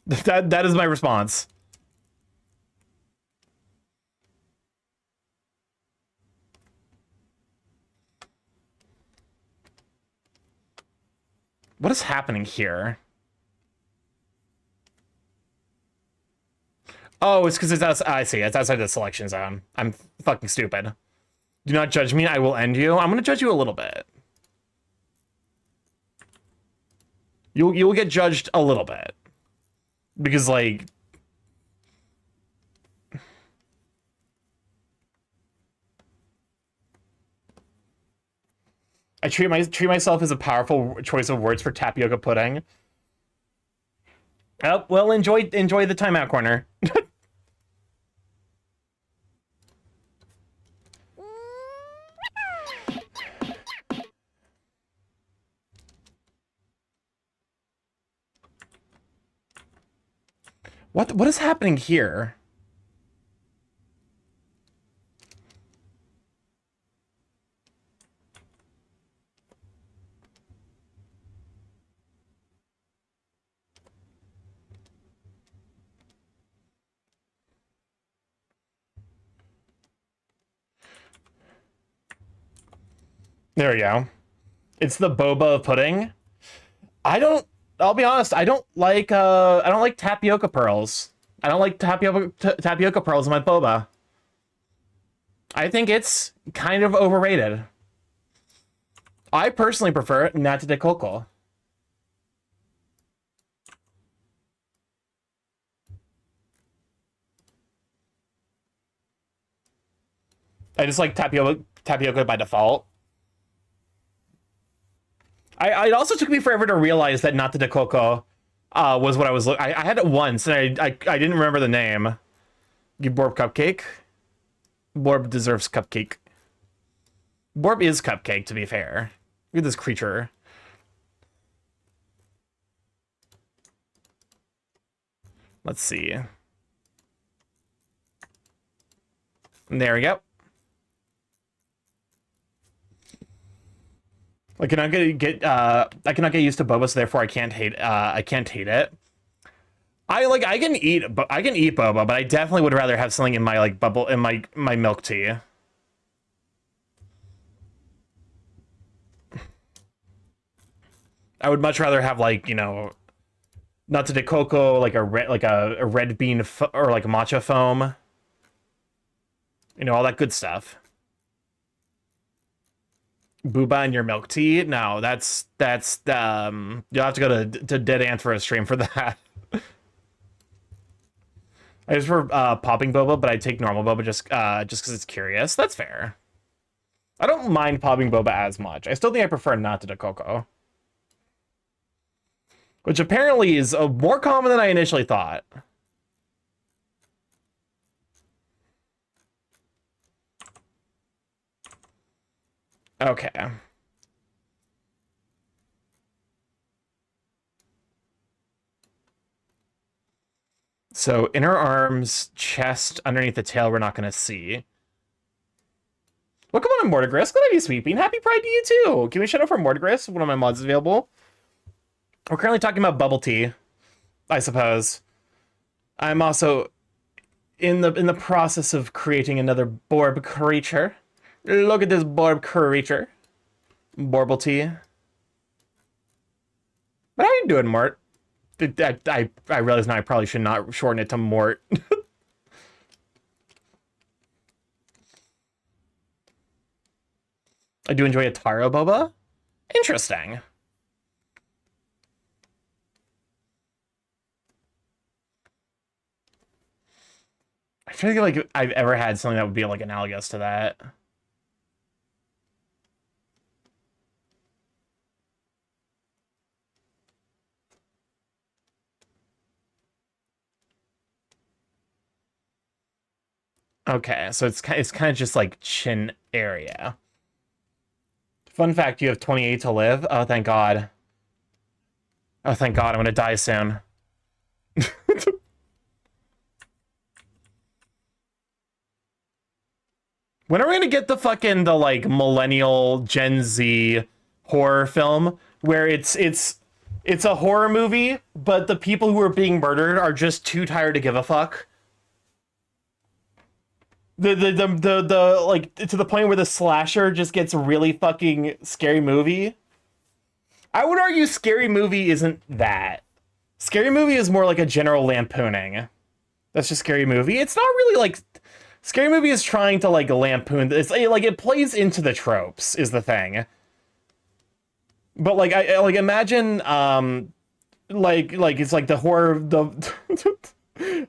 That is my response. What is happening here? Oh, it's because it's outside. I see. It's outside the selection zone. I'm fucking stupid. Do not judge me. I will end you. I'm gonna judge you a little bit. You will get judged a little bit because like I treat myself as a powerful choice of words for tapioca pudding. Oh, well, enjoy the timeout corner. What is happening here? There we go. It's the boba of pudding. I'll be honest, I don't like tapioca pearls. I don't like tapioca pearls in my boba. I think it's kind of overrated. I personally prefer nata de coco. I just like tapioca by default. It also took me forever to realize that nata de coco was what I was looking. I had it once and I didn't remember the name. You Borb cupcake. Borb deserves cupcake. Borb is cupcake, to be fair. Look at this creature. Let's see. And there we go. I cannot get used to boba, so therefore I can't hate it. I can eat boba, but I definitely would rather have something in my like bubble in my milk tea. I would much rather have like, you know, nata de coco, like a red bean or like matcha foam. You know, all that good stuff. Booba in your milk tea? No, that's you'll have to go to Dead Ant for a stream for that. I just prefer popping boba, but I take normal boba just because it's curious. That's fair. I don't mind popping boba as much. I still think I prefer nata de coco, which apparently is more common than I initially thought. Okay. So inner arms, chest, underneath the tail, we're not going to see. Welcome on, Mortigris. Glad to be sweeping. Happy Pride to you too. Can we shout out for Mortigris? One of my mods available. We're currently talking about bubble tea, I suppose. I'm also in the process of creating another Borb creature. Look at this Borb creature. Warble tea. But how you doing, Mort? I realize now I probably should not shorten it to Mort. I do enjoy a taro boba. Interesting. I feel like I've ever had something that would be like analogous to that. Okay, so it's kind of just like chin area. Fun fact, you have 28 to live. Oh, thank God. Oh, thank God, I'm gonna die soon. When are we gonna get the like millennial Gen Z horror film where it's a horror movie, but the people who are being murdered are just too tired to give a fuck? The like to the point where the slasher just gets really fucking scary movie. I would argue Scary Movie isn't that. Scary Movie is more like a general lampooning. That's just Scary Movie. It's not really like Scary Movie is trying to like lampoon. It's like it plays into the tropes is the thing. But like I like imagine like it's like the horror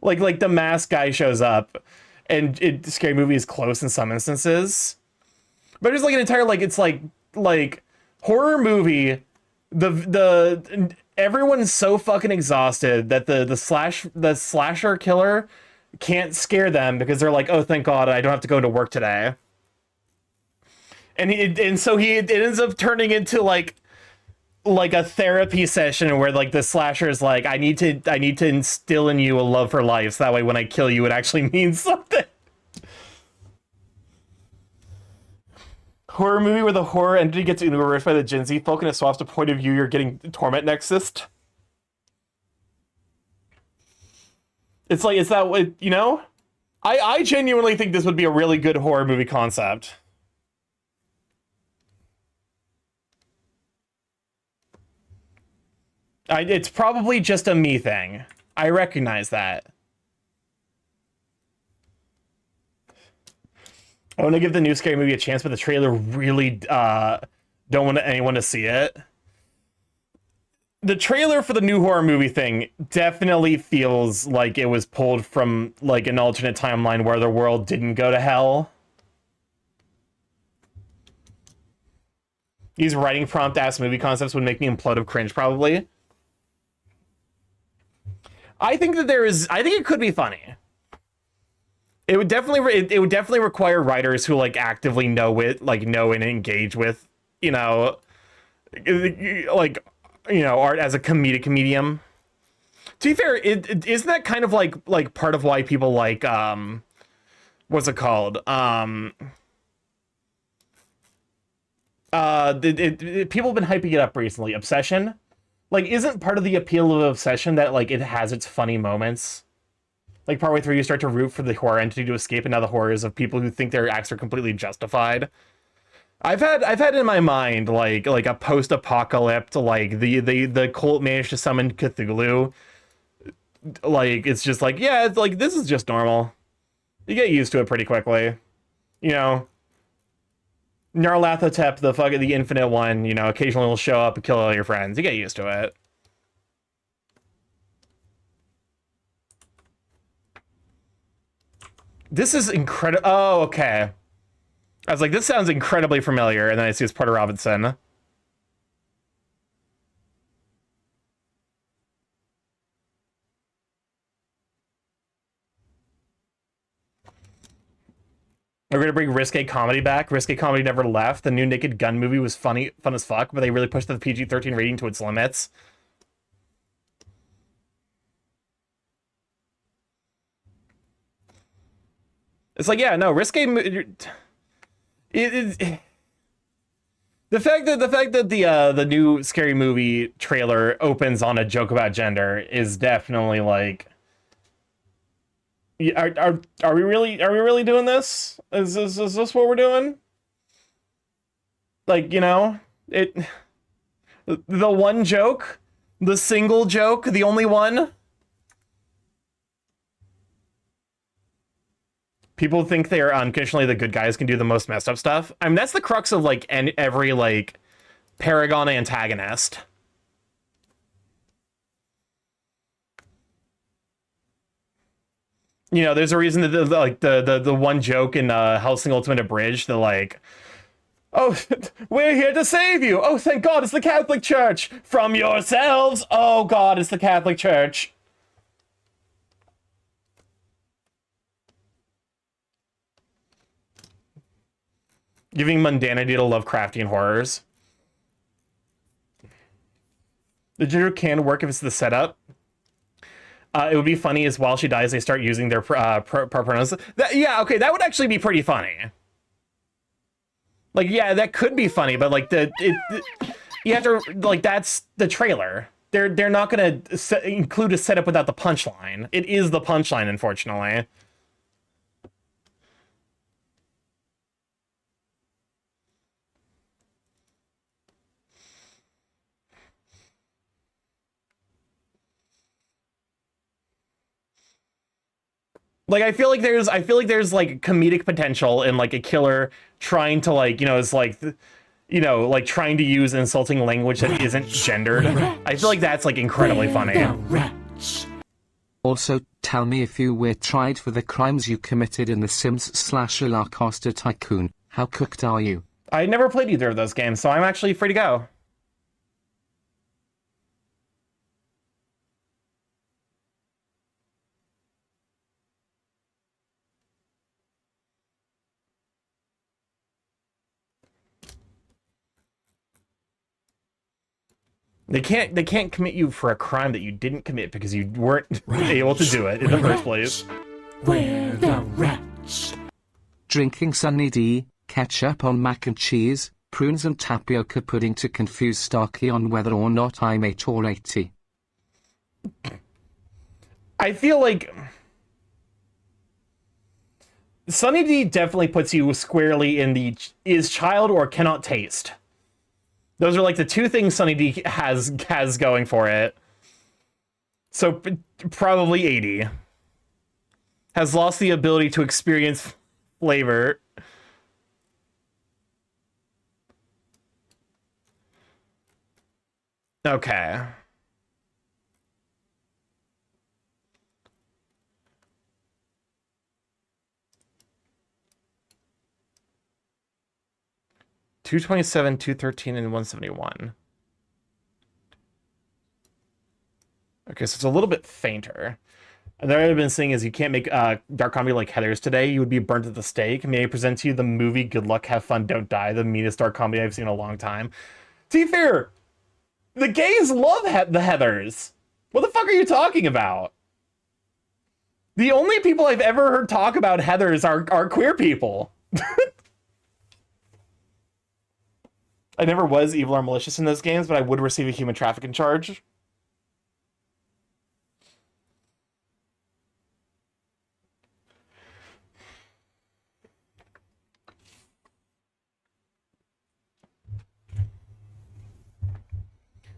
like the mask guy shows up and Scary Movie is close in some instances. But there's like an entire like it's like horror movie the everyone's so fucking exhausted that the slasher killer can't scare them because they're like, oh, thank God, I don't have to go to work today. And so it ends up turning into like a therapy session where like the slasher is like, I need to instill in you a love for life, so that way when I kill you, it actually means something. Horror movie where the horror entity gets enraged by the Gen Z folk and it swaps the point of view you're getting torment nexus. It's like, it's that way, you know? I genuinely think this would be a really good horror movie concept. It's probably just a me thing. I recognize that. I want to give the new Scary Movie a chance, but the trailer really don't want anyone to see it. The trailer for the new horror movie thing definitely feels like it was pulled from like an alternate timeline where the world didn't go to hell. These writing prompt ass movie concepts would make me implode of cringe, probably. I think it could be funny. It would definitely require writers who like actively know and engage with, like, art as a comedic medium. To be fair, isn't that kind of like part of why people like what's it called? People have been hyping it up recently. Obsession, like, isn't part of the appeal of Obsession that like it has its funny moments? Like partway through, you start to root for the horror entity to escape, and now the horrors of people who think their acts are completely justified. I've had in my mind like a post-apocalypse, like the cult managed to summon Cthulhu. Like it's just like, yeah, it's like this is just normal. You get used to it pretty quickly, Nyarlathotep, the infinite one, occasionally will show up and kill all your friends. You get used to it. This is incredible. Oh, okay. I was like, this sounds incredibly familiar, and then I see it's Porter Robinson. We're gonna bring risque comedy back. Risque comedy never left. The new Naked Gun movie was fun as fuck, but they really pushed the PG-13 rating to its limits. It's like, yeah, no, risque. The fact that the new Scary Movie trailer opens on a joke about gender is definitely like, are we really doing this? Is this what we're doing? Like, It, the one joke, the single joke, the only one. People think they are unconditionally the good guys can do the most messed up stuff. I mean, that's the crux of like every like Paragon antagonist. You know, there's a reason that the one joke in Hellsing Ultimate Abridged, the like, oh, we're here to save you. Oh, thank God, it's the Catholic Church. From yourselves. Oh God, it's the Catholic Church. Giving mundanity to Lovecraftian horrors. The ginger can work if it's the setup. It would be funny as while she dies, they start using their pronouns. Yeah, okay, that would actually be pretty funny. Like, yeah, that could be funny, but like you have to like that's the trailer. They're not gonna include a setup without the punchline. It is the punchline, unfortunately. Like, I feel like there's like comedic potential in like a killer trying to like, you know, it's like, you know, like trying to use insulting language that isn't gendered. I feel like that's like incredibly funny. Also, tell me if you were tried for the crimes you committed in The Sims/Roller Coaster Tycoon. How cooked are you? I never played either of those games, so I'm actually free to go. They can't commit you for a crime that you didn't commit because you weren't able to do it in the first place. We're the rats. Drinking Sunny D, ketchup on mac and cheese, prunes and tapioca pudding to confuse Starky on whether or not I'm 8 or 80. I feel like Sunny D definitely puts you squarely in the is child or cannot taste. Those are like the two things Sunny D has going for it. So probably 80. Has lost the ability to experience flavor. Okay. $227, $213, and $171. Okay, so it's a little bit fainter. And the other I've been saying is you can't make dark comedy like Heathers today. You would be burnt at the stake. May I present to you the movie Good Luck, Have Fun, Don't Die, the meanest dark comedy I've seen in a long time. To be fair, the gays love the Heathers. What the fuck are you talking about? The only people I've ever heard talk about Heathers are queer people. I never was evil or malicious in those games, but I would receive a human trafficking charge.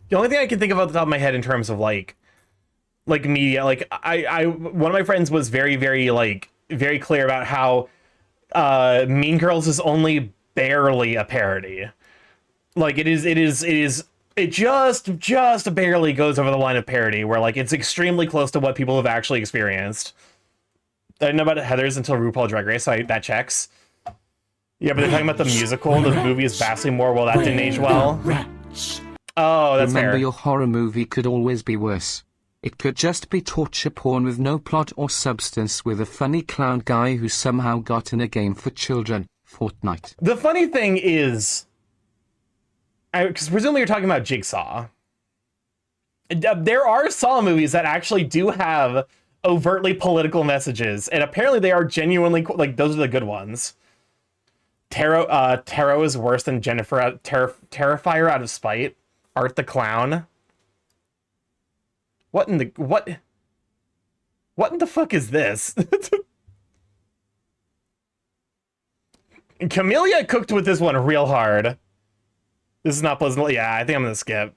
The only thing I can think of off the top of my head in terms of like media, like one of my friends was very, very like very clear about how Mean Girls is only barely a parody. Like it just barely goes over the line of parody, where like it's extremely close to what people have actually experienced. I didn't know about Heathers until RuPaul Drag Race, so that checks. Yeah, but they're talking about the musical. The movie is vastly more well. That didn't age well. Oh, that's Remember, fair. your horror movie could always be worse. It could just be torture porn with no plot or substance, with a funny clown guy who somehow got in a game for children, Fortnite. The funny thing is, because presumably you're talking about Jigsaw. There are Saw movies that actually do have overtly political messages, and apparently they are genuinely like those are the good ones. Taro is worse than Jennifer. Terrifier out of spite. Art the Clown. What in the fuck is this? Camellia cooked with this one real hard. This is not pleasant. Yeah, I think I'm gonna skip.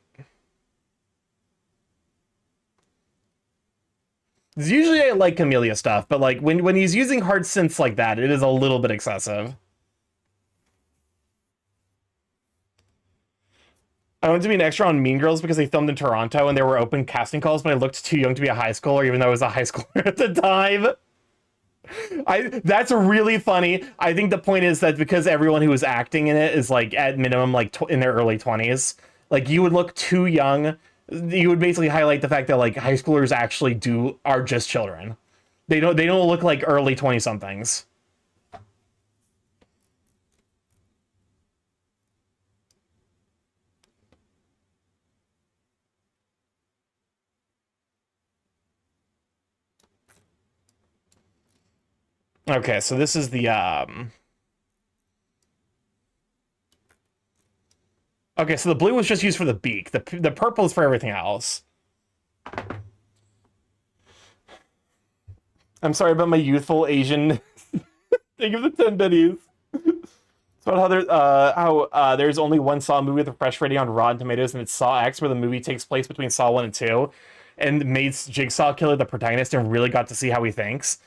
Usually I like Camellia stuff, but like when he's using hard synths like that, it is a little bit excessive. I wanted to be an extra on Mean Girls because they filmed in Toronto and there were open casting calls, but I looked too young to be a high schooler, even though I was a high schooler at the time. That's really funny. I think the point is that because everyone who was acting in it is like at minimum like in their early 20s, like you would look too young. You would basically highlight the fact that like high schoolers actually are just children. They don't look like early 20 somethings. Okay, so this is the okay, so the blue was just used for the beak. The purple is for everything else. I'm sorry about my youthful Asian thing of the 10 biddies. It's about how there's only one Saw movie with a fresh rating on Rotten Tomatoes, and it's Saw X, where the movie takes place between Saw 1 and 2, and made Jigsaw Killer the protagonist and really got to see how he thinks.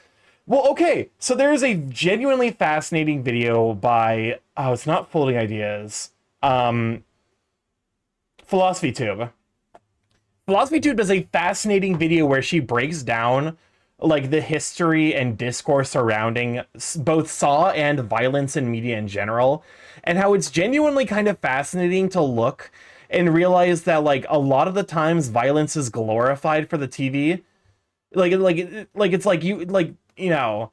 Well, okay, so there is a genuinely fascinating video by, oh, it's not Folding Ideas, Philosophy Tube. Philosophy Tube does a fascinating video where she breaks down like the history and discourse surrounding both Saw and violence in media in general, and how it's genuinely kind of fascinating to look and realize that like a lot of the times violence is glorified for the TV. It's like you know,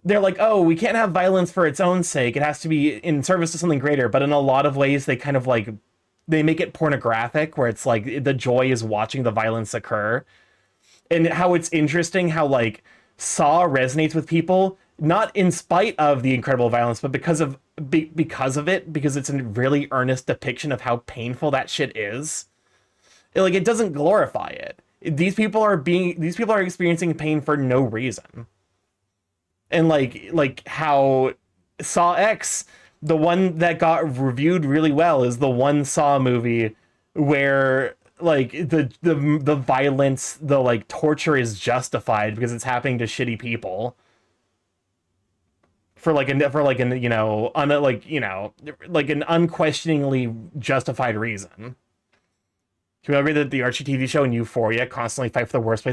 they're like, oh, we can't have violence for its own sake. It has to be in service to something greater. But in a lot of ways, they kind of like, they make it pornographic, where it's like the joy is watching the violence occur. And how it's interesting how like Saw resonates with people, not in spite of the incredible violence, but because of it, because it's a really earnest depiction of how painful that shit is. It doesn't glorify it. These people are experiencing pain for no reason. And like how Saw X, the one that got reviewed really well, is the one Saw movie where like the violence, the like torture is justified because it's happening to shitty people for an unquestioningly justified reason. Do you agree that the Archie TV show and Euphoria constantly fight for the worst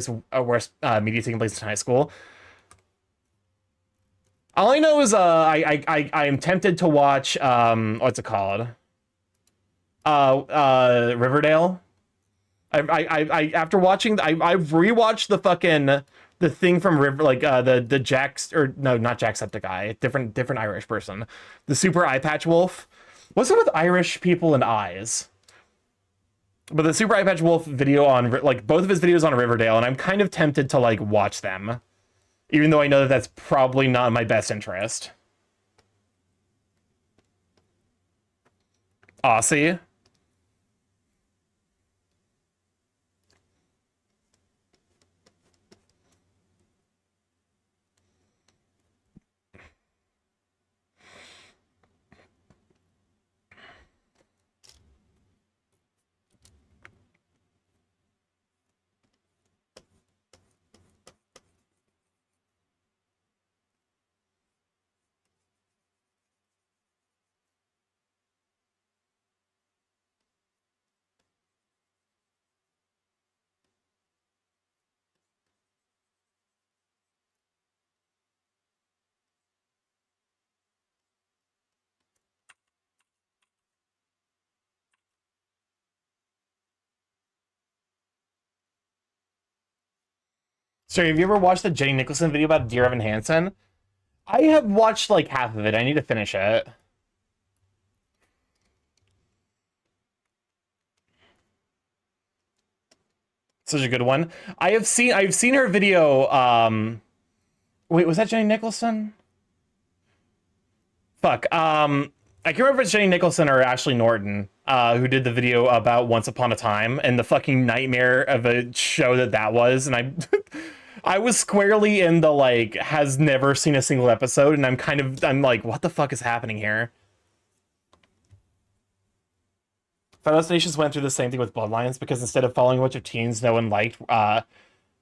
media taking place in high school? All I know is I am tempted to watch what's it called? Riverdale. I after watching I've rewatched the fucking the thing from River, like the Jack's, or no, not Jacksepticeye, different Irish person. The super eye patch wolf. What's it with Irish people and eyes? But the super eye patch wolf video on like both of his videos on Riverdale, and I'm kind of tempted to like watch them. Even though I know that that's probably not in my best interest. Aussie. So have you ever watched the Jenny Nicholson video about Dear Evan Hansen? I have watched like half of it. I need to finish it. Such a good one. I've seen her video. Wait, was that Jenny Nicholson? Fuck. I can't remember if it's Jenny Nicholson or Ashley Norton, who did the video about Once Upon a Time and the fucking nightmare of a show that was. And I, I was squarely in the like has never seen a single episode, and I'm like, what the fuck is happening here? Final Destinations went through the same thing with Bloodlines because instead of following a bunch of teens no one liked,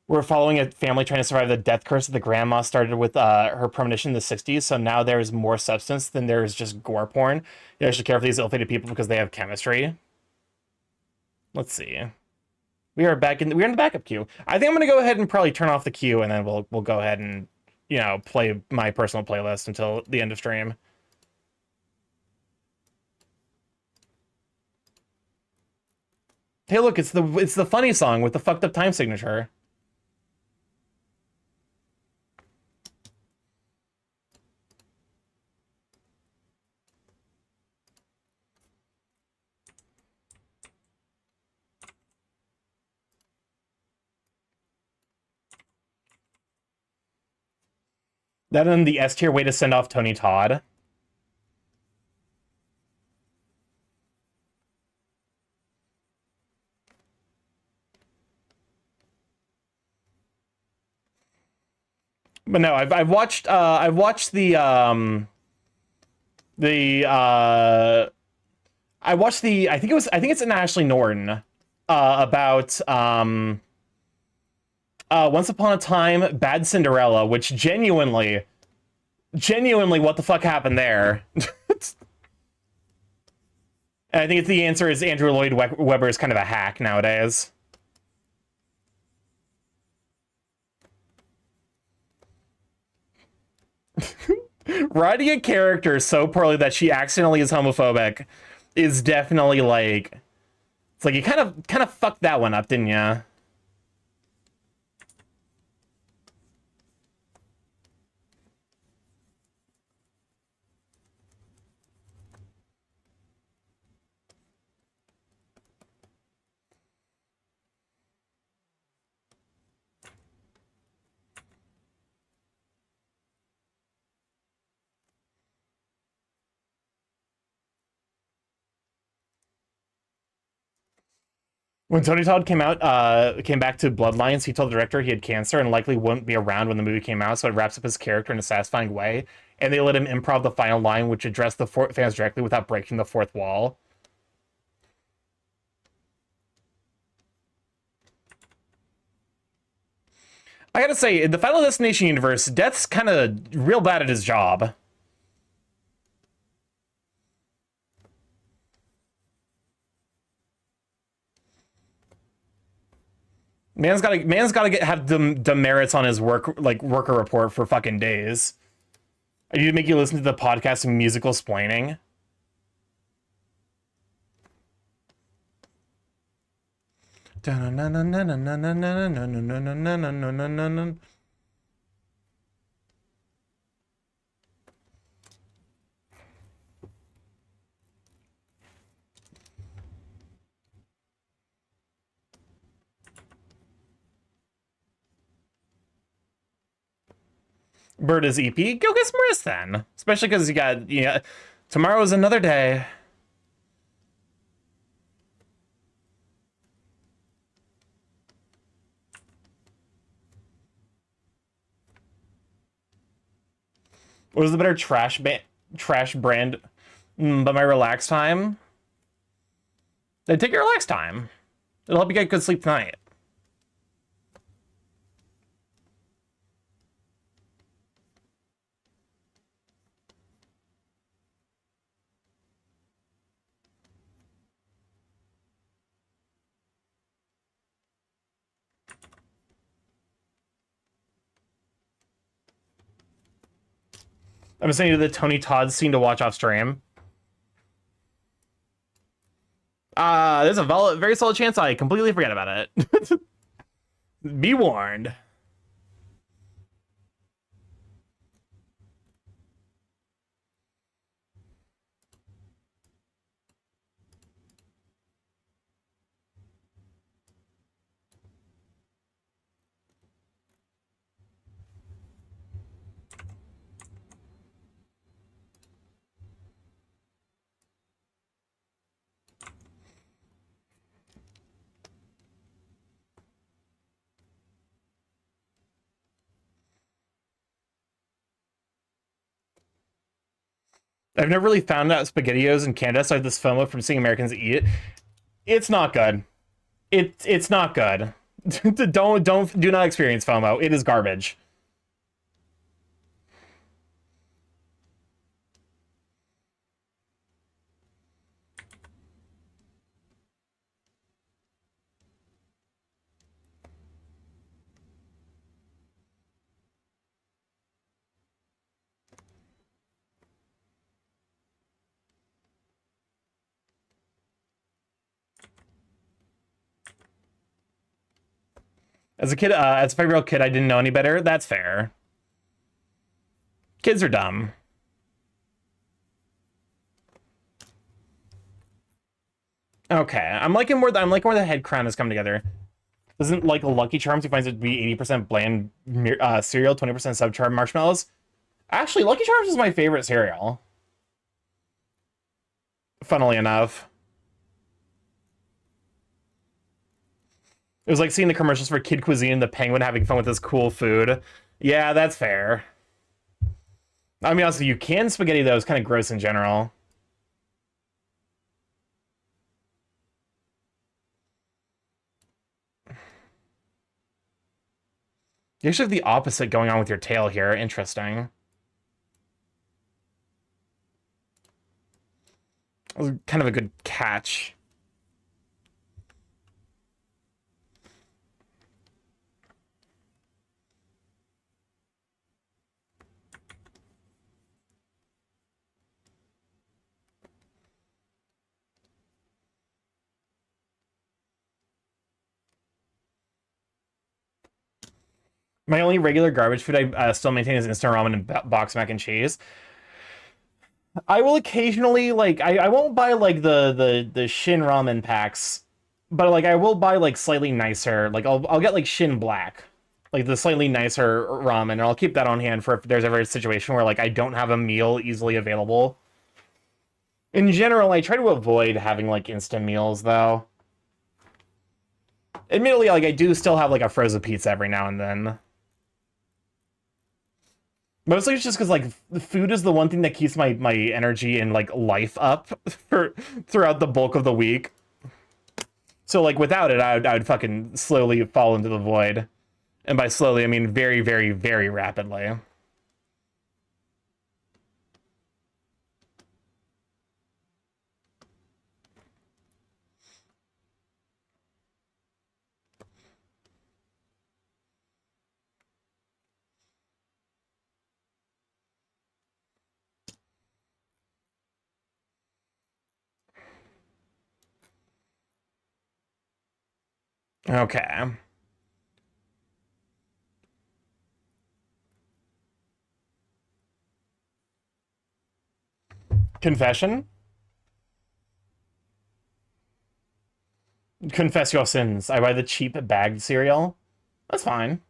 we're following a family trying to survive the death curse that the grandma started with her premonition in the 60s. So now there's more substance than there's just gore porn. You actually care for these ill-fated people because they have chemistry. Let's see. We're in the backup queue. I think I'm gonna go ahead and probably turn off the queue, and then we'll go ahead and, you know, play my personal playlist until the end of stream. Hey, look, it's the funny song with the fucked up time signature. That and the S tier way to send off Tony Todd. But no, I've watched I watched I think it's an Ashley Norton about Once Upon a Time Bad Cinderella, which genuinely what the fuck happened there? And I think the answer is Andrew Lloyd Webber is kind of a hack nowadays. Writing a character so poorly that she accidentally is homophobic is definitely like, it's like you kind of fucked that one up, didn't ya? When Tony Todd came back to Bloodlines, he told the director he had cancer and likely wouldn't be around when the movie came out, so it wraps up his character in a satisfying way. And they let him improv the final line, which addressed the fans directly without breaking the fourth wall. I gotta say, in the Final Destination universe, Death's kind of real bad at his job. Man's gotta have demerits on his worker report for fucking days. I need to make you listen to the podcast and musical splaining. Bird is EP. Go get some rest then. Especially because you got, tomorrow's another day. What was the better trash brand? But my relax time? Then take your relax time. It'll help you get good sleep tonight. I'm saying to the Tony Todd scene to watch off stream. There's a very solid chance I completely forget about it. Be warned. I've never really found out SpaghettiOs in Canada, so I have this FOMO from seeing Americans eat it. It's not good. It's not good. Do not experience FOMO. It is garbage. As a kid, as a 5-year-old kid, I didn't know any better. That's fair. Kids are dumb. Okay, I'm liking where the head crown has come together. Isn't like a Lucky Charms who finds it to be 80% bland cereal, 20% subcharm marshmallows? Actually, Lucky Charms is my favorite cereal. Funnily enough. It was like seeing the commercials for Kid Cuisine, the penguin having fun with this cool food. Yeah, that's fair. I mean, also, you can spaghetti, though. It's kind of gross in general. You actually have the opposite going on with your tail here. Interesting. That was kind of a good catch. My only regular garbage food I still maintain is instant ramen and box mac and cheese. I will occasionally, like, I won't buy, like, the Shin ramen packs, but, like, I will buy, like, slightly nicer, like, I'll get, like, Shin Black, like, the slightly nicer ramen, and I'll keep that on hand for if there's ever a situation where, like, I don't have a meal easily available. In general, I try to avoid having, like, instant meals, though. Admittedly, like, I do still have, like, a frozen pizza every now and then. Mostly it's just because, like, the food is the one thing that keeps my energy and, like, life up for throughout the bulk of the week. So, like, without it, I would fucking slowly fall into the void. And by slowly, I mean very, very, very rapidly. Okay. Confession? Confess your sins. I buy the cheap bagged cereal. That's fine.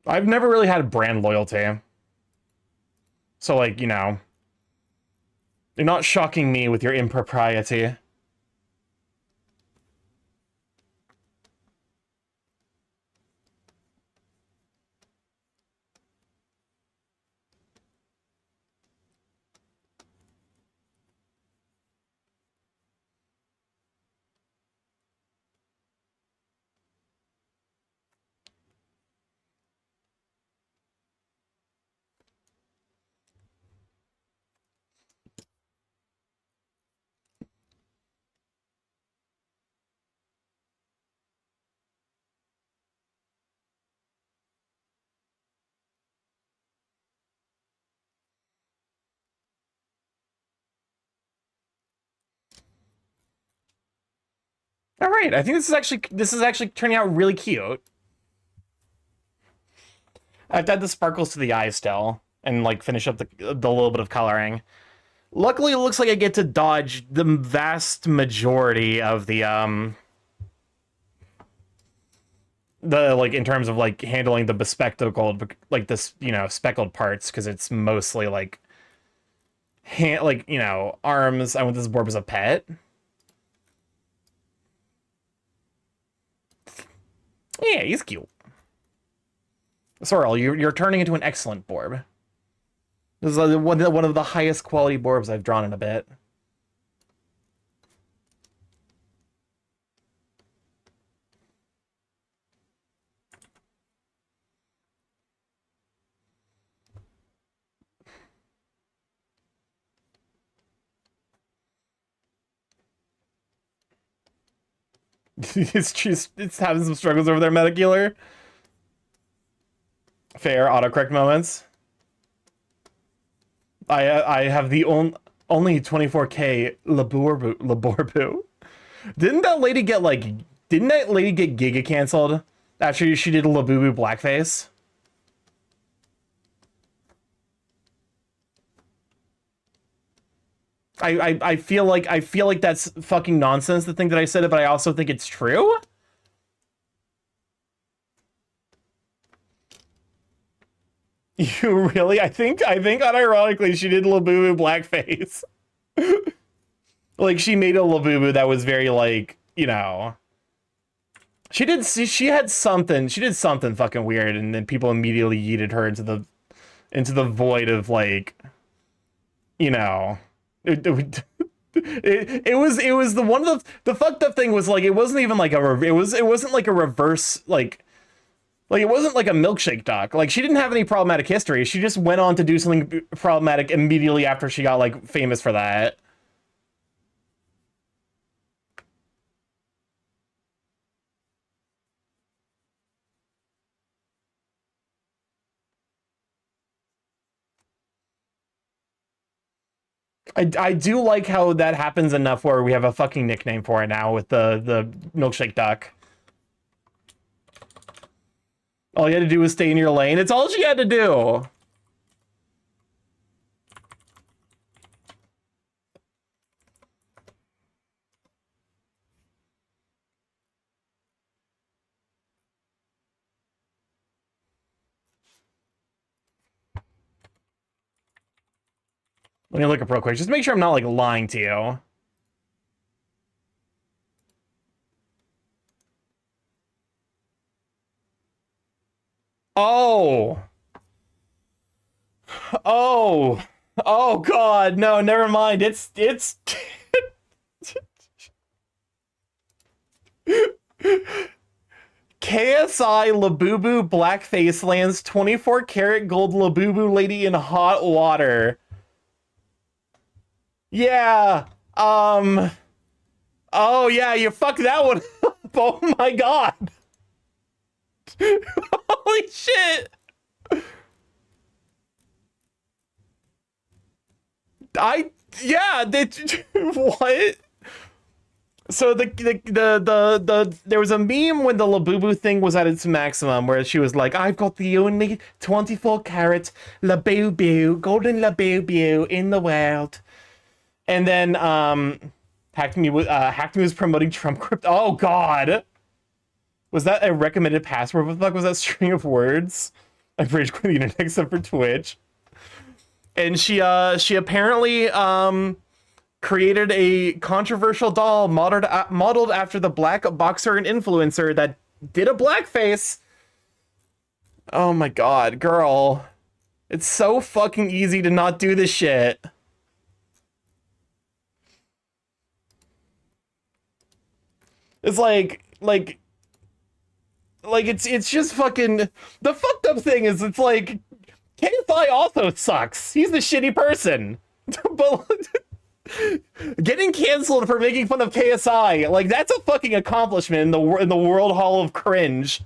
I've never really had brand loyalty. So, like, you know, you're not shocking me with your impropriety. All right, I think this is actually turning out really cute. I've to add the sparkles to the eyes still, and like finish up the little bit of coloring. Luckily, it looks like I get to dodge the vast majority of the like in terms of like handling the bespectacled, like this, you know, speckled parts, because it's mostly like like, you know, arms. I want this Borb as a pet. Yeah, he's cute. Sorrel, you're turning into an excellent Borb. This is one of the highest quality Borbs I've drawn in a bit. It's having some struggles over there, Metacular. Fair autocorrect moments. I have the only 24K Laborbu. Didn't that lady get Giga canceled after she did a Labubu blackface? I feel like that's fucking nonsense to think that I said it, but I also think it's true. You really? I think unironically she did Labubu blackface. Like she made a Labubu that was very like, you know. She did something fucking weird, and then people immediately yeeted her into the void of like, you know. It was the one of the fucked up thing was like it wasn't even like it wasn't like a reverse like it wasn't like a milkshake doc. Like she didn't have any problematic history. She just went on to do something problematic immediately after she got like famous for that. I do like how that happens enough where we have a fucking nickname for it now with the milkshake duck. All you had to do was stay in your lane. It's all she had to do. Let me look up real quick. Just make sure I'm not like lying to you. Oh. Oh. Oh god, no, never mind. It's KSI Labubu blackface lands 24 karat gold Labubu lady in hot water. Yeah. Oh yeah, you fucked that one up. Oh my god. Holy shit. Yeah, what? So there was a meme when the Labubu thing was at its maximum where she was like, I've got the only 24 karat Labubu, golden Labubu in the world. And then Hackney was promoting Trump crypto. Oh god. Was that a recommended password? What the fuck was that string of words? I've rage quit the internet except for Twitch. And she apparently created a controversial doll modeled after the black boxer and influencer that did a blackface. Oh my god, girl. It's so fucking easy to not do this shit. It's like it's just fucking the fucked up thing is it's like KSI also sucks. He's the shitty person. But getting canceled for making fun of KSI, like that's a fucking accomplishment in the World Hall of Cringe.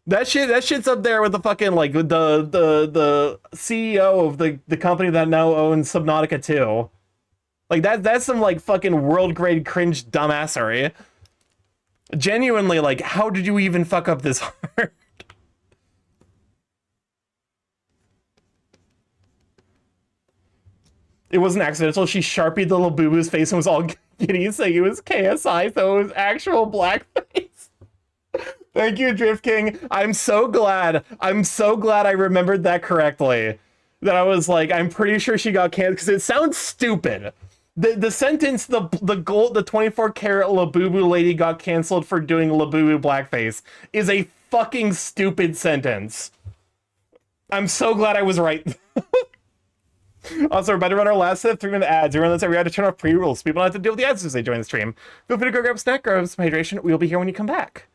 That shit's up there with the fucking like the CEO of the company that now owns Subnautica 2. Like that's some like fucking world grade cringe dumbassery. Genuinely, like, how did you even fuck up this hard? It wasn't accidental. She sharpied the little boo-boo's face and was all giddy saying it was KSI, so it was actual blackface. Thank you, Drift King. I'm so glad I remembered that correctly. That I was like, I'm pretty sure she got canceled because it sounds stupid. The sentence, the 24 karat Labubu lady got canceled for doing Labubu blackface is a fucking stupid sentence. I'm so glad I was right. Also, we're about to run our last set of 3-minute ads. Everyone that's we had to turn off pre-rolls. People don't have to deal with the ads as they join the stream. Feel free to go grab a snack, grab some hydration. We'll be here when you come back.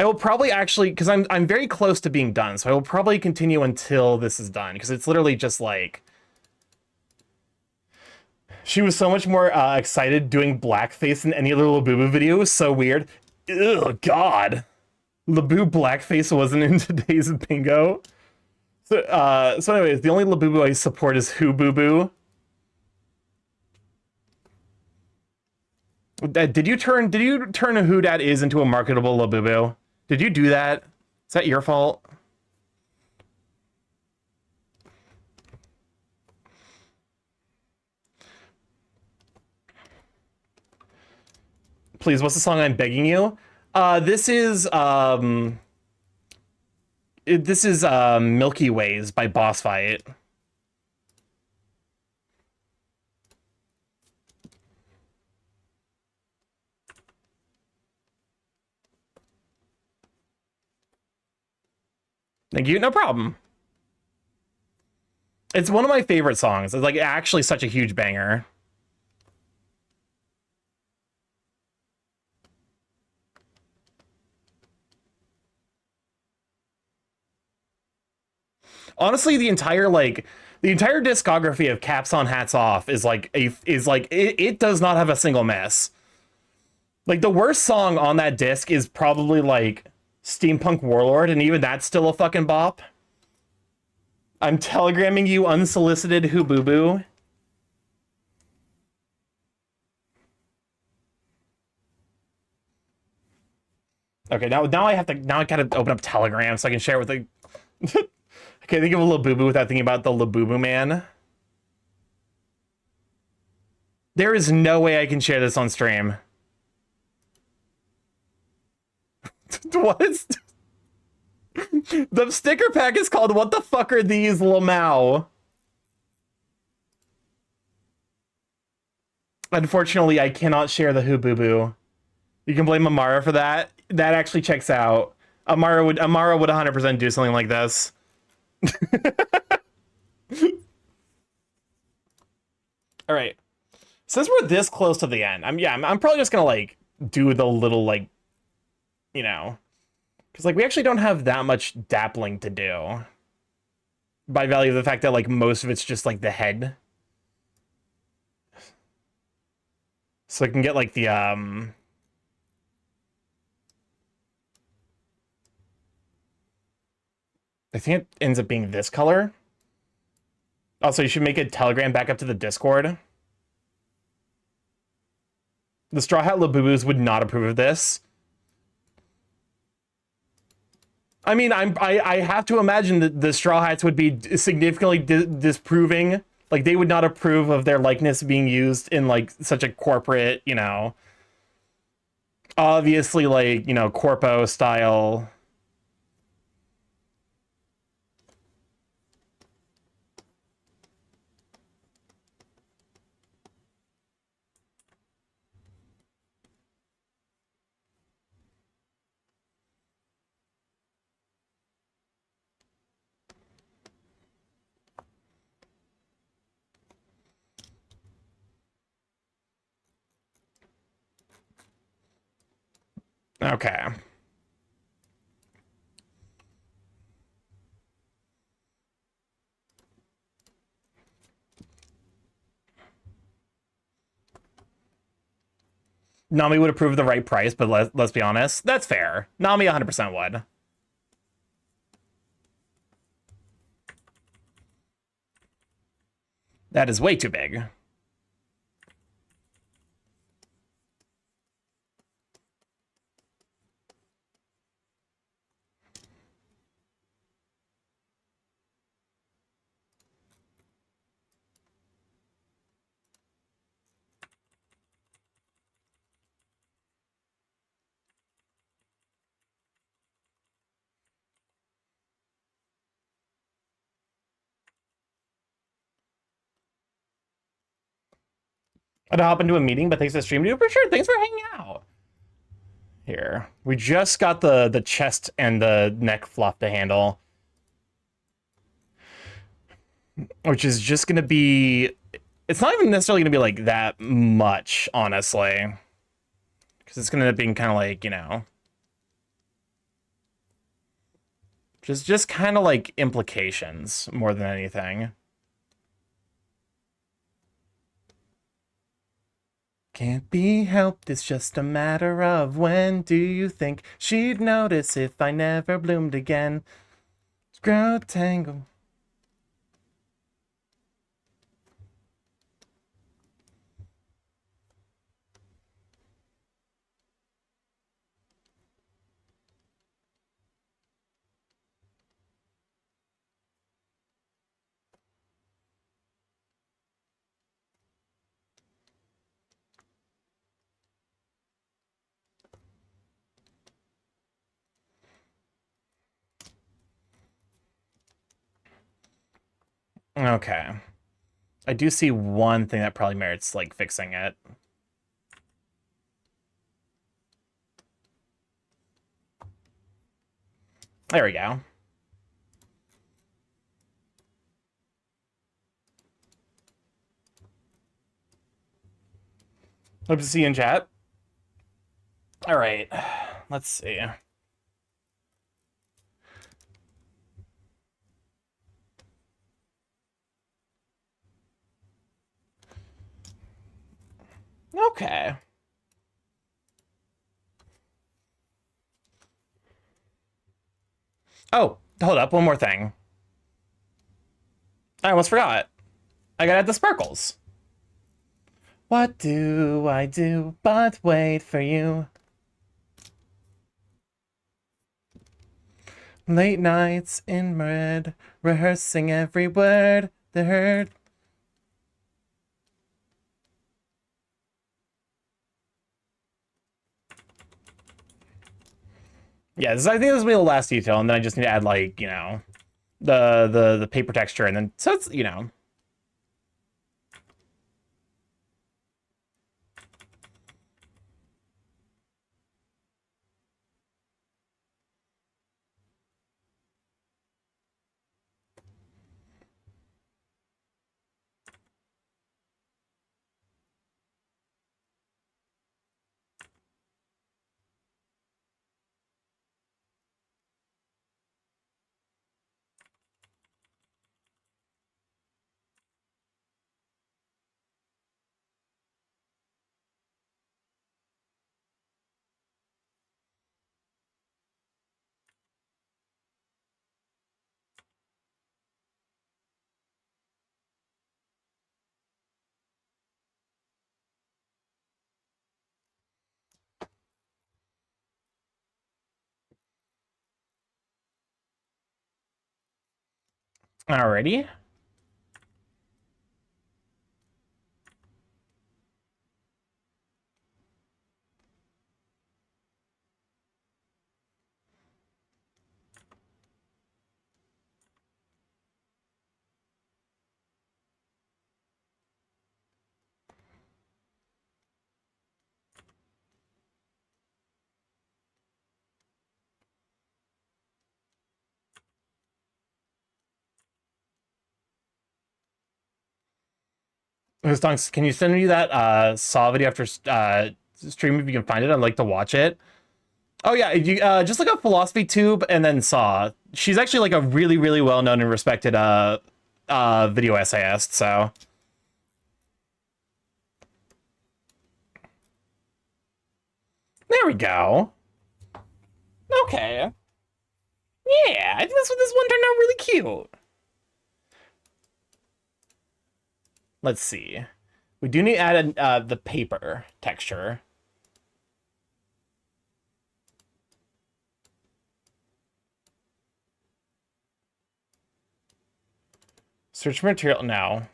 I will probably actually, because I'm very close to being done, so I will probably continue until this is done, because it's literally just like She was so much more excited doing blackface than any other Labubu video. It was so weird. Ugh, God. Labu blackface wasn't in today's bingo. So anyways, the only Labubu I support is Who Boo Boo. Did you turn a Who Dat Is into a marketable Labubu? Did you do that? Is that your fault? Please, what's the song I'm begging you? This is Milky Ways by Boss Fight. Thank you, no problem. It's one of my favorite songs. It's like actually such a huge banger. Honestly, the entire discography of Caps On Hats Off is it does not have a single miss. Like the worst song on that disc is probably like Steampunk Warlord, and even that's still a fucking bop. I'm telegramming you unsolicited Who Boo Boo. Okay, now I gotta open up Telegram so I can share it with the I can't think of a Labubu without thinking about the Labubu man. There is no way I can share this on stream. What is... The sticker pack is called What the Fuck Are These, Lamau? Unfortunately, I cannot share the Who Boo Boo. You can blame Amara for that. That actually checks out. Amara would 100% do something like this. All right. Since we're this close to the end, I'm probably just gonna like do the little like, you know, because like we actually don't have that much dappling to do. By value of the fact that like most of it's just like the head. So I can get like the I think it ends up being this color. Also, you should make a Telegram back up to the Discord. The Straw Hat Labubus would not approve of this. I mean, I have to imagine that the Straw Hats would be significantly disproving. Like, they would not approve of their likeness being used in, like, such a corporate, you know... Obviously, like, you know, corpo style... Okay. Nami would approve the right price, but let's be honest. That's fair. Nami 100% would. That is way too big. I had to hop into a meeting, but thanks for the stream, dude. For sure, thanks for hanging out. Here, we just got the chest and the neck fluff to handle, which is just gonna be. It's not even necessarily gonna be like that much, honestly, because it's gonna end up being kind of like, you know, just kind of like implications more than anything. Can't be helped, it's just a matter of when. Do you think she'd notice if I never bloomed again? Grow tangle. Okay. I do see one thing that probably merits, like, fixing it. There we go. Hope to see you in chat. All right. Let's see. Okay. Oh, hold up. One more thing. I almost forgot. I gotta add the sparkles. What do I do but wait for you? Late nights in bed, rehearsing every word that hurt. Yeah, I think this will be the last detail, and then I just need to add, like, you know, the paper texture, and then so it's, you know. Alrighty. Stonks, can you send me that Saw video after stream if you can find it? I'd like to watch it. Oh yeah, you just look up Philosophy Tube and then Saw. She's actually like a really, really well known and respected video essayist, so. There we go. Okay. Yeah, I think this one turned out really cute. Let's see. We do need to add the paper texture. Search material now.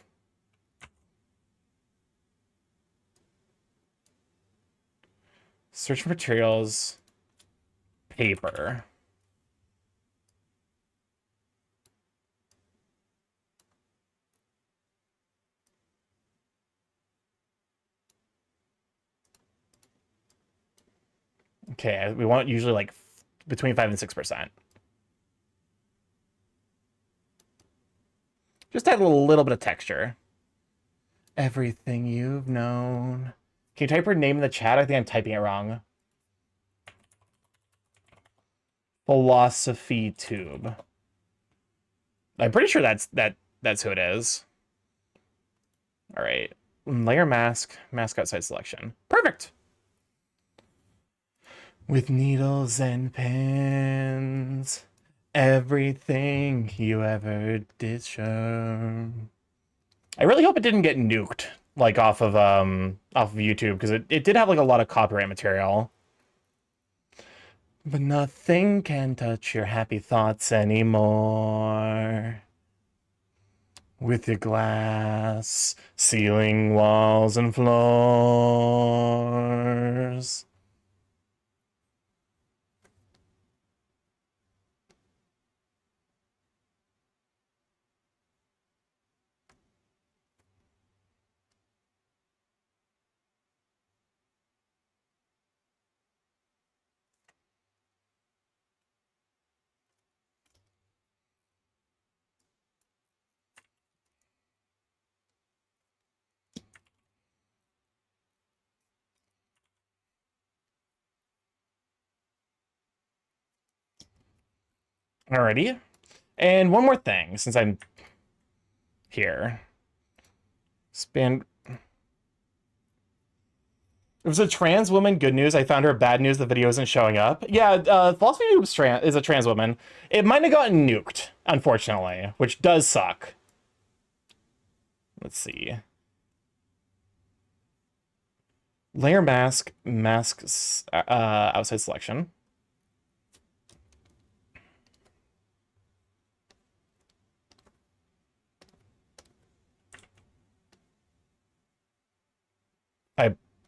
Search materials, paper. Okay, we want usually like between 5 and 6%. Just add a little bit of texture. Everything you've known. Can you type her name in the chat? I think I'm typing it wrong. Philosophy Tube. I'm pretty sure that's who it is. All right. layer mask, mask outside selection. Perfect. With needles and pins, everything you ever did show. I really hope it didn't get nuked, like off of YouTube, because it did have like a lot of copyright material. But nothing can touch your happy thoughts anymore. With your glass, ceiling, walls, and floors. Alrighty. And one more thing, since I'm here. It was a trans woman, good news. I found her bad news, the video isn't showing up. Yeah, Philosophy Noob is a trans woman. It might have gotten nuked, unfortunately, which does suck. Let's see. Layer mask, masks, outside selection.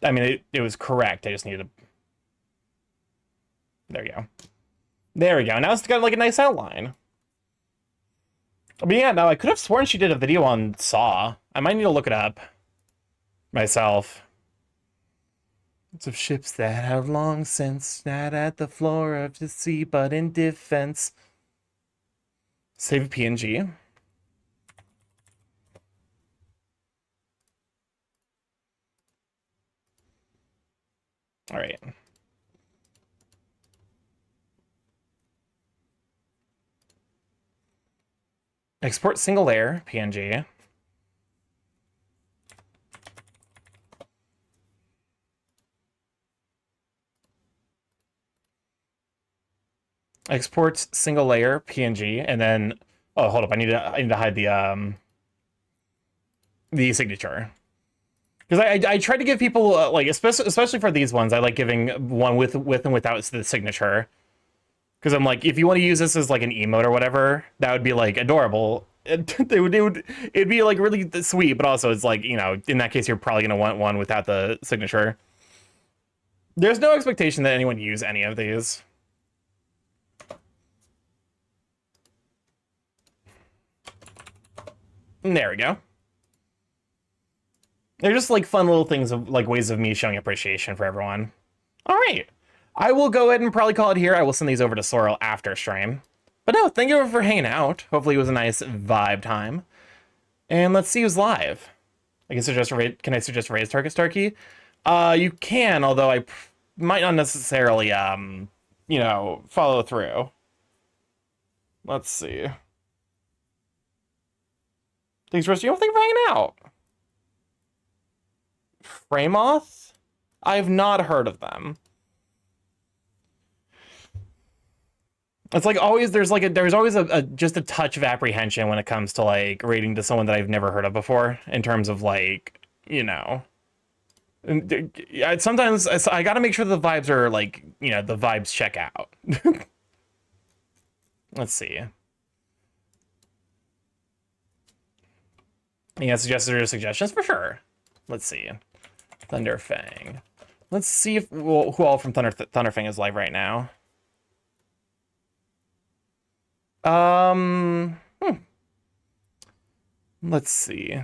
I mean, it was correct. I just needed to... There you go. There we go. Now it's got like a nice outline. But yeah, no, I could have sworn she did a video on Saw. I might need to look it up myself. It's of ships that have long since sat at the floor of the sea, but in defense. Save PNG. All right. Export single layer, PNG. Export single layer, PNG, and then oh, hold up, I need to hide the signature. Because I try to give people, like, especially for these ones, I like giving one with and without the signature. Because I'm like, if you want to use this as, like, an emote or whatever, that would be, like, adorable. It'd be, like, really sweet, but also it's, like, you know, in that case, you're probably going to want one without the signature. There's no expectation that anyone use any of these. There we go. They're just like fun little things of like ways of me showing appreciation for everyone. All right. I will go ahead and probably call it here. I will send these over to Sorrel after stream. But no, thank you for hanging out. Hopefully it was a nice vibe time. And let's see who's live. Can I suggest raise target Starky? You can, although I might not necessarily you know, follow through. Let's see. Thanks, Rest. You don't think we're hanging out? Framoth? I've not heard of them. It's like always there's always just a touch of apprehension when it comes to like rating to someone that I've never heard of before in terms of like, you know, sometimes I got to make sure the vibes are like, you know, the vibes check out. Let's see. Yeah, suggestions for sure. Let's see. Thunderfang. Let's see if who all from Thunderfang is live right now. Let's see.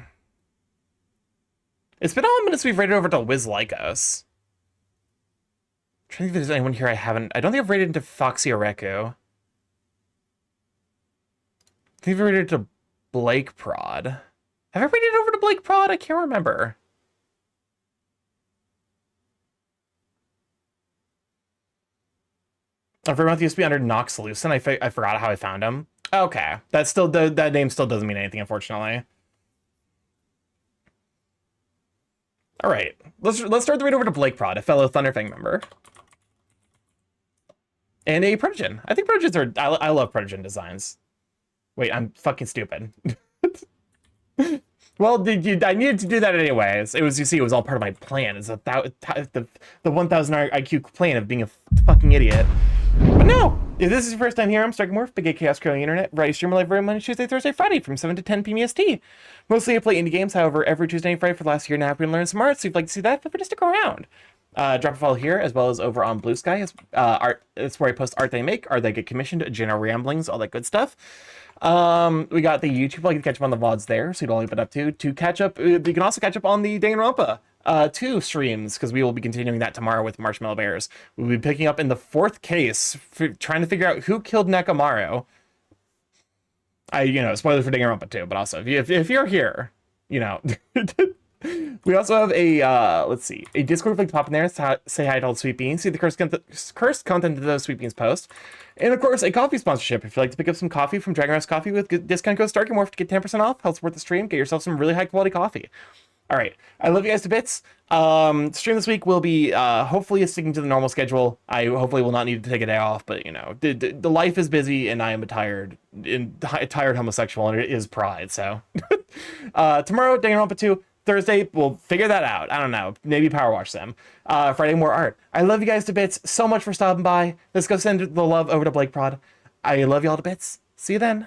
It's been a minute since we've rated over to Wiz Lycos. I'm trying to think if there's anyone here I haven't. I don't think I've rated into Foxy Oreku. I think I've rated to Blake Prod. Have I rated over to Blake Prod? I can't remember. Everyone used to be under Nox Lucen. I forgot how I found him. Okay, that name still doesn't mean anything, unfortunately. All right, let's start the read over to Blake Prod, a fellow Thunderfang member. And a Protogen. I think Protogens are... I love Protogen designs. Wait, I'm fucking stupid. Well, I needed to do that anyways. It was, you see, it was all part of my plan. It's the 1,000 IQ plan of being a fucking idiot. But no! If this is your first time here, I'm StarkyMorph, Big A Chaos Growing Internet, where I stream live every Monday, Tuesday, Thursday, Friday from 7 to 10 p.m. EST. Mostly I play indie games, however, every Tuesday and Friday for the last year and a half, we're going to learn some art, so if you'd like to see that, feel free to stick around. Drop a follow here, as well as over on Blue Sky. It's where I post art they make, art they get commissioned, general ramblings, all that good stuff. We got the YouTube, like, you can catch up on the VODs there, so you don't leave it up to catch up. You can also catch up on the Danganronpa 2 streams, because we will be continuing that tomorrow with Marshmallow Bears. We'll be picking up in the 4th case, trying to figure out who killed Nekomaru. Spoilers for Danganronpa 2, but also, if you're here, we also have a, a Discord link to pop in there, say hi to all the Sweet Beans, see the cursed content of those Sweet Beans post, and of course, a coffee sponsorship. If you'd like to pick up some coffee from Dragon Rest Coffee with discount code StarkyMorph to get 10% off, help support the stream, get yourself some really high quality coffee. All right, I love you guys to bits. Stream this week will be hopefully sticking to the normal schedule. I hopefully will not need to take a day off, but the life is busy and I am a tired homosexual, and it is pride. So tomorrow, Danganronpa 2. Thursday, we'll figure that out. I don't know. Maybe power wash them. Friday, more art. I love you guys to bits so much for stopping by. Let's go send the love over to Blake Prod. I love you all to bits. See you then.